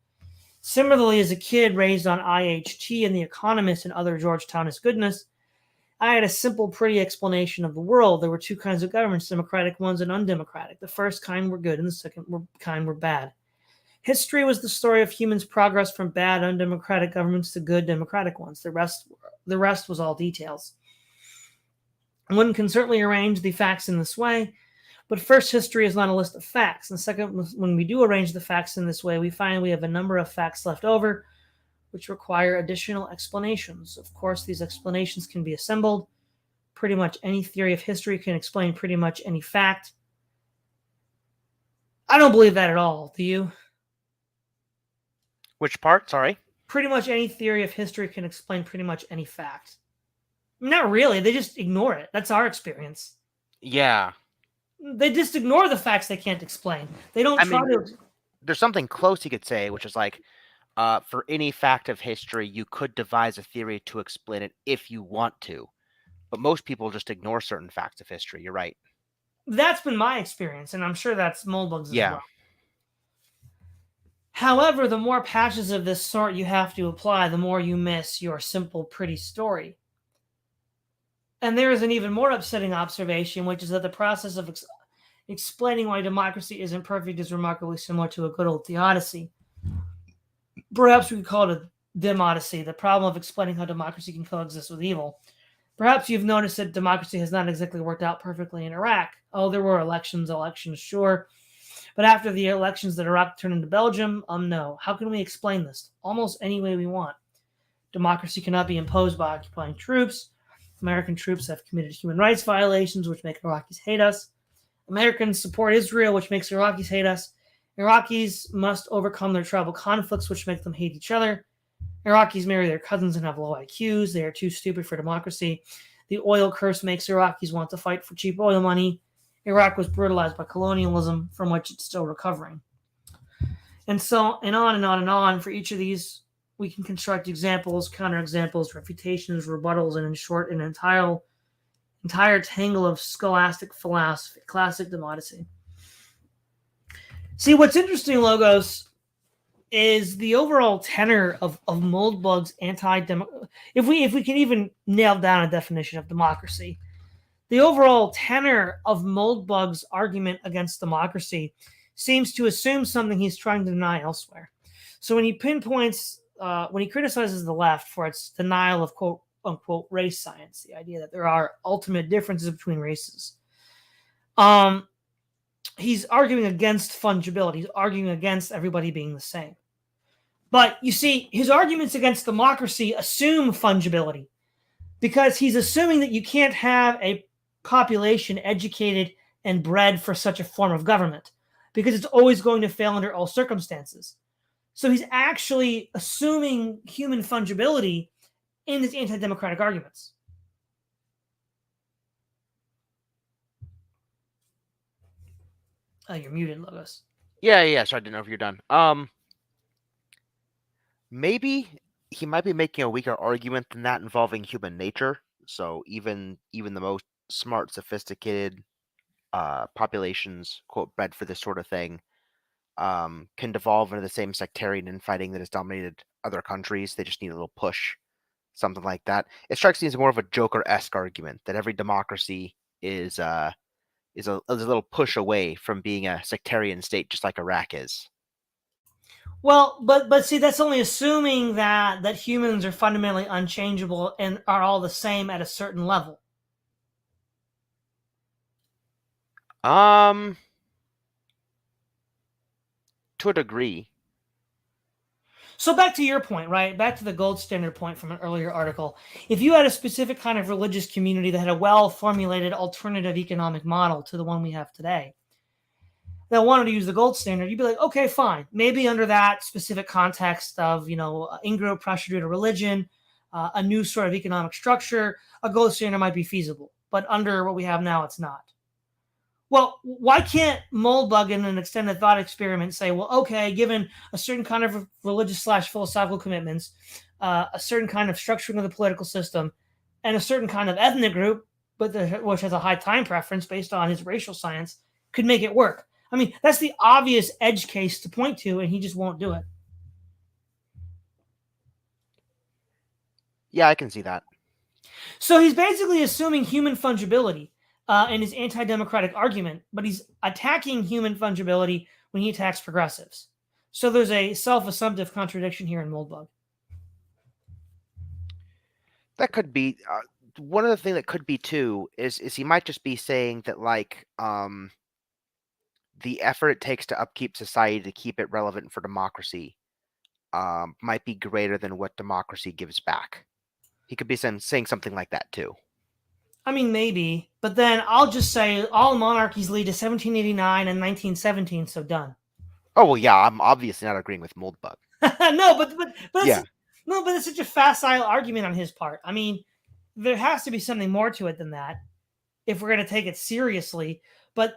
Similarly, as a kid raised on IHT and The Economist and other Georgetownist goodness, I had a simple, pretty explanation of the world. There were two kinds of governments, democratic ones and undemocratic. The first kind were good and the second kind were bad. History was the story of humans' progress from bad, undemocratic governments to good, democratic ones. The rest was all details. One can certainly arrange the facts in this way, but first, history is not a list of facts. And second, when we do arrange the facts in this way, we find we have a number of facts left over, which require additional explanations. Of course, these explanations can be assembled. Pretty much any theory of history can explain pretty much any fact. I don't believe that at all. Do you? Which part? Sorry. Pretty much any theory of history can explain pretty much any fact. Not really. They just ignore it. That's our experience. Yeah. They just ignore the facts they can't explain. They don't try to. There's something close you could say, which is like, for any fact of history, you could devise a theory to explain it if you want to. But most people just ignore certain facts of history. You're right. That's been my experience, and I'm sure that's Moldbug's as Yeah. well. However, the more patches of this sort you have to apply, the more you miss your simple, pretty story. And there is an even more upsetting observation, which is that the process of explaining why democracy isn't perfect is remarkably similar to a good old theodicy. Perhaps we could call it a demodacy, the problem of explaining how democracy can coexist with evil. Perhaps you've noticed that democracy has not exactly worked out perfectly in Iraq. Oh, there were elections, sure. But after the elections that Iraq turned into Belgium, no. How can we explain this? Almost any way we want. Democracy cannot be imposed by occupying troops. American troops have committed human rights violations, which make Iraqis hate us. Americans support Israel, which makes Iraqis hate us. Iraqis must overcome their tribal conflicts, which make them hate each other. Iraqis marry their cousins and have low IQs. They are too stupid for democracy. The oil curse makes Iraqis want to fight for cheap oil money. Iraq was brutalized by colonialism, from which it's still recovering. And so, and on and on and on. For each of these, we can construct examples, counterexamples, refutations, rebuttals, and in short, an entire tangle of scholastic philosophy, classic democracy. See, what's interesting, Logos, is the overall tenor of Moldbug's if we can even nail down a definition of democracy, the overall tenor of Moldbug's argument against democracy seems to assume something he's trying to deny elsewhere. So when he pinpoints, when he criticizes the left for its denial of quote unquote race science, the idea that there are ultimate differences between races, he's arguing against fungibility. He's arguing against everybody being the same. But you see, his arguments against democracy assume fungibility because he's assuming that you can't have a population educated and bred for such a form of government because it's always going to fail under all circumstances. So he's actually assuming human fungibility in his anti-democratic arguments. Oh, you're muted, Logos. Yeah. So I didn't know if you're done. Maybe he might be making a weaker argument than that involving human nature. So even the most smart, sophisticated populations, quote, bred for this sort of thing, can devolve into the same sectarian infighting that has dominated other countries. They just need a little push, something like that. It strikes me as more of a Joker-esque argument that every democracy is a little push away from being a sectarian state, just like Iraq is. Well, but see, that's only assuming that humans are fundamentally unchangeable and are all the same at a certain level. To a degree. So back to your point, right? Back to the gold standard point from an earlier article. If you had a specific kind of religious community that had a well-formulated alternative economic model to the one we have today, that wanted to use the gold standard, you'd be like, okay, fine. Maybe under that specific context of, in-group pressure due to religion, a new sort of economic structure, a gold standard might be feasible. But under what we have now, it's not. Well, why can't Moldbug in an extended thought experiment say, well, okay, given a certain kind of religious/philosophical commitments, a certain kind of structuring of the political system, and a certain kind of ethnic group, which has a high time preference based on his racial science, could make it work? I mean, that's the obvious edge case to point to, and he just won't do it. Yeah, I can see that. So he's basically assuming human fungibility in his anti-democratic argument, but he's attacking human fungibility when he attacks progressives. So there's a self-assumptive contradiction here in Moldbug. That could be one of the things that could be too is he might just be saying that the effort it takes to upkeep society to keep it relevant for democracy might be greater than what democracy gives back. He could be saying something like that too. I mean, maybe, but then I'll just say all monarchies lead to 1789 and 1917, so done. Oh well, yeah, I'm obviously not agreeing with Moldbug. No, but yeah. But it's such a facile argument on his part. I mean, there has to be something more to it than that if we're going to take it seriously. But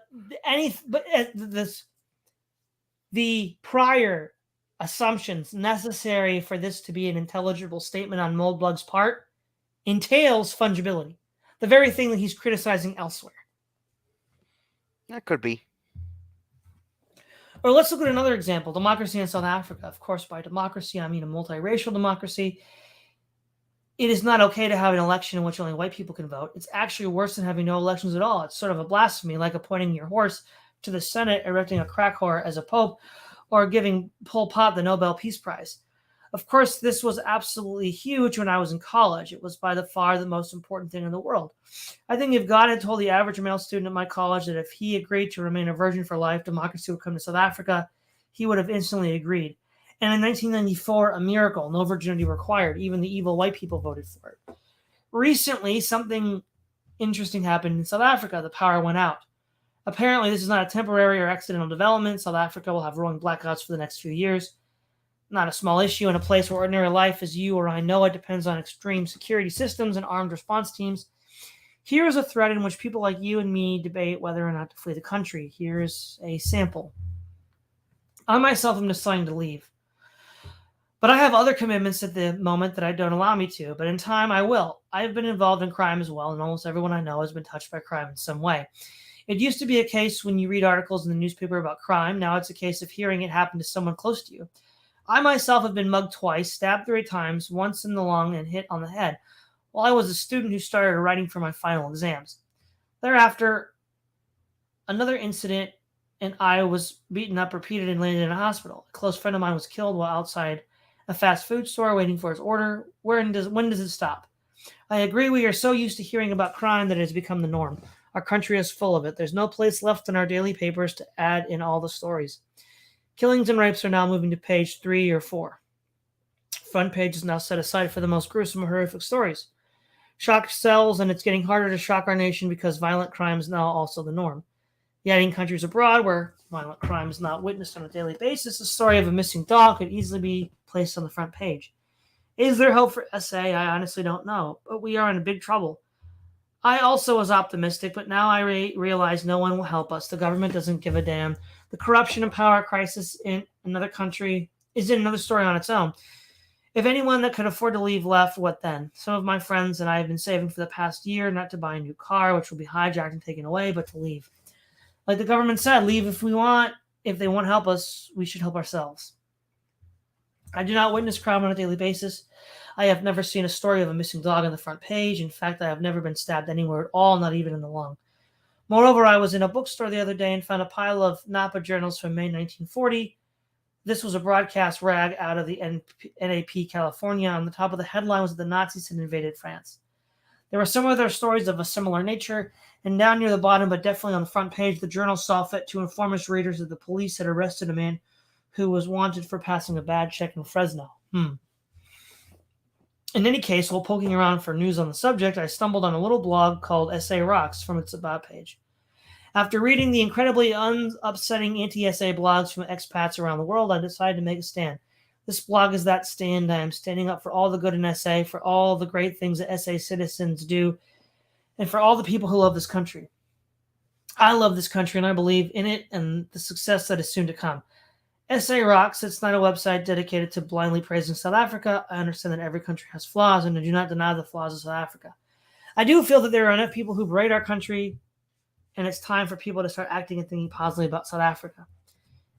the prior assumptions necessary for this to be an intelligible statement on Moldbug's part entails fungibility, the very thing that he's criticizing elsewhere. That could be. Or let's look at another example, democracy in South Africa. Of course, by democracy, I mean a multiracial democracy. It is not okay to have an election in which only white people can vote. It's actually worse than having no elections at all. It's sort of a blasphemy, like appointing your horse to the Senate, erecting a crack whore as a pope, or giving Pol Pot the Nobel Peace Prize. Of course, this was absolutely huge when I was in college. It was by far the most important thing in the world. I think if God had told the average male student at my college that if he agreed to remain a virgin for life, democracy would come to South Africa, he would have instantly agreed. And in 1994, a miracle, no virginity required. Even the evil white people voted for it. Recently, something interesting happened in South Africa. The power went out. Apparently, this is not a temporary or accidental development. South Africa will have rolling blackouts for the next few years. Not a small issue in a place where ordinary life, as you or I know it, depends on extreme security systems and armed response teams. Here is a thread in which people like you and me debate whether or not to flee the country. Here's a sample. I myself am deciding to leave. But I have other commitments at the moment that I don't allow me to, but in time I will. I have been involved in crime as well, and almost everyone I know has been touched by crime in some way. It used to be a case when you read articles in the newspaper about crime. Now it's a case of hearing it happen to someone close to you. I myself have been mugged twice, stabbed 3 times, once in the lung and hit on the head, while I was a student who started writing for my final exams. Thereafter, another incident, and I was beaten up, repeated, and landed in a hospital. A close friend of mine was killed while outside a fast food store waiting for his order. When does it stop? I agree we are so used to hearing about crime that it has become the norm. Our country is full of it. There's no place left in our daily papers to add in all the stories. Killings and rapes are now moving to page 3 or 4. front page is now set aside for the most gruesome and horrific stories. Shock sells, and it's getting harder to shock our nation because violent crime is now also the norm. Yet in countries abroad where violent crime is not witnessed on a daily basis, the story of a missing dog could easily be placed on the front page. Is there hope for SA? I honestly don't know, but we are in big trouble. I also was optimistic, but now I realize no one will help us. The government doesn't give a damn. The corruption and power crisis in another country is in another story on its own. If anyone that could afford to leave left, what then? Some of my friends and I have been saving for the past year, not to buy a new car, which will be hijacked and taken away, but to leave. Like the government said, leave if we want. If they won't help us, we should help ourselves. I do not witness crime on a daily basis. I have never seen a story of a missing dog on the front page. In fact, I have never been stabbed anywhere at all, not even in the lung. Moreover, I was in a bookstore the other day and found a pile of Napa journals from May 1940. This was a broadcast rag out of the NAP, California. On the top of the headline was that the Nazis had invaded France. There were some other stories of a similar nature, and down near the bottom, but definitely on the front page, the journal saw fit to inform its readers that the police had arrested a man who was wanted for passing a bad check in Fresno. In any case, while poking around for news on the subject, I stumbled on a little blog called SA Rocks from its About page. After reading the incredibly upsetting anti-SA blogs from expats around the world, I decided to make a stand. This blog is that stand. I am standing up for all the good in SA, for all the great things that SA citizens do, and for all the people who love this country. I love this country, and I believe in it and the success that is soon to come. SA Rocks, it's not a website dedicated to blindly praising South Africa. I understand that every country has flaws, and I do not deny the flaws of South Africa. I do feel that there are enough people who berate our country, and it's time for people to start acting and thinking positively about South Africa.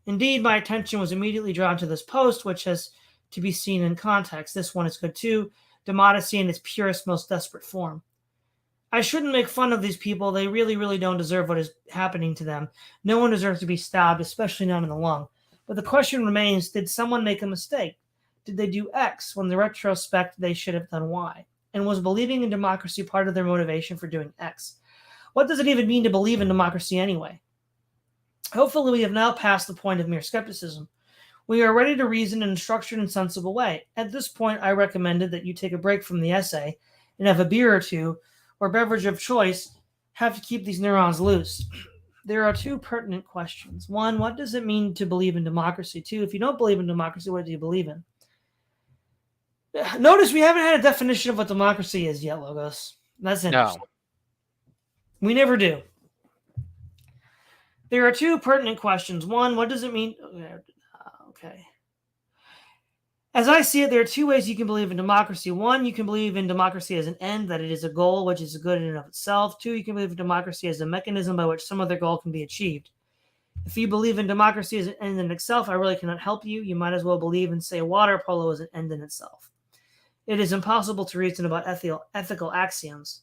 Indeed, my attention was immediately drawn to this post, which has to be seen in context. This one is good too. Democracy in its purest, most desperate form. I shouldn't make fun of these people. They really, really don't deserve what is happening to them. No one deserves to be stabbed, especially not in the lung. But the question remains, did someone make a mistake? Did they do X when in retrospect they should have done Y? And was believing in democracy part of their motivation for doing X? What does it even mean to believe in democracy anyway? Hopefully we have now passed the point of mere skepticism. We are ready to reason in a structured and sensible way. At this point, I recommended that you take a break from the essay and have a beer or two, or beverage of choice, have to keep these neurons loose. There are two pertinent questions. One, what does it mean to believe in democracy? Two, if you don't believe in democracy, what do you believe in? Notice we haven't had a definition of what democracy is yet, Logos. That's interesting. No. We never do. There are two pertinent questions. One, what does it mean? Okay. As I see it, there are two ways you can believe in democracy. One, you can believe in democracy as an end, that it is a goal which is good in and of itself. Two, you can believe in democracy as a mechanism by which some other goal can be achieved. If you believe in democracy as an end in itself, I really cannot help you. You might as well believe in, say, water polo as an end in itself. It is impossible to reason about ethical axioms.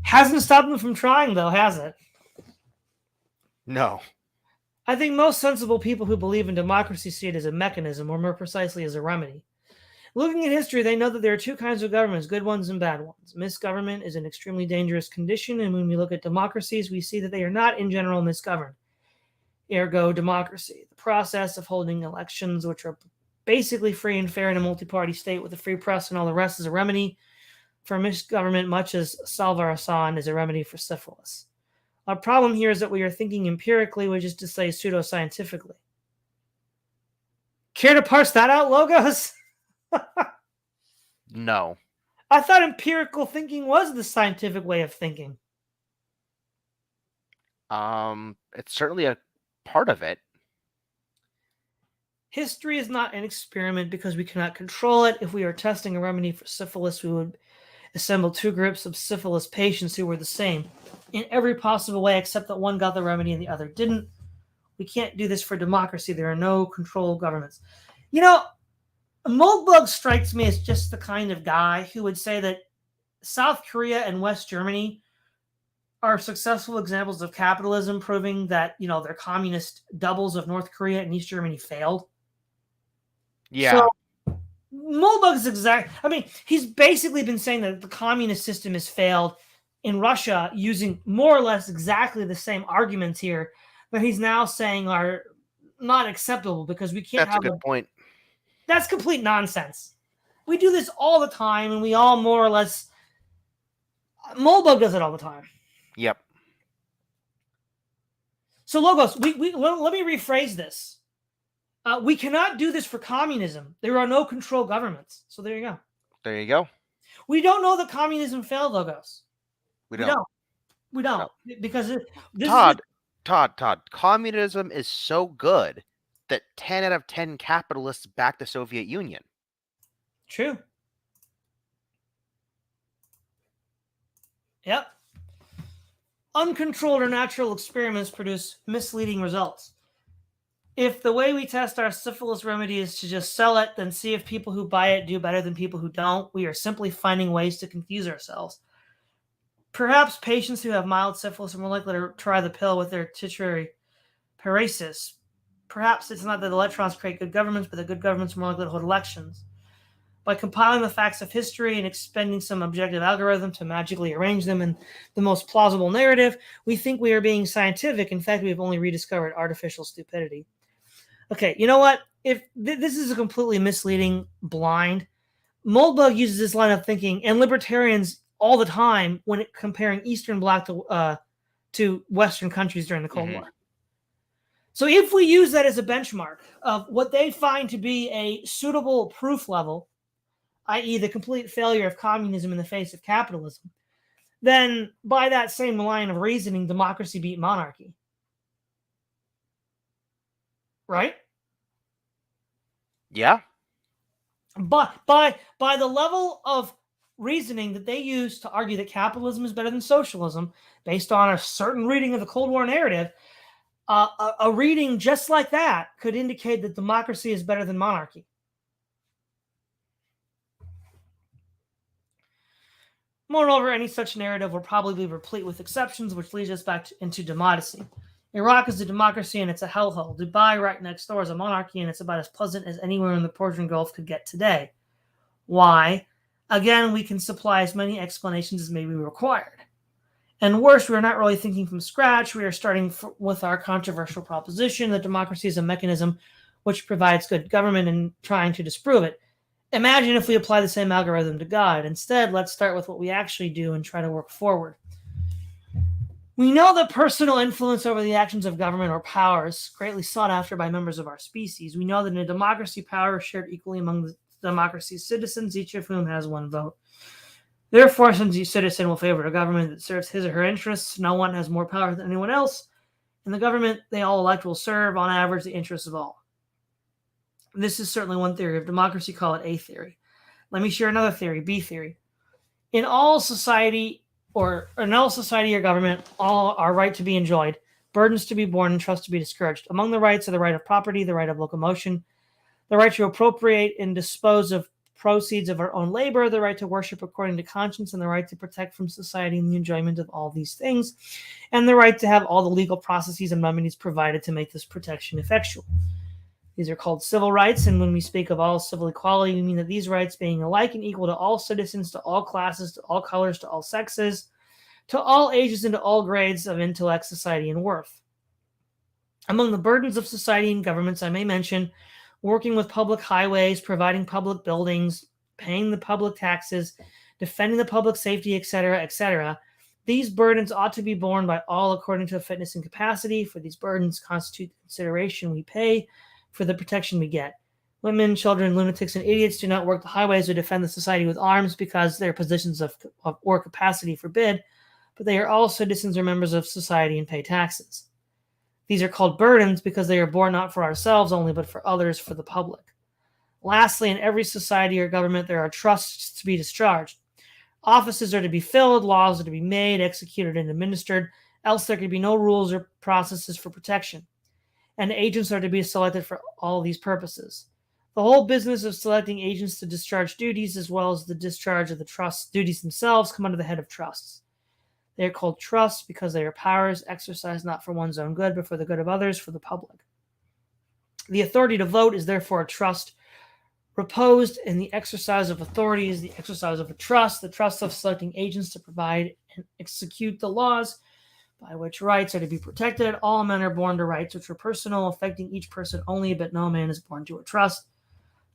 Hasn't stopped them from trying, though, has it? No. I think most sensible people who believe in democracy see it as a mechanism, or more precisely as a remedy. Looking at history, they know that there are two kinds of governments, good ones and bad ones. Misgovernment is an extremely dangerous condition, and when we look at democracies, we see that they are not in general misgoverned. Ergo, democracy, the process of holding elections, which are basically free and fair in a multi-party state with a free press and all the rest, is a remedy for misgovernment, much as salvarsan is a remedy for syphilis. Our problem here is that we are thinking empirically, which is to say pseudoscientifically. Care to parse that out, Logos? No. I thought empirical thinking was the scientific way of thinking. It's certainly a part of it. History is not an experiment because we cannot control it. If we are testing a remedy for syphilis, we would assemble two groups of syphilis patients who were the same in every possible way except that one got the remedy and the other didn't. We can't do this for democracy. There are no control governments. You know, Moldbug strikes me as just the kind of guy who would say that South Korea and West Germany are successful examples of capitalism, proving that, you know, their communist doubles of North Korea and East Germany failed. Yeah. So, Moldbug's he's basically been saying that the communist system has failed in Russia using more or less exactly the same arguments here that he's now saying are not acceptable because we can't That's a good point. That's complete nonsense. We do this all the time, and we all more or less... Moldbug does it all the time. Yep. So, Logos, let me rephrase this. We cannot do this for communism. There are no control governments. So there you go. There you go. We don't know that communism failed, Logos. We don't. We don't. Because Todd, communism is so good that 10 out of 10 capitalists back the Soviet Union. True. Yep. Uncontrolled or natural experiments produce misleading results. If the way we test our syphilis remedy is to just sell it, then see if people who buy it do better than people who don't, we are simply finding ways to confuse ourselves. Perhaps patients who have mild syphilis are more likely to try the pill with their titillary paresis. Perhaps it's not that electrons create good governments, but that good governments are more likely to hold elections. By compiling the facts of history and expending some objective algorithm to magically arrange them in the most plausible narrative, we think we are being scientific. In fact, we have only rediscovered artificial stupidity. Okay, you know what? If this is a completely misleading, blind, Moldbug uses this line of thinking, and libertarians all the time when comparing Eastern Bloc to Western countries during the Cold War. So if we use that as a benchmark of what they find to be a suitable proof level, i.e. the complete failure of communism in the face of capitalism, then by that same line of reasoning, democracy beat monarchy. Right? Yeah. But by the level of reasoning that they use to argue that capitalism is better than socialism, based on a certain reading of the Cold War narrative, a reading just like that could indicate that democracy is better than monarchy. Moreover, any such narrative will probably be replete with exceptions, which leads us back into democracy. Iraq is a democracy and it's a hellhole. Dubai, right next door, is a monarchy and it's about as pleasant as anywhere in the Persian Gulf could get today. Why? Again, we can supply as many explanations as may be required. And worse, we're not really thinking from scratch. We are starting with our controversial proposition that democracy is a mechanism which provides good government and trying to disprove it. Imagine if we apply the same algorithm to God. Instead, let's start with what we actually do and try to work forward. We know that personal influence over the actions of government or power is greatly sought after by members of our species. We know that in a democracy, power is shared equally among the democracy's citizens, each of whom has one vote. Therefore, since each citizen will favor a government that serves his or her interests, no one has more power than anyone else, and the government they all elect will serve, on average, the interests of all. This is certainly one theory of democracy, call it A theory. Let me share another theory, B theory. In all society or government, all are right to be enjoyed, burdens to be borne, and trust to be discouraged. Among the rights are the right of property, the right of locomotion, the right to appropriate and dispose of proceeds of our own labor, the right to worship according to conscience, and the right to protect from society and the enjoyment of all these things, and the right to have all the legal processes and remedies provided to make this protection effectual. These are called civil rights, and when we speak of all civil equality, we mean that these rights being alike and equal to all citizens, to all classes, to all colors, to all sexes, to all ages, and to all grades of intellect, society, and worth. Among the burdens of society and governments, I may mention working with public highways, providing public buildings, paying the public taxes, defending the public safety, etc., etc. These burdens ought to be borne by all according to fitness and capacity, for these burdens constitute the consideration we pay for the protection we get. Women, children, lunatics, and idiots do not work the highways or defend the society with arms because their positions of or capacity forbid, but they are all citizens or members of society and pay taxes. These are called burdens because they are borne not for ourselves only, but for others, for the public. Lastly, in every society or government, there are trusts to be discharged. Offices are to be filled, laws are to be made, executed, and administered, else there could be no rules or processes for protection. And agents are to be selected for all these purposes. The whole business of selecting agents to discharge duties, as well as the discharge of the trust duties themselves, come under the head of trusts. They are called trusts because they are powers exercised not for one's own good, but for the good of others, for the public. The authority to vote is therefore a trust reposed in the exercise of authority is the exercise of a trust, the trust of selecting agents to provide and execute the laws by which rights are to be protected. All men are born to rights which are personal, affecting each person only, but no man is born to a trust.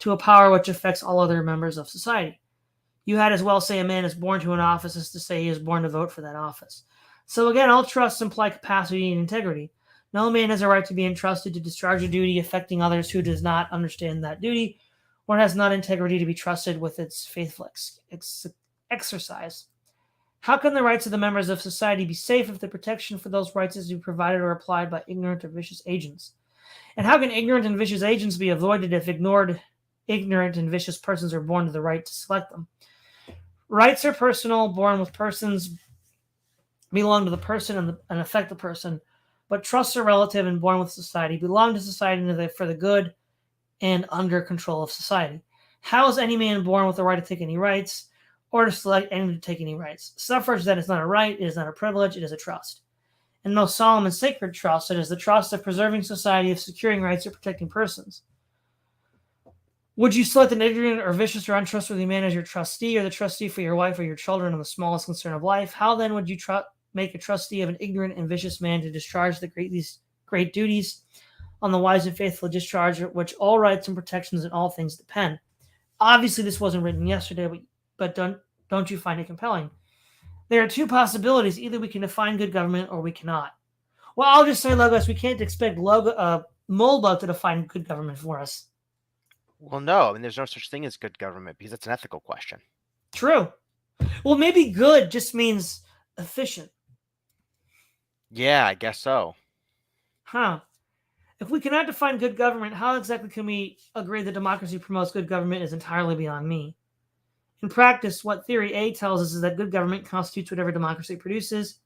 to a power which affects all other members of society. You had as well say a man is born to an office as to say he is born to vote for that office. So again, all trusts imply capacity and integrity. No man has a right to be entrusted to discharge a duty affecting others who does not understand that duty or has not integrity to be trusted with its faithful exercise. How can the rights of the members of society be safe if the protection for those rights is to be provided or applied by ignorant or vicious agents? And how can ignorant and vicious agents be avoided if ignorant and vicious persons are born to the right to select them? Rights are personal, born with persons, belong to the person and affect the person, but trusts are relative and born with society, belong to society for the good and under control of society. How is any man born with the right to take any rights or to select anyone to take any rights? Suffrage, that is not a right, it is not a privilege, it is a trust. And most solemn and sacred trust, it is the trust of preserving society, of securing rights, or protecting persons. Would you select an ignorant or vicious or untrustworthy man as your trustee, or the trustee for your wife or your children on the smallest concern of life? How then would you make a trustee of an ignorant and vicious man to discharge these great duties on the wise and faithful discharge, which all rights and protections and all things depend? Obviously, this wasn't written yesterday, but don't you find it compelling? There are two possibilities. Either we can define good government or we cannot. Well, I'll just say, Logos, we can't expect Moldbug to define good government for us. Well, no, I mean, there's no such thing as good government because it's an ethical question. True. Well, maybe good just means efficient. Yeah, I guess so. Huh. If we cannot define good government, how exactly can we agree that democracy promotes good government is entirely beyond me. In practice, what theory A tells us is that good government constitutes whatever democracy produces.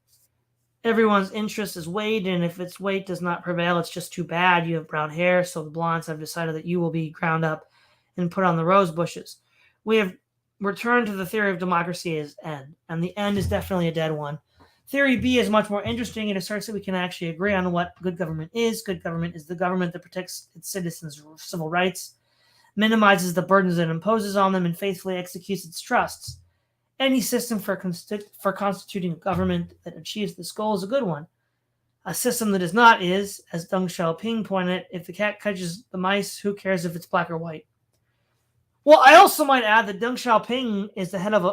Everyone's interest is weighed, and if its weight does not prevail, it's just too bad. You have brown hair, so the blondes have decided that you will be ground up and put on the rose bushes. We have returned to the theory of democracy as end, and the end is definitely a dead one. Theory B is much more interesting. It asserts that we can actually agree on what good government is. Good government is the government that protects its citizens' civil rights, minimizes the burdens it imposes on them, and faithfully executes its trusts. Any system for constituting a government that achieves this goal is a good one. A system that is not is, as Deng Xiaoping pointed, if the cat catches the mice, who cares if it's black or white? Well, I also might add that Deng Xiaoping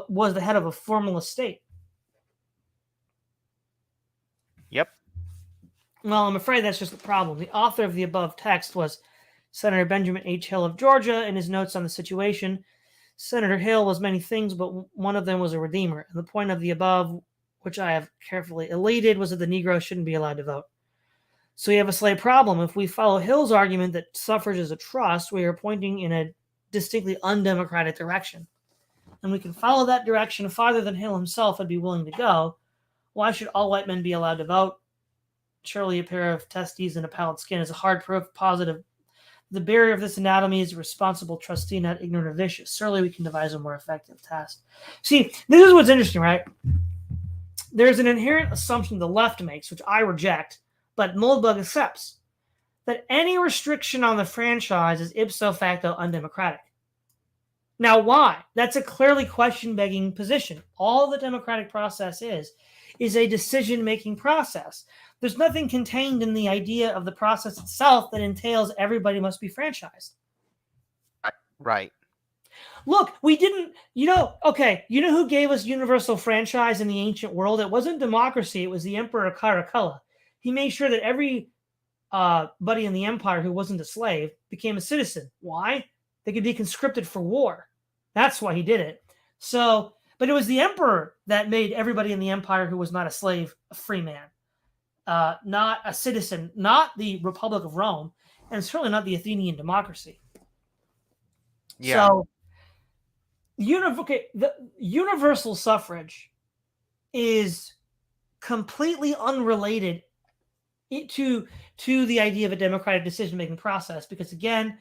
was the head of a formalist state. Yep. Well, I'm afraid that's just the problem. The author of the above text was Senator Benjamin H. Hill of Georgia. In his notes on the situation, Senator Hill was many things, but one of them was a redeemer. And the point of the above, which I have carefully elated, was that the Negro shouldn't be allowed to vote. So we have a slight problem. If we follow Hill's argument that suffrage is a trust, we are pointing in a distinctly undemocratic direction. And we can follow that direction farther than Hill himself would be willing to go. Why should all white men be allowed to vote? Surely a pair of testes and a pallid skin is a hard proof positive. The barrier of this anatomy is a responsible trustee, not ignorant or vicious. Surely we can devise a more effective test. See, this is what's interesting, right? There's an inherent assumption the left makes, which I reject, but Moldbug accepts, that any restriction on the franchise is ipso facto undemocratic. Now, why? That's a clearly question-begging position. All the democratic process is a decision-making process. There's nothing contained in the idea of the process itself that entails everybody must be franchised. Right. Look, we didn't, you know who gave us universal franchise in the ancient world? It wasn't democracy, it was the Emperor Caracalla. He made sure that every buddy in the empire who wasn't a slave became a citizen. Why? They could be conscripted for war. That's why he did it. So, but it was the emperor that made everybody in the empire who was not a slave a free man, not a citizen, not the Republic of Rome, and certainly not the Athenian democracy. Yeah. So, the universal suffrage is completely unrelated to the idea of a democratic decision-making process, because again,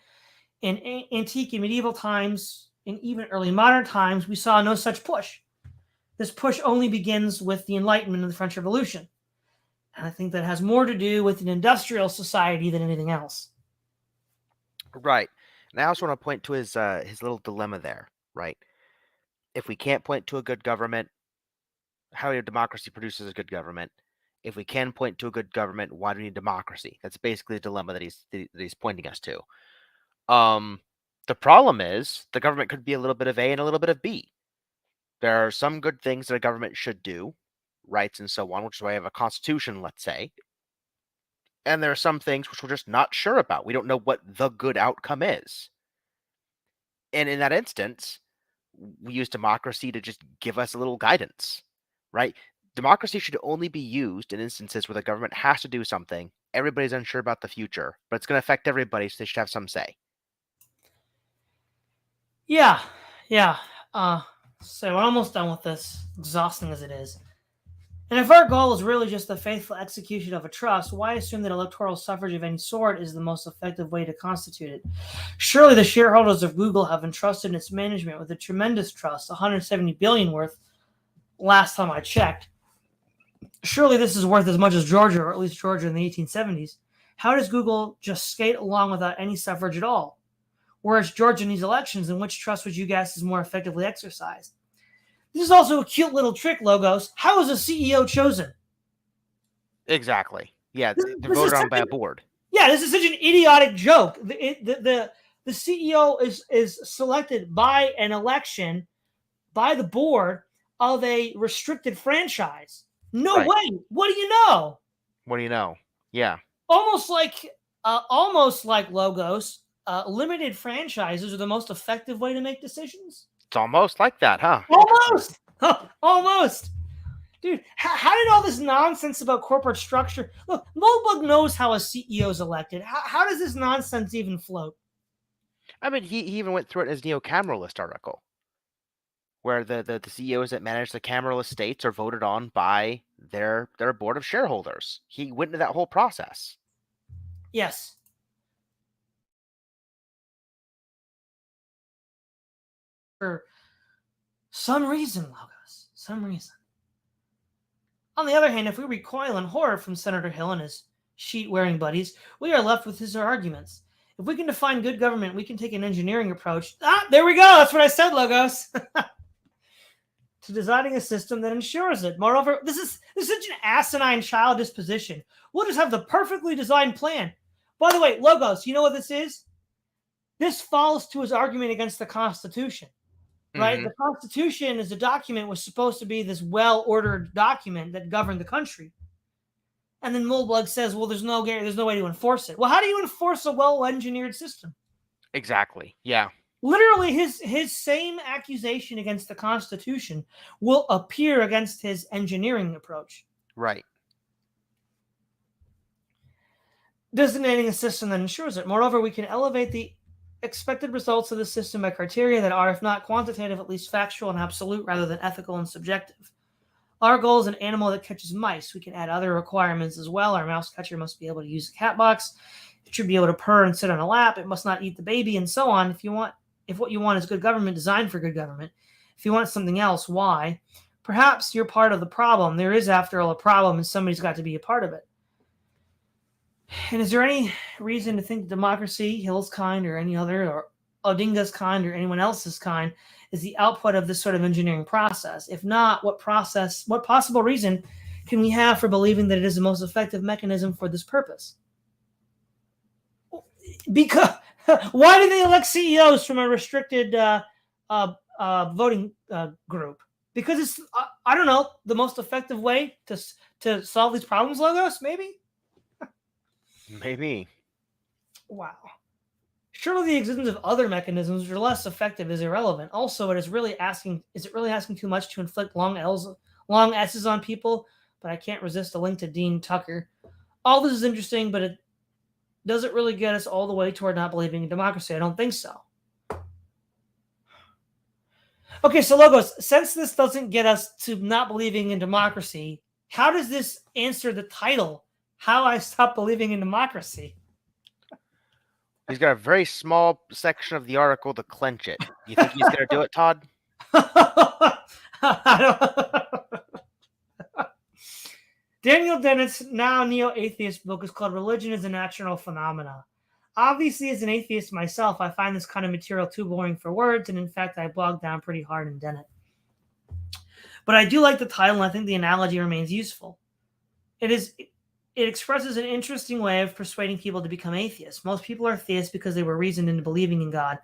in antique and medieval times, in even early modern times, we saw no such push. This push only begins with the Enlightenment and the French Revolution. And I think that has more to do with an industrial society than anything else. Right. And I also want to point to his little dilemma there, right? If we can't point to a good government, how a democracy produces a good government. If we can point to a good government, why do we need democracy? That's basically the dilemma that he's pointing us to. The problem is the government could be a little bit of A and a little bit of B. There are some good things that a government should do, rights and so on, which is why I have a constitution, let's say. And there are some things which we're just not sure about. We don't know what the good outcome is. And in that instance, we use democracy to just give us a little guidance, right? Democracy should only be used in instances where the government has to do something. Everybody's unsure about the future, but it's going to affect everybody, so they should have some say. Yeah. So we're almost done with this, exhausting as it is. And if our goal is really just the faithful execution of a trust, why assume that electoral suffrage of any sort is the most effective way to constitute it? Surely the shareholders of Google have entrusted its management with a tremendous trust, $170 billion worth, last time I checked. Surely this is worth as much as Georgia, or at least Georgia in the 1870s. How does Google just skate along without any suffrage at all? Whereas Georgia needs elections, in which trust would you guess is more effectively exercised? This is also a cute little trick, Logos. How is a CEO chosen? Exactly. Yeah, they're This voted is on by a something- board. Yeah, this is such an idiotic joke. The CEO is selected by an election by the board of a restricted franchise. No Right. way. What do you know? What do you know? Yeah. Almost like Logos. Limited franchises are the most effective way to make decisions. It's almost like that, huh? Almost. Almost. Dude, how did all this nonsense about corporate structure? Look, Moldbug knows how a CEO is elected. How does this nonsense even float? I mean, he even went through it in his neo-cameralist article, where the CEOs that manage the cameral estates are voted on by their board of shareholders. He went into that whole process. Yes. For some reason, Logos. Some reason. On the other hand, if we recoil in horror from Senator Hill and his sheet-wearing buddies, we are left with his arguments. If we can define good government, we can take an engineering approach. There we go. That's what I said, Logos. To designing a system that ensures it. Moreover, this is such an asinine, childish position. We'll just have the perfectly designed plan. By the way, Logos, you know what this is? This falls to his argument against the Constitution. Right? Mhm. The Constitution is a document was supposed to be this well-ordered document that governed the country. And then Moldbug says, well, there's no way to enforce it. Well, how do you enforce a well-engineered system? Exactly. Yeah. Literally, his same accusation against the Constitution will appear against his engineering approach. Right. Designating a system that ensures it. Moreover, we can elevate the expected results of the system by criteria that are, if not quantitative, at least factual and absolute, rather than ethical and subjective. Our goal is an animal that catches mice. We can add other requirements as well. Our mouse catcher must be able to use a cat box. It should be able to purr and sit on a lap. It must not eat the baby, and so on. If what you want is good government, design for good government. If you want something else, why? Perhaps you're part of the problem. There is, after all, a problem, and somebody's got to be a part of it. And is there any reason to think democracy, Hill's kind or any other, or Odinga's kind or anyone else's kind, is the output of this sort of engineering process? If not, what possible reason can we have for believing that it is the most effective mechanism for this purpose? Because why do they elect CEOs from a restricted voting group? Because it's, I don't know, the most effective way to solve these problems, Logos, maybe? Maybe. Wow. Surely the existence of other mechanisms which are less effective is irrelevant. Also, is it really asking too much to inflict long S's on people? But I can't resist a link to Dean Tucker. All this is interesting, but does it really get us all the way toward not believing in democracy? I don't think so. Okay, so Logos, since this doesn't get us to not believing in democracy, how does this answer the title, How I Stopped Believing in Democracy? He's got a very small section of the article to clench it. You think he's going to do it, Todd? Daniel Dennett's now neo-atheist book is called Religion is a Natural Phenomena. Obviously, as an atheist myself, I find this kind of material too boring for words, and in fact, I bogged down pretty hard in Dennett. But I do like the title, and I think the analogy remains useful. It is it expresses an interesting way of persuading people to become atheists. Most people are theists because they were reasoned into believing in God,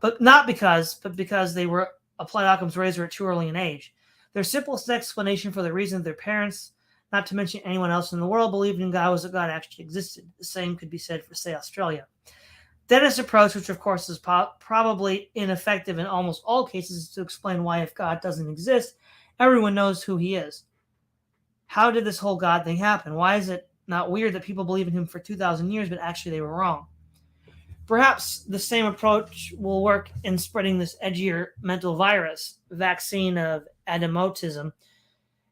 but because they were applied Occam's razor at too early an age. Their simplest explanation for the reason their parents, not to mention anyone else in the world, believed in God was that God actually existed. The same could be said for, say, Australia. Dennis' approach, which of course is probably ineffective in almost all cases, is to explain why, if God doesn't exist, everyone knows who he is. How did this whole God thing happen? Why is it not weird that people believe in him for 2,000 years, but actually they were wrong? Perhaps the same approach will work in spreading this edgier mental virus, vaccine of adamotism.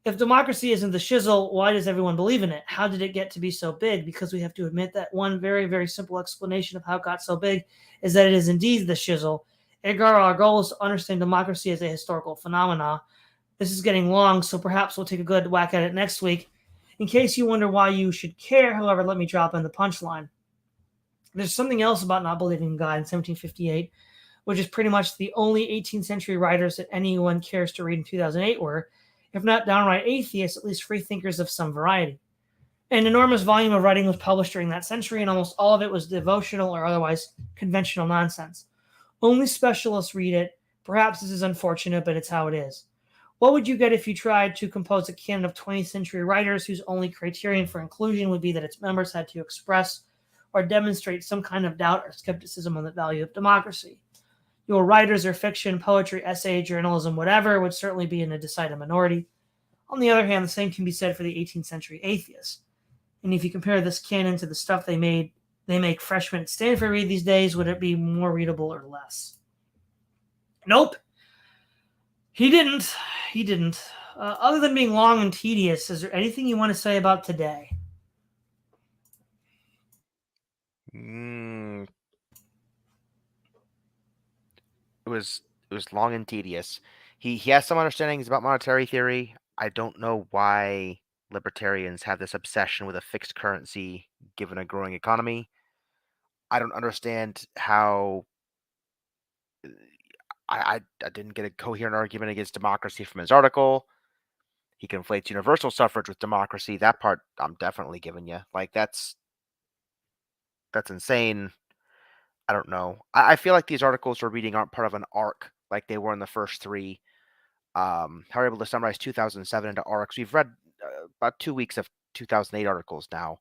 If democracy isn't the shizzle, why does everyone believe in it? How did it get to be so big? Because we have to admit that one very, very simple explanation of how it got so big is that it is indeed the shizzle. Edgar, our goal is to understand democracy as a historical phenomena. This is getting long, so perhaps we'll take a good whack at it next week. In case you wonder why you should care, however, let me drop in the punchline. There's something else about not believing in God in 1758, which is pretty much the only 18th century writers that anyone cares to read in 2008 were, if not downright atheists, at least free thinkers of some variety. An enormous volume of writing was published during that century, and almost all of it was devotional or otherwise conventional nonsense. Only specialists read it. Perhaps this is unfortunate, but it's how it is. What would you get if you tried to compose a canon of 20th century writers whose only criterion for inclusion would be that its members had to express or demonstrate some kind of doubt or skepticism on the value of democracy? Your writers or fiction, poetry, essay, journalism, whatever, would certainly be in a decided minority. On the other hand, the same can be said for the 18th century atheists. And if you compare this canon to the stuff they make freshmen at Stanford read these days, would it be more readable or less? Nope. He didn't. Other than being long and tedious, is there anything you want to say about today? It was long and tedious. He has some understandings about monetary theory. I don't know why libertarians have this obsession with a fixed currency given a growing economy. I don't understand how I didn't get a coherent argument against democracy from his article. He conflates universal suffrage with democracy. That part I'm definitely giving you. Like that's insane. I don't know. I feel like these articles we're reading aren't part of an arc like they were in the first three. How we're able to summarize 2007 into arcs. We've read about 2 weeks of 2008 articles now.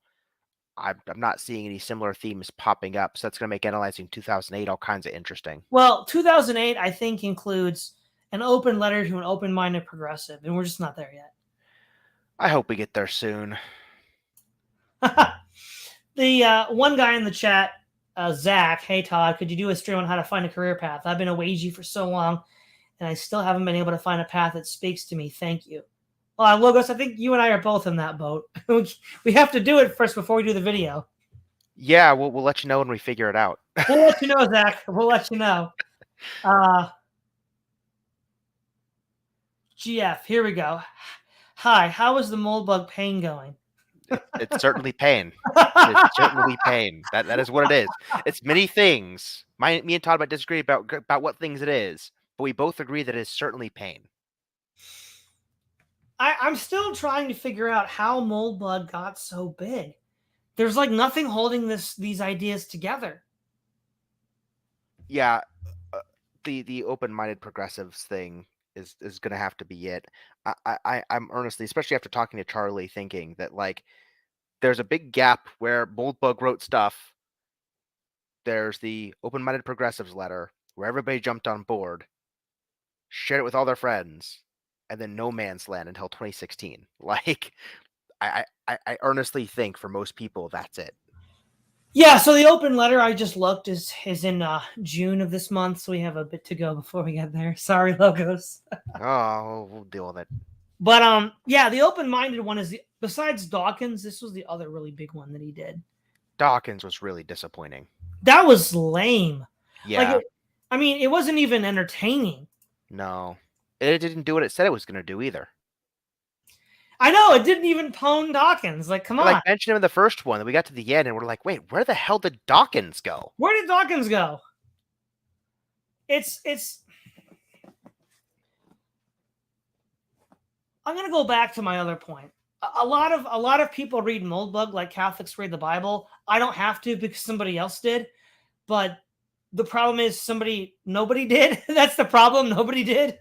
I'm not seeing any similar themes popping up, so that's going to make analyzing 2008 all kinds of interesting. Well, 2008, I think, includes an open letter to an open-minded progressive, and we're just not there yet. I hope we get there soon. The one guy in the chat, Zach, hey Todd, could you do a stream on how to find a career path? I've been a wagey for so long, and I still haven't been able to find a path that speaks to me. Thank you. Logos, I think you and I are both in that boat. We have to do it first before we do the video. Yeah, we'll let you know when we figure it out. We'll let you know, Zach. We'll let you know. GF, here we go. Hi, how is the Moldbug pain going? It's certainly pain. It's certainly pain. That is what it is. It's many things. Me and Todd might disagree about what things it is, but we both agree that it is certainly pain. I'm still trying to figure out how Moldbug got so big. There's like nothing holding these ideas together. Yeah, the open-minded progressives thing is going to have to be it. I'm earnestly, especially after talking to Charlie, thinking that like there's a big gap where Moldbug wrote stuff. There's the open-minded progressives letter where everybody jumped on board, shared it with all their friends, and then no man's land until 2016. Like, I earnestly think for most people that's it. Yeah, so the open letter I just looked is in June of this month, so we have a bit to go before we get there. Sorry, Logos. Oh, we'll deal with it. But yeah, the open-minded one is besides Dawkins, this was the other really big one that he did. Dawkins was really disappointing. That was lame. Yeah. Like, it wasn't even entertaining. No. It didn't do what it said it was going to do either. I know, it didn't even pwn Dawkins. Like, come on. Like, mentioned him in the first one, then we got to the end, and we're like, wait, where the hell did Dawkins go? Where did Dawkins go? It's... I'm going to go back to my other point. a lot of people read Moldbug like Catholics read the Bible. I don't have to because somebody else did, but the problem is nobody did. That's the problem. Nobody did.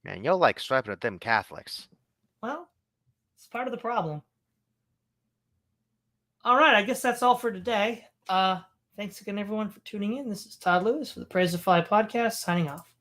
Man, you'll like swiping at them Catholics. Well, it's part of the problem. All right, I guess that's all for today. Thanks again, everyone, for tuning in. This is Todd Lewis for the Praise of Fly podcast, signing off.